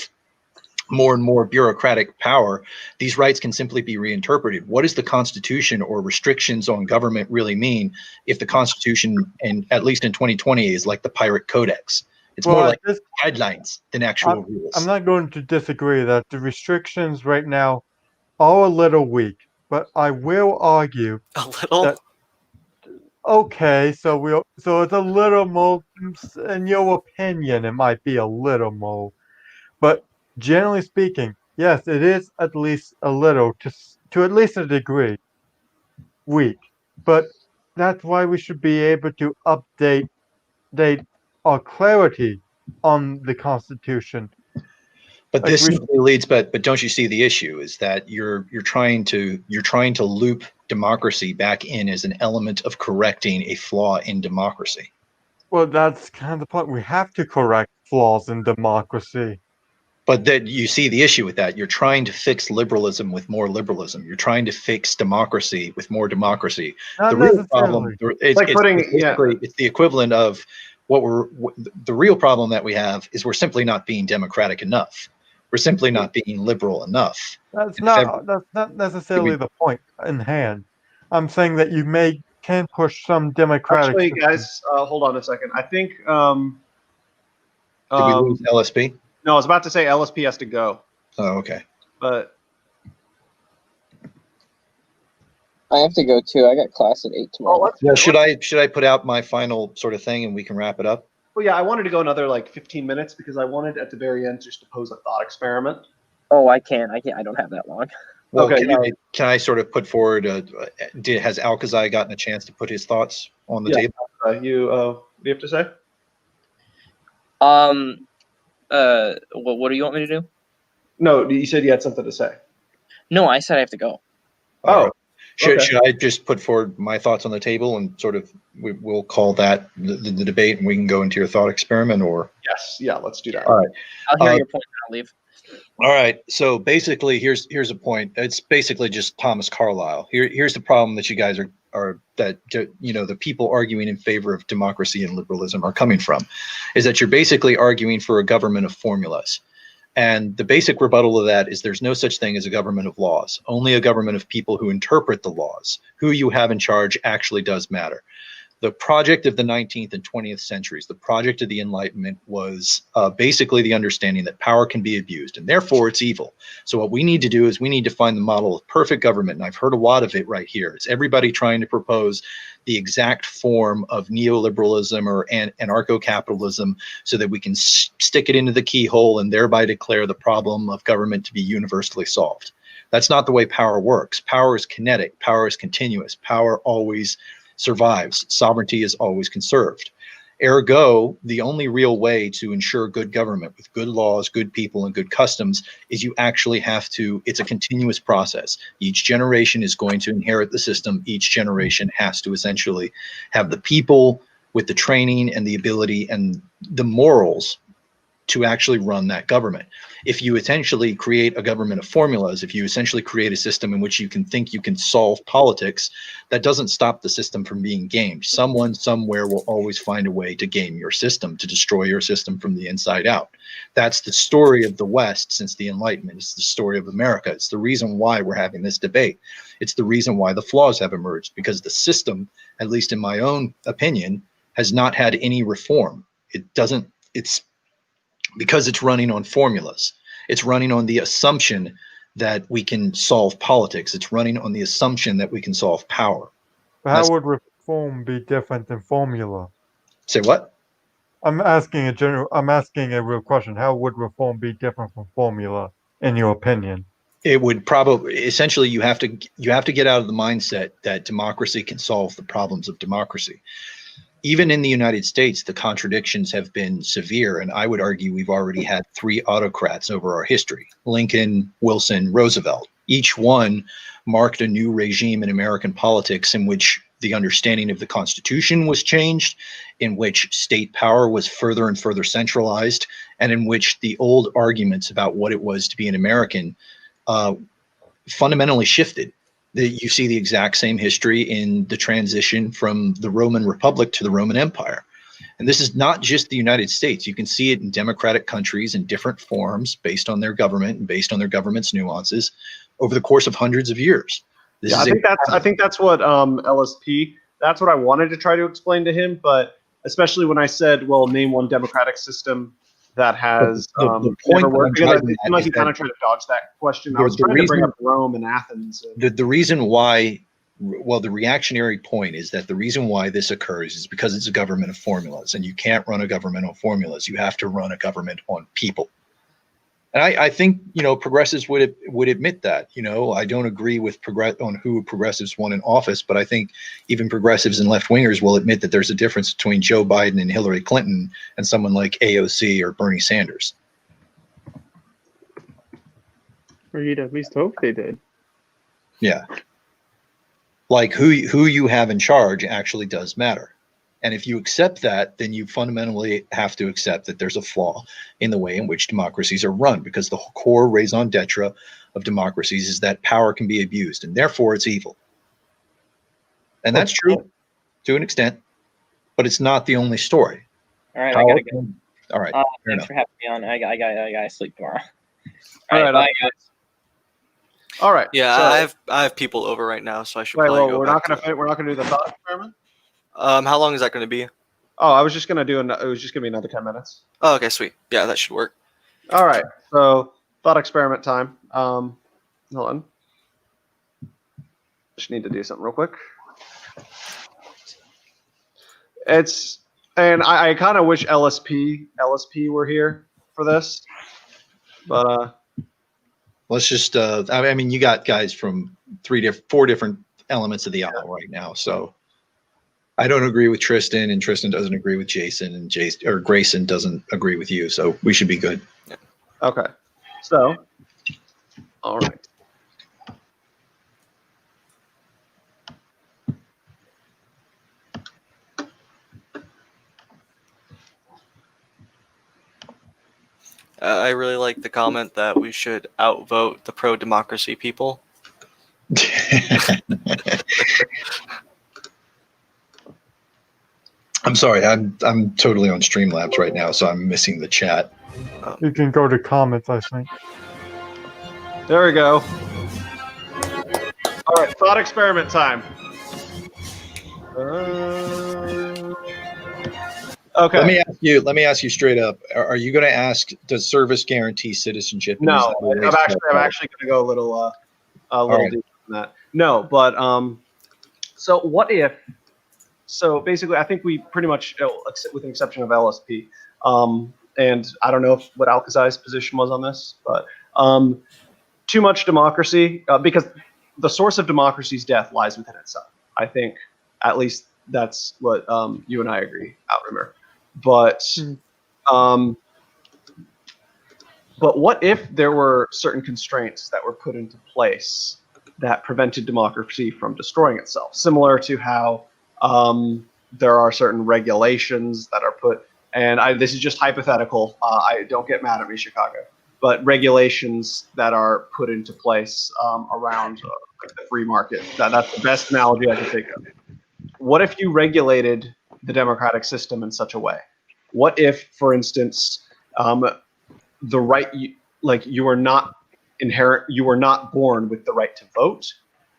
more and more bureaucratic power, these rights can simply be reinterpreted. What does the Constitution or restrictions on government really mean if the Constitution, and at least in 2020, is like the Pirate Codex? It's more like guidelines than actual rules. I'm not going to disagree that the restrictions right now are a little weak, but I will argue A little. that okay, so it's a little more, in your opinion, it might be a little more, but generally speaking, yes, it is at least a little, to at least a degree, weak. But that's why we should be able to update our clarity on the Constitution. But Like this we simply leads, but don't you see the issue is that you're trying to loop democracy back in as an element of correcting a flaw in democracy. Well, that's kind of the point. We have to correct flaws in democracy. But then you see the issue with that. You're trying to fix liberalism with more liberalism. You're trying to fix democracy with more democracy. Not The real necessarily. problem, it's basically it's the equivalent of the real problem that we have is we're simply not being democratic enough. We're simply not being liberal enough. That's And if not necessarily the point in hand. I'm saying that you can push some democratic. Actually, guys, hold on a second. I think Did we lose LSP? no, I was about to say LSP has to go, Oh, okay. but I have to go too. I got class at 8 tomorrow. Well, should I put out my final sort of thing and we can wrap it up? well, yeah, I wanted to go another like 15 minutes because I wanted at the very end just to pose a thought experiment. Oh, I can't. I don't have that long. Well, Okay, can I sort of put forward? Has Alkazai gotten a chance to put his thoughts on the table? What do you have to say? What do you want me to do? No, you said you had something to say. No, I said I have to go. Oh, Should okay. I just put forward my thoughts on the table and sort of we'll call that the debate and we can go into your thought experiment or? Yes, yeah, let's do that. All right. I'll hear your point and I'll leave. All right. So basically, here's a point. It's basically just Thomas Carlyle. Here's the problem that you guys are that the people arguing in favor of democracy and liberalism are coming from, is that you're basically arguing for a government of formulas. And the basic rebuttal of that is there's no such thing as a government of laws, only a government of people who interpret the laws. Who you have in charge actually does matter. The project of the 19th and 20th centuries, the project of the Enlightenment was basically the understanding that power can be abused and therefore it's evil. So what we need to do is we need to find the model of perfect government. And I've heard a lot of it right here. It's everybody trying to propose the exact form of neoliberalism or anarcho-capitalism so that we can stick it into the keyhole and thereby declare the problem of government to be universally solved. That's not the way power works. Power is kinetic. Power is continuous. Power always survives. Sovereignty is always conserved. Ergo, the only real way to ensure good government with good laws, good people, and good customs is you actually have to, it's a continuous process. Each generation is going to inherit the system. Each generation has to essentially have the people with the training and the ability and the morals to actually run that government. If you essentially create a government of formulas, if you essentially create a system in which you can think you can solve politics, that doesn't stop the system from being gamed. Someone somewhere will always find a way to game your system, to destroy your system from the inside out. That's the story of the West since the Enlightenment. It's the story of America. It's the reason why we're having this debate. It's the reason why the flaws have emerged, because the system, at least in my own opinion, has not had any reform. It's because it's running on formulas. It's running on the assumption that we can solve politics. It's running on the assumption that we can solve power. How would reform be different than formula? Say what? I'm asking a real question. How would reform be different from formula, in your opinion? It would probably, essentially, you have to get out of the mindset that democracy can solve the problems of democracy. Even in the United States, the contradictions have been severe, and I would argue we've already had 3 autocrats over our history: Lincoln, Wilson, Roosevelt. Each one marked a new regime in American politics in which the understanding of the Constitution was changed, in which state power was further and further centralized, and in which the old arguments about what it was to be an American fundamentally shifted. You see the exact same history in the transition from the Roman Republic to the Roman Empire. And this is not just the United States. You can see it in democratic countries in different forms based on their government and based on their government's nuances over the course of hundreds of years. I think that's what LSP, that's what I wanted to try to explain to him, but especially when I said, well, name one democratic system that has never worked, because it seemed like he kind of tried to dodge that question. I was trying to bring up Rome and Athens. The reason why, well, the reactionary point is that the reason why this occurs is because it's a government of formulas, and you can't run a government on formulas. You have to run a government on people. And I think, progressives would admit that. I don't agree with on who progressives want in office, but I think even progressives and left-wingers will admit that there's a difference between Joe Biden and Hillary Clinton and someone like AOC or Bernie Sanders. Or you'd at least hope they did. Yeah. Like who you have in charge actually does matter. And if you accept that, then you fundamentally have to accept that there's a flaw in the way in which democracies are run, because the core raison d'etre of democracies is that power can be abused, and therefore it's evil. And that's true to an extent, but it's not the only story. All right, I gotta go. All right. Thanks for having me on. I gotta sleep tomorrow. All right, bye, guys. All right. Yeah, so, I have people over right now, so I should Wait, probably well, go we're back not gonna do the thought experiment. How long is that going to be? Oh, I was just gonna do. It was just gonna be another 10 minutes. Oh, okay, sweet. Yeah, that should work. All right. So thought experiment time. Hold on. Just need to do something real quick. I kind of wish LSP were here for this, but let's just. I mean, you got guys from 4 different elements of the aisle right now, so. I don't agree with Tristan, and Tristan doesn't agree with Jason, and Grayson doesn't agree with you, so we should be good. Okay. So, all right. I really like the comment that we should outvote the pro-democracy people. I'm sorry, I'm totally on Streamlabs right now, so I'm missing the chat. You can go to comments, I think. There we go. All right, thought experiment time. Okay. Let me ask you straight up. Are you going to ask, does service guarantee citizenship? No, I'm actually going to go a little deeper than that. No, but so what if? So basically, I think we pretty much, with the exception of LSP, and I don't know what Alcazar's position was on this, but too much democracy, because the source of democracy's death lies within itself. I think at least that's what you and I agree, Outremer. But what if there were certain constraints that were put into place that prevented democracy from destroying itself, similar to how there are certain regulations that are put, and this is just hypothetical. I don't get mad at me, Chicago, but regulations that are put into place around the free market. That's the best analogy I can think of. What if you regulated the democratic system in such a way? What if, for instance, the right, you are not born with the right to vote,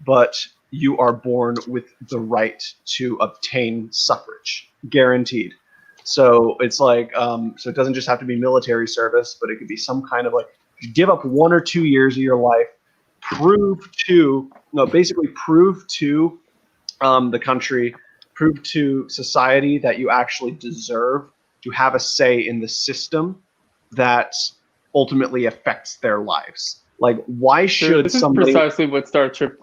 but you are born with the right to obtain suffrage, guaranteed. So it's like, so it doesn't just have to be military service, but it could be some kind of you give up 1 or 2 years of your life, prove to the country, prove to society that you actually deserve to have a say in the system that ultimately affects their lives. Like, why should somebody? Precisely what Starship.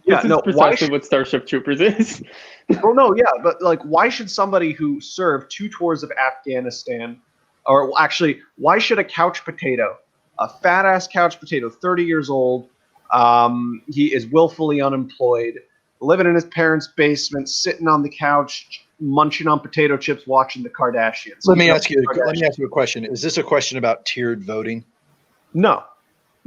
What Starship Troopers is. Well, no, yeah, but why should somebody who served 2 tours of Afghanistan, or actually, why should a couch potato, a fat ass couch potato, 30 years old, he is willfully unemployed, living in his parents' basement, sitting on the couch, munching on potato chips, watching the Kardashians? Let me ask you a question. Is this a question about tiered voting? No.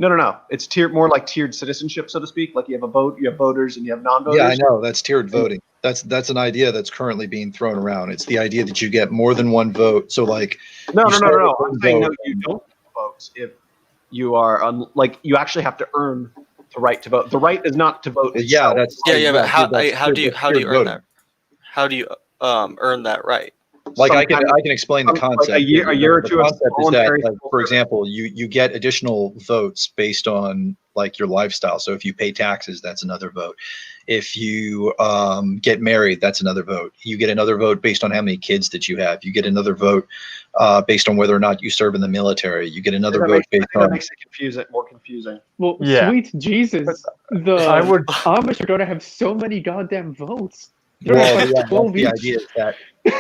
It's more like tiered citizenship, so to speak. Like you have a vote, you have voters, and you have non-voters. Yeah, I know. That's tiered voting. That's an idea that's currently being thrown around. It's the idea that you get more than one vote. So no. I'm saying no, you don't vote if you are you actually have to earn the right to vote. The right is not to vote. But how do you earn that? How do you earn that right? Like I sometime- can explain the like concept. a year or The two of concept is that, voluntary like, for example, you get additional votes based on like your lifestyle. So if you pay taxes, that's another vote. If you get married, that's another vote. You get another vote based on how many kids that you have. You get another vote based on whether or not you serve in the military. You get another vote based that on. makes it more confusing. Well, Yeah. sweet Jesus, the I would. Amish are going to have so many goddamn votes. They're Well, gonna have yeah, 12 that's the each. idea is that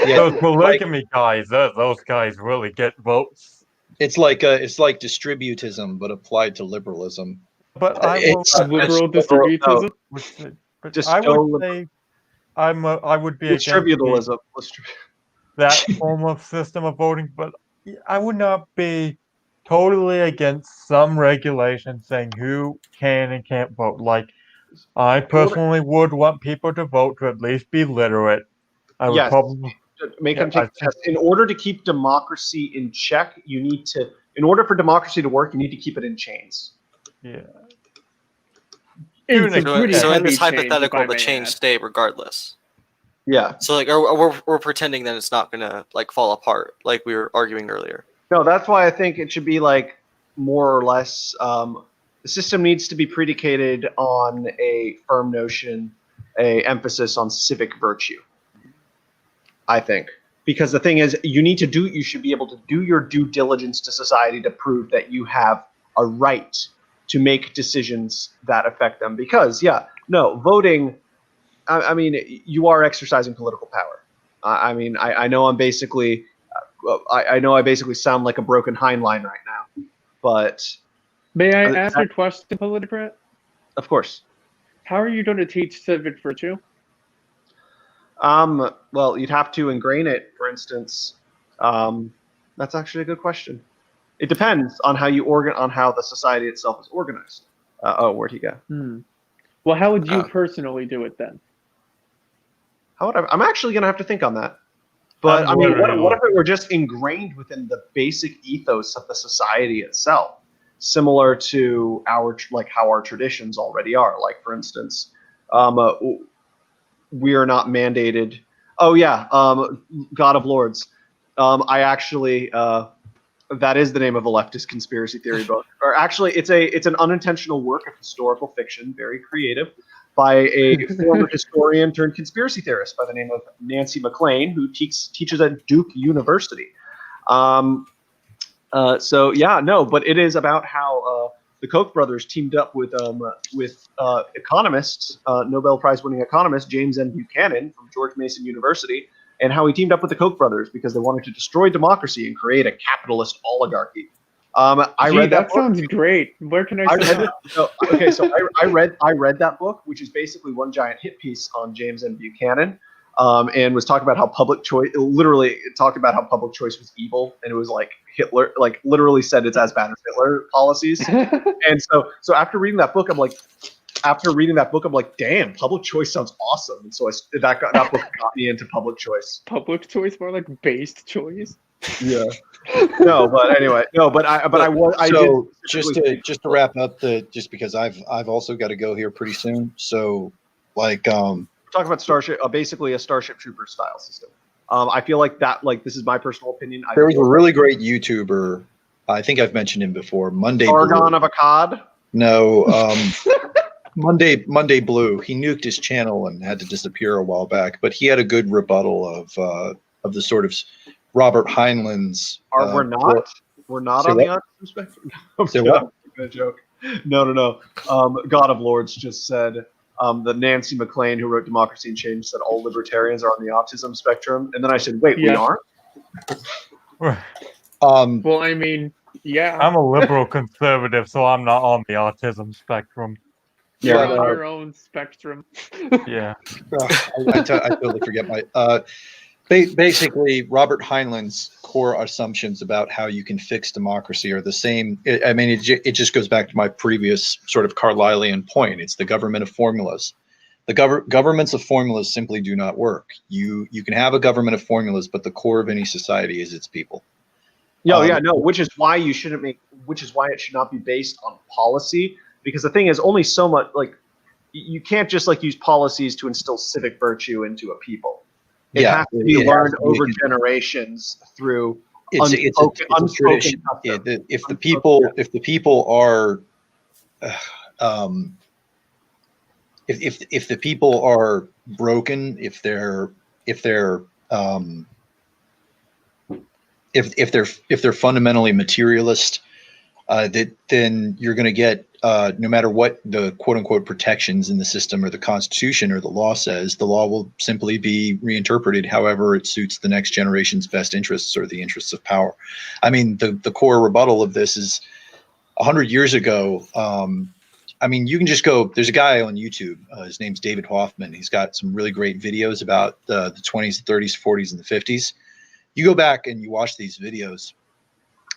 Those like, polygamy guys, those guys really get votes. it's like distributism, but applied to liberalism. But I will. It's- Liberal Just liberal- distributism. would say, but Just I go would say I would be against Distributalism. that form of system of voting, but I would not be totally against some regulation saying who can and can't vote. Like, I personally would want people to vote to at least be literate. I would Yes. probably. Make Yeah, them take the test. In order to keep democracy in check, in order for democracy to work, you need to keep it in chains. Yeah. It's a So- pretty So in heavy this change, hypothetical, if I the may change add. stay regardless. Yeah. So like, we're pretending that it's not gonna like fall apart, like we were arguing earlier. No, that's why I think it should be like more or less. The system needs to be predicated on a firm notion, a emphasis on civic virtue. I think, because the thing is, you should be able to do your due diligence to society to prove that you have a right to make decisions that affect them. Because voting. I mean, you are exercising political power. I know I'm basically. I know I basically sound like a broken hindline right now, but May I ask a question, Politocrat? of course. How are you going to teach civic virtue? Well, you'd have to ingrain it, for instance. That's actually a good question. It depends on how on how the society itself is organized. Where'd he go? Well, how would you personally do it then? How would I'm actually gonna have to think on that. But I mean, what if it were just ingrained within the basic ethos of the society itself, similar to how our traditions already are? Like, for instance, we are not mandated. Oh yeah, God of Lords. I actually that is the name of a leftist conspiracy theory book. Or actually, it's an unintentional work of historical fiction, very creative, by a former historian turned conspiracy theorist by the name of Nancy McLean, who teaches at Duke University. But it is about how the Koch brothers teamed up with economists, Nobel Prize winning economist James N. Buchanan from George Mason University, and how he teamed up with the Koch brothers because they wanted to destroy democracy and create a capitalist oligarchy. I read that book. Sounds great. Where can I see that? So I read that book, which is basically one giant hit piece on James N. Buchanan, and was talking about how public choice. Literally, it talked about how public choice was evil, and it was like Hitler, like literally said it's as bad as Hitler policies. And so after reading that book, I'm like, damn, public choice sounds awesome. And so that book got me into public choice. Public choice, more like based choice. Yeah. Just to wrap up just because I've also got to go here pretty soon. So like talk about Starship, basically a Starship Trooper style system. I feel like this is my personal opinion. There was a really great YouTuber. I think I've mentioned him before. Monday Argon Blue. of a Cod. No, Monday Blue. He nuked his channel and had to disappear a while back. But he had a good rebuttal of the sort of Robert Heinlein's. We're not on the autism spectrum. Say what? A joke. No. God of Lords just said that Nancy McLean, who wrote Democracy and Change, said all libertarians are on the autism spectrum. And then I said, wait, we aren't? Well, I mean, yeah. I'm a liberal conservative, so I'm not on the autism spectrum. You're on your own spectrum. Yeah. I totally forget my. Basically, Robert Heinlein's core assumptions about how you can fix democracy are the same. It just goes back to my previous sort of Carlylean point. It's the government of formulas. The governments of formulas simply do not work. You can have a government of formulas, but the core of any society is its people. Which is why it should not be based on policy, because the thing is only so much, like, you can't just like use policies to instill civic virtue into a people. It has to be it has learned to be over generations through it's a tradition. Yeah, if the people are if the people are broken, if they're fundamentally materialist, then you're going to get no matter what the quote unquote protections in the system or the Constitution or the law says, the law will simply be reinterpreted however it suits the next generation's best interests or the interests of power. I mean, the core rebuttal of this is 100 years ago. I mean, you can just go. There's a guy on YouTube. His name's David Hoffman. He's got some really great videos about the 20s, 30s, 40s, and the 50s. You go back and you watch these videos.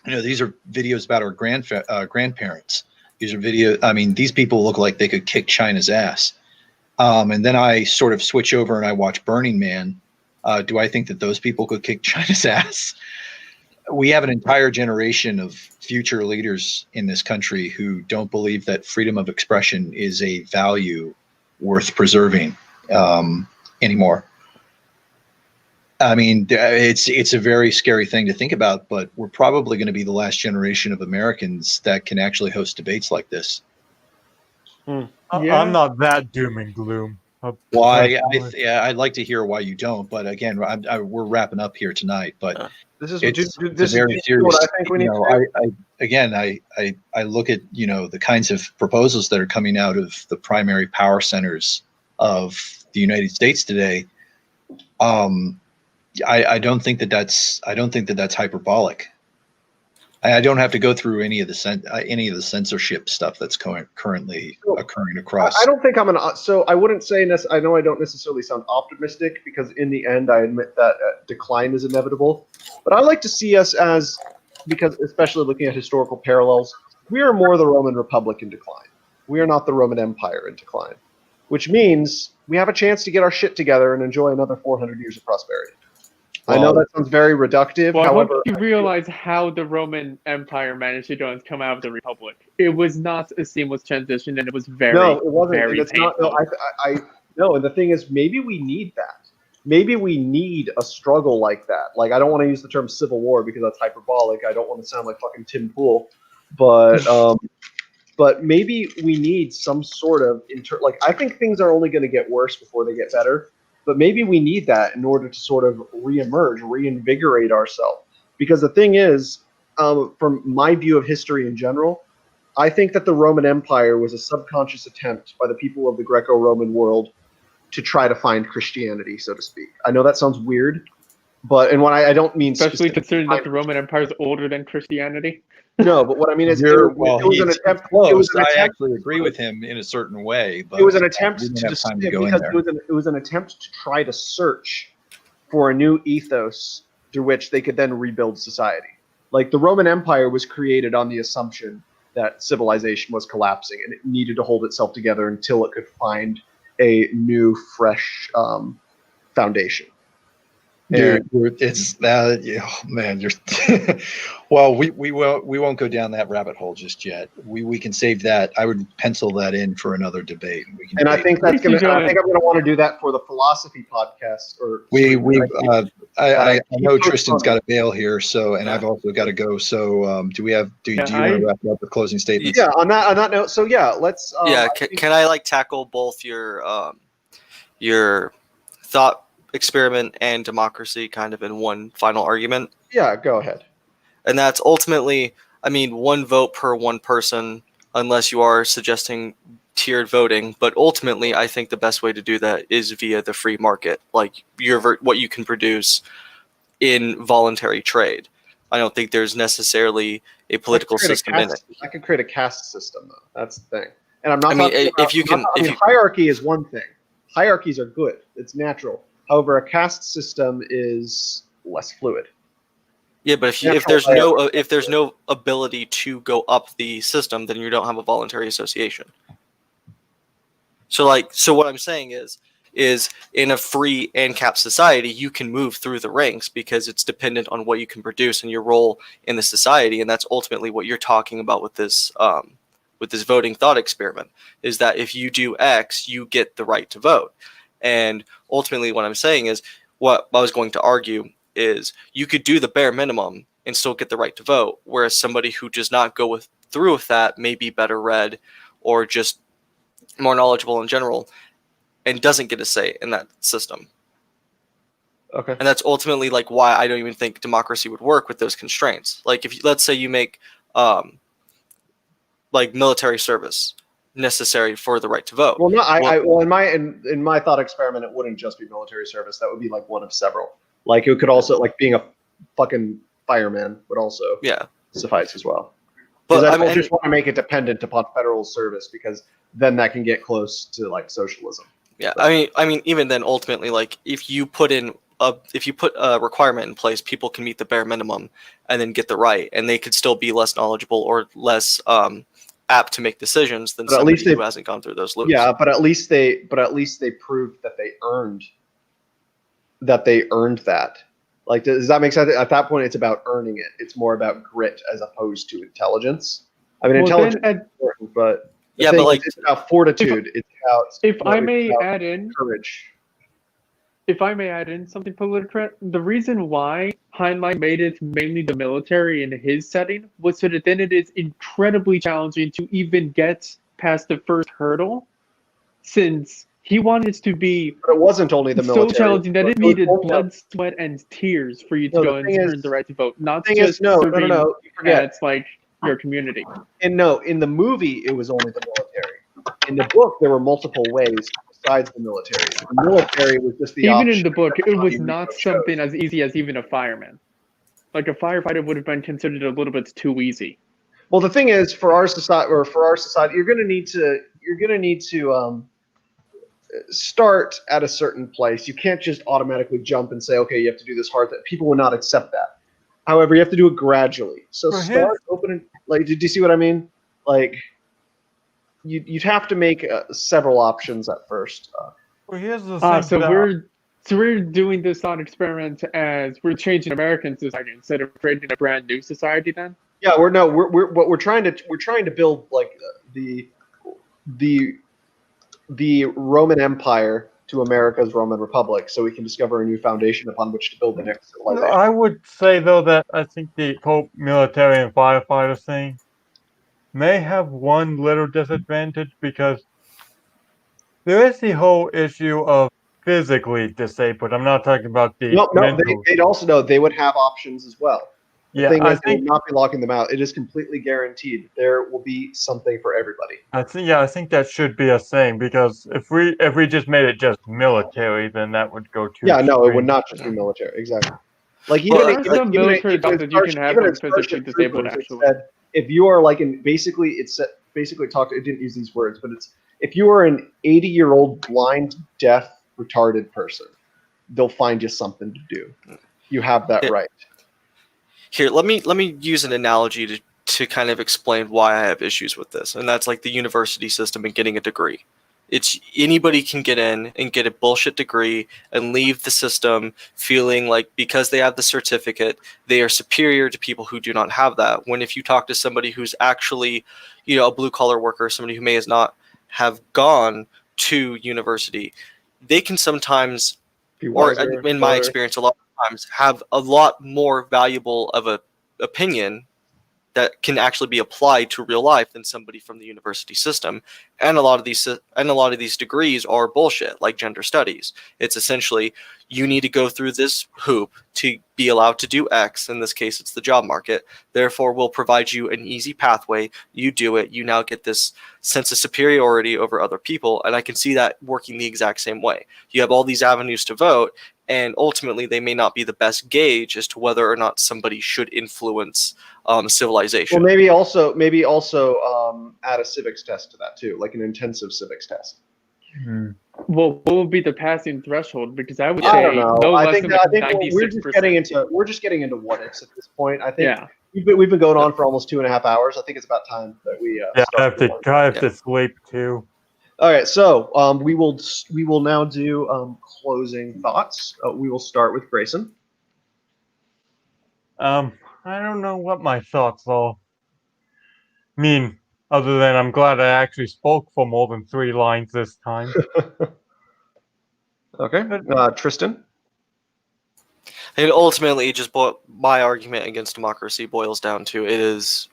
These are videos about our grandparents. These are these people look like they could kick China's ass. And then I sort of switch over and I watch Burning Man. Do I think that those people could kick China's ass? We have an entire generation of future leaders in this country who don't believe that freedom of expression is a value worth preserving anymore. I mean, it's a very scary thing to think about, but we're probably going to be the last generation of Americans that can actually host debates like this. Yeah. I'm not that doom and gloom. Why? I'd like to hear why you don't. But again, we're wrapping up here tonight. But This is it's this very is serious. what I think we need to do. I look at the kinds of proposals that are coming out of the primary power centers of the United States today. I don't think that's hyperbolic. I don't have to go through any of the censorship stuff that's currently occurring across. I don't think I'm so I wouldn't say I know I don't necessarily sound optimistic because in the end I admit that decline is inevitable. But I like to see us because especially looking at historical parallels, we are more the Roman Republic in decline. We are not the Roman Empire in decline, which means we have a chance to get our shit together and enjoy another 400 years of prosperity. I know that sounds very reductive. Well, however, I hope you realize how the Roman Empire managed to come out of the Republic. It was not a seamless transition, and it was very, it wasn't. very It's painful. not. No, and the thing is, maybe we need that. Maybe we need a struggle like that. Like, I don't want to use the term civil war because that's hyperbolic. I don't want to sound like fucking Tim Pool, but maybe we need some sort of I think things are only going to get worse before they get better. But maybe we need that in order to sort of reemerge, reinvigorate ourselves. Because the thing is, from my view of history in general, I think that the Roman Empire was a subconscious attempt by the people of the Greco-Roman world to try to find Christianity, so to speak. I know that sounds weird, but I don't mean especially considering that the Roman Empire is older than Christianity. No, but what I mean is, it was an attempt. I actually agree with him in a certain way, but it was an attempt it was an attempt to try to search for a new ethos through which they could then rebuild society. Like the Roman Empire was created on the assumption that civilization was collapsing and it needed to hold itself together until it could find a new, fresh foundation. Dude, it's that. Man, you're. Well, we won't go down that rabbit hole just yet. We can save that. I would pencil that in for another debate. I think I'm gonna want to do that for the philosophy podcast. I know Tristan's got to bail here, I've also got to go. So, do you want to wrap up with closing statements? Yeah. On that note, so yeah, let's. Can I tackle both your thought experiment and democracy kind of in one final argument? Yeah, go ahead. And that's ultimately, one vote per one person, unless you are suggesting tiered voting. But ultimately, I think the best way to do that is via the free market, like what you can produce in voluntary trade. I don't think there's necessarily a political system in it. I could create a caste system, though. That's the thing. And I'm not talking about, hierarchy is one thing. Hierarchies are good. It's natural. However, a caste system is less fluid. Yeah, but if there's no ability to go up the system, then you don't have a voluntary association. So what I'm saying is in a free and capped society, you can move through the ranks because it's dependent on what you can produce and your role in the society, and that's ultimately what you're talking about with this voting thought experiment. Is that if you do X, you get the right to vote. And ultimately what I'm saying is what I was going to argue is you could do the bare minimum and still get the right to vote, whereas somebody who does not go through with that may be better read or just more knowledgeable in general and doesn't get a say in that system. Okay. And that's ultimately like why I don't even think democracy would work with those constraints. Like if let's say you make like military service necessary for the right to vote. Well, no, in my thought experiment, it wouldn't just be military service. That would be like one of several. Like it could also like being a fucking fireman would also suffice as well. But I just want to make it dependent upon federal service because then that can get close to like socialism. Yeah, I mean, even then, ultimately, like if you put a requirement in place, people can meet the bare minimum and then get the right, and they could still be less knowledgeable or less apt to make decisions than somebody who hasn't gone through those loops. Yeah, but at least they proved that they earned that. Like, does that make sense? At that point, it's about earning it. It's more about grit as opposed to intelligence. I mean, intelligence is important, but it's about fortitude. It's about courage. If I may add in something political, the reason why Heinlein made it mainly the military in his setting was so that then it is incredibly challenging to even get past the first hurdle, since he wanted it to be. But it wasn't only the military. So challenging that it needed blood, sweat, and tears for you to go and earn the right to vote, not just serving you forget. It's like your community. And no, in the movie, it was only the military. In the book, there were multiple ways besides the military. The military was just the option. Even in the book, it was not something as easy as even a fireman. Like a firefighter would have been considered a little bit too easy. Well, the thing is, for our society, you're going to need to start at a certain place. You can't just automatically jump and say, okay, you have to do this hard thing. People will not accept that. However, you have to do it gradually. So start opening. Like, did you see what I mean? Like, you'd have to make several options at first. Well, here's the thing. So we're doing this thought experiment as we're changing American society instead of creating a brand new society. Then. Yeah, we're trying to build like the Roman Empire to America's Roman Republic, so we can discover a new foundation upon which to build the next civilization. I would say though that I think the whole military and firefighter thing may have one little disadvantage because there is the whole issue of physically disabled. I'm not talking about the mental. They'd also know they would have options as well. Yeah, I think they will not be locking them out. It is completely guaranteed. There will be something for everybody. I think that should be a thing because if we just made it just military, then that would go too. Yeah, no, it would not just be military. Exactly. Like there are some military jobs that you can have for physically disabled. Actually, if you are like in it didn't use these words, but it's if you are an 80-year-old blind, deaf, retarded person, they'll find you something to do. You have that right. Here, let me use an analogy to kind of explain why I have issues with this, and that's like the university system and getting a degree. It's anybody can get in and get a bullshit degree and leave the system feeling like because they have the certificate, they are superior to people who do not have that. When if you talk to somebody who's actually, a blue collar worker, somebody who may not have gone to university, they can sometimes, or in my experience, a lot of times have a lot more valuable of a opinion that can actually be applied to real life than somebody from the university system. And a lot of these degrees are bullshit, like gender studies. It's essentially you need to go through this hoop to be allowed to do X. In this case, it's the job market. Therefore, we'll provide you an easy pathway. You do it. You now get this sense of superiority over other people. And I can see that working the exact same way. You have all these avenues to vote, and ultimately they may not be the best gauge as to whether or not somebody should influence civilization. Well, maybe also add a civics test to that too, like an intensive civics test. Hmm. Well, what would be the passing threshold? Because I would I say don't know. no I less think than we're just getting into what ifs at this point. I think we've been going on for almost 2.5 hours. I think it's about time that we. I have to sleep too. All right, so we will now do closing thoughts. We will start with Grayson. I don't know what my thoughts are. I mean, other than I'm glad I actually spoke for more than 3 lines this time. Okay, Tristan. And ultimately, my argument against democracy boils down to it is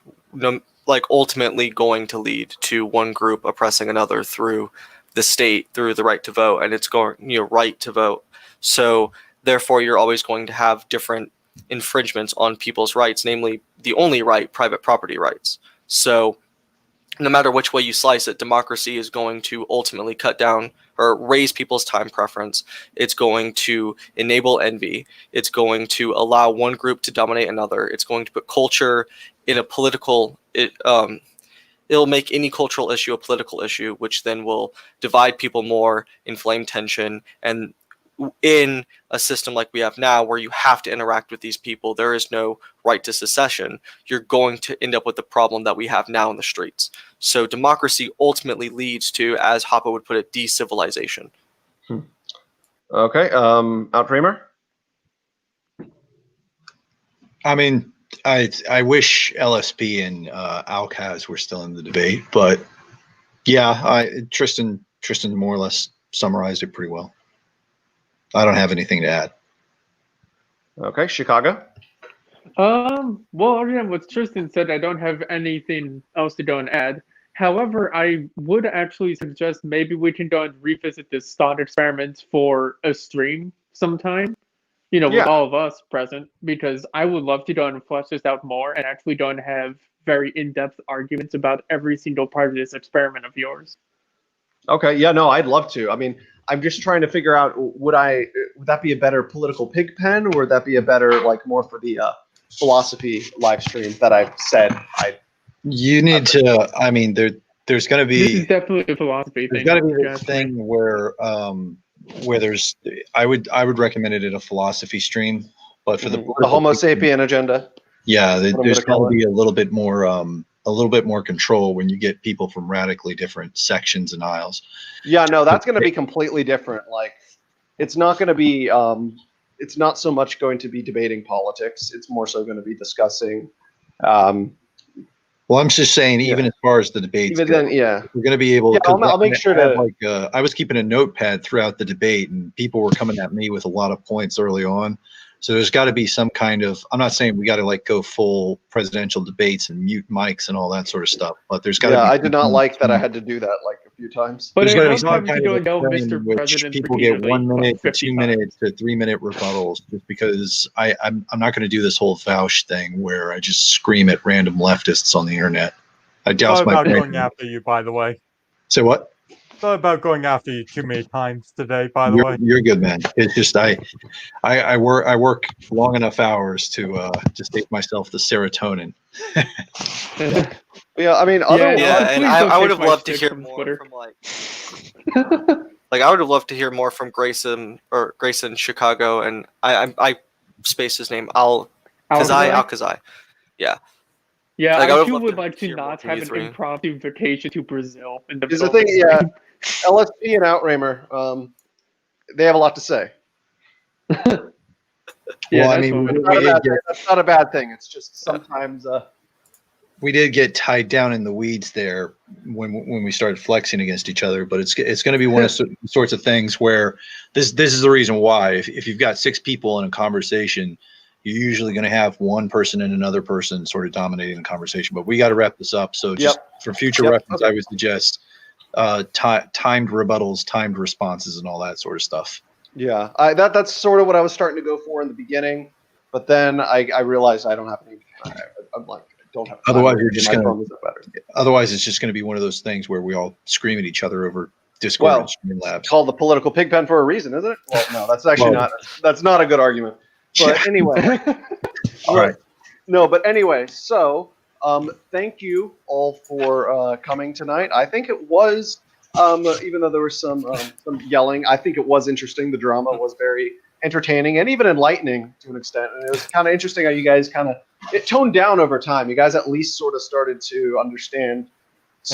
ultimately going to lead to one group oppressing another through the state, through the right to vote, and it's going right to vote. So therefore, you're always going to have different infringements on people's rights, namely the only right, private property rights. So no matter which way you slice it, democracy is going to ultimately cut down or raise people's time preference. It's going to enable envy. It's going to allow one group to dominate another. It's going to put culture in a political. It'll make any cultural issue a political issue, which then will divide people more, inflame tension, and in a system like we have now where you have to interact with these people, there is no right to secession, you're going to end up with the problem that we have now in the streets. So democracy ultimately leads to, as Hoppe would put it, decivilization. Okay, Outremer? I mean, I wish LSP and Alcaz were still in the debate, but yeah, Tristan more or less summarized it pretty well. I don't have anything to add. Okay, Chicago? Well, other than what Tristan said, I don't have anything else to go and add. However, I would actually suggest maybe we can go and revisit this thought experiment for a stream sometime, with all of us present, because I would love to go and flesh this out more and actually go and have very in-depth arguments about every single part of this experiment of yours. Okay, yeah, no, I'd love to. I mean, I'm just trying to figure out, would that be a better political pigpen, or would that be a better, more for the philosophy live stream that I've said You need to. I mean, there's going to be. This is definitely a philosophy thing. There's got to be this thing where there's. I would recommend it in a philosophy stream, but for the Homo sapien agenda. Yeah, there's got to be a little bit more control when you get people from radically different sections and aisles. Yeah, no, that's going to be completely different. It's not going to be. It's not so much going to be debating politics. It's more so going to be discussing. Well, I'm just saying, even as far as the debates go, then, we're going to be able. I'll make sure to. I was keeping a notepad throughout the debate, and people were coming at me with a lot of points early on. So there's got to be some kind of. I'm not saying we got to go full presidential debates and mute mics and all that sort of stuff, but there's got to be. I did not like that I had to do that a few times. But there's got to be some time kind to of go, in Mr. which President, people get 1 minute to 2 times. minutes to 3 minute rebuttals, just because I'm not going to do this whole Vouch thing where I just scream at random leftists on the internet. I douse Sorry my about brain. going after you, by the way. Say what? Sorry about going after you too many times today, by the way. You're good, man. It's just I work long enough hours to save myself the serotonin. Yeah, I mean, and I would have loved to hear more from I would have loved to hear more from Grayson Chicago, and I spaced his name Alcazai. Yeah. Yeah, I too would like to not have an impromptu vacation to Brazil in the Is the thing, LSP and Outremer, they have a lot to say. Well, I mean, that's not a bad thing. It's just sometimes we did get tied down in the weeds there when we started flexing against each other. But it's going to be one of the sorts of things where this is the reason why if you've got 6 people in a conversation, you're usually going to have one person and another person sort of dominating the conversation. But we got to wrap this up. So just for future reference, I would suggest timed rebuttals, timed responses, and all that sort of stuff. Yeah, that's sort of what I was starting to go for in the beginning, but then I realized I don't have any. I'm like, don't have. Otherwise, Otherwise, it's just going to be one of those things where we all scream at each other over Discord and Streamlabs. It's called the Political Pigpen for a reason, isn't it? Well, no, that's actually not. That's not a good argument. But anyway, all right. No, but anyway, so thank you all for coming tonight. I think it was, even though there was some yelling, I think it was interesting. The drama was very entertaining and even enlightening to an extent. And it was kind of interesting how you guys it toned down over time. You guys at least sort of started to understand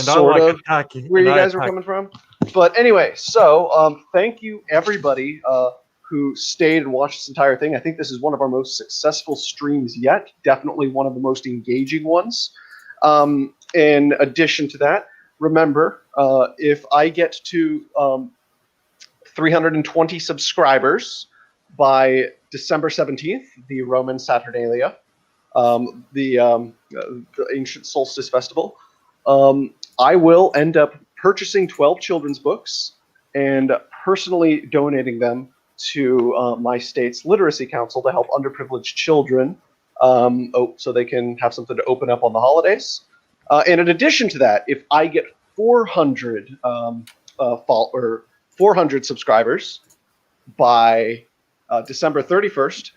where you guys were coming from. But anyway, so thank you everybody who stayed and watched this entire thing. I think this is one of our most successful streams yet. Definitely one of the most engaging ones. In addition to that, remember, if I get to 320 subscribers by December 17th, the Roman Saturnalia, the ancient solstice festival, I will end up purchasing 12 children's books and personally donating them to my state's literacy council to help underprivileged children so they can have something to open up on the holidays. And in addition to that, if I get 400 400 subscribers by December 31st,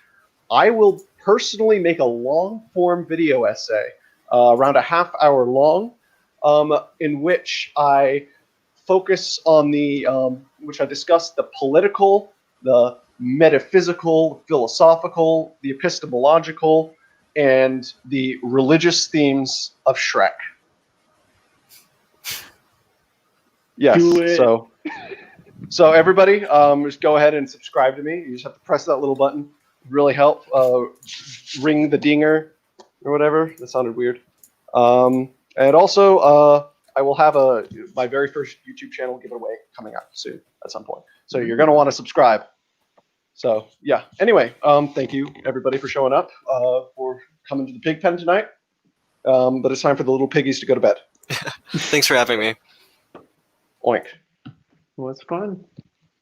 I will personally make a long-form video essay, around a half-hour long, in which I focus on which I discuss the political, the metaphysical, philosophical, the epistemological, and the religious themes of Shrek. Yes. Do it. So everybody, just go ahead and subscribe to me. You just have to press that little button. Really help. Ring the dinger or whatever. That sounded weird. And also, I will have my very first YouTube channel giveaway coming out soon at some point. So you're going to want to subscribe. So yeah. Anyway, thank you everybody for showing up, for coming to the pig pen tonight. But it's time for the little piggies to go to bed. Thanks for having me. Oink. Was fun.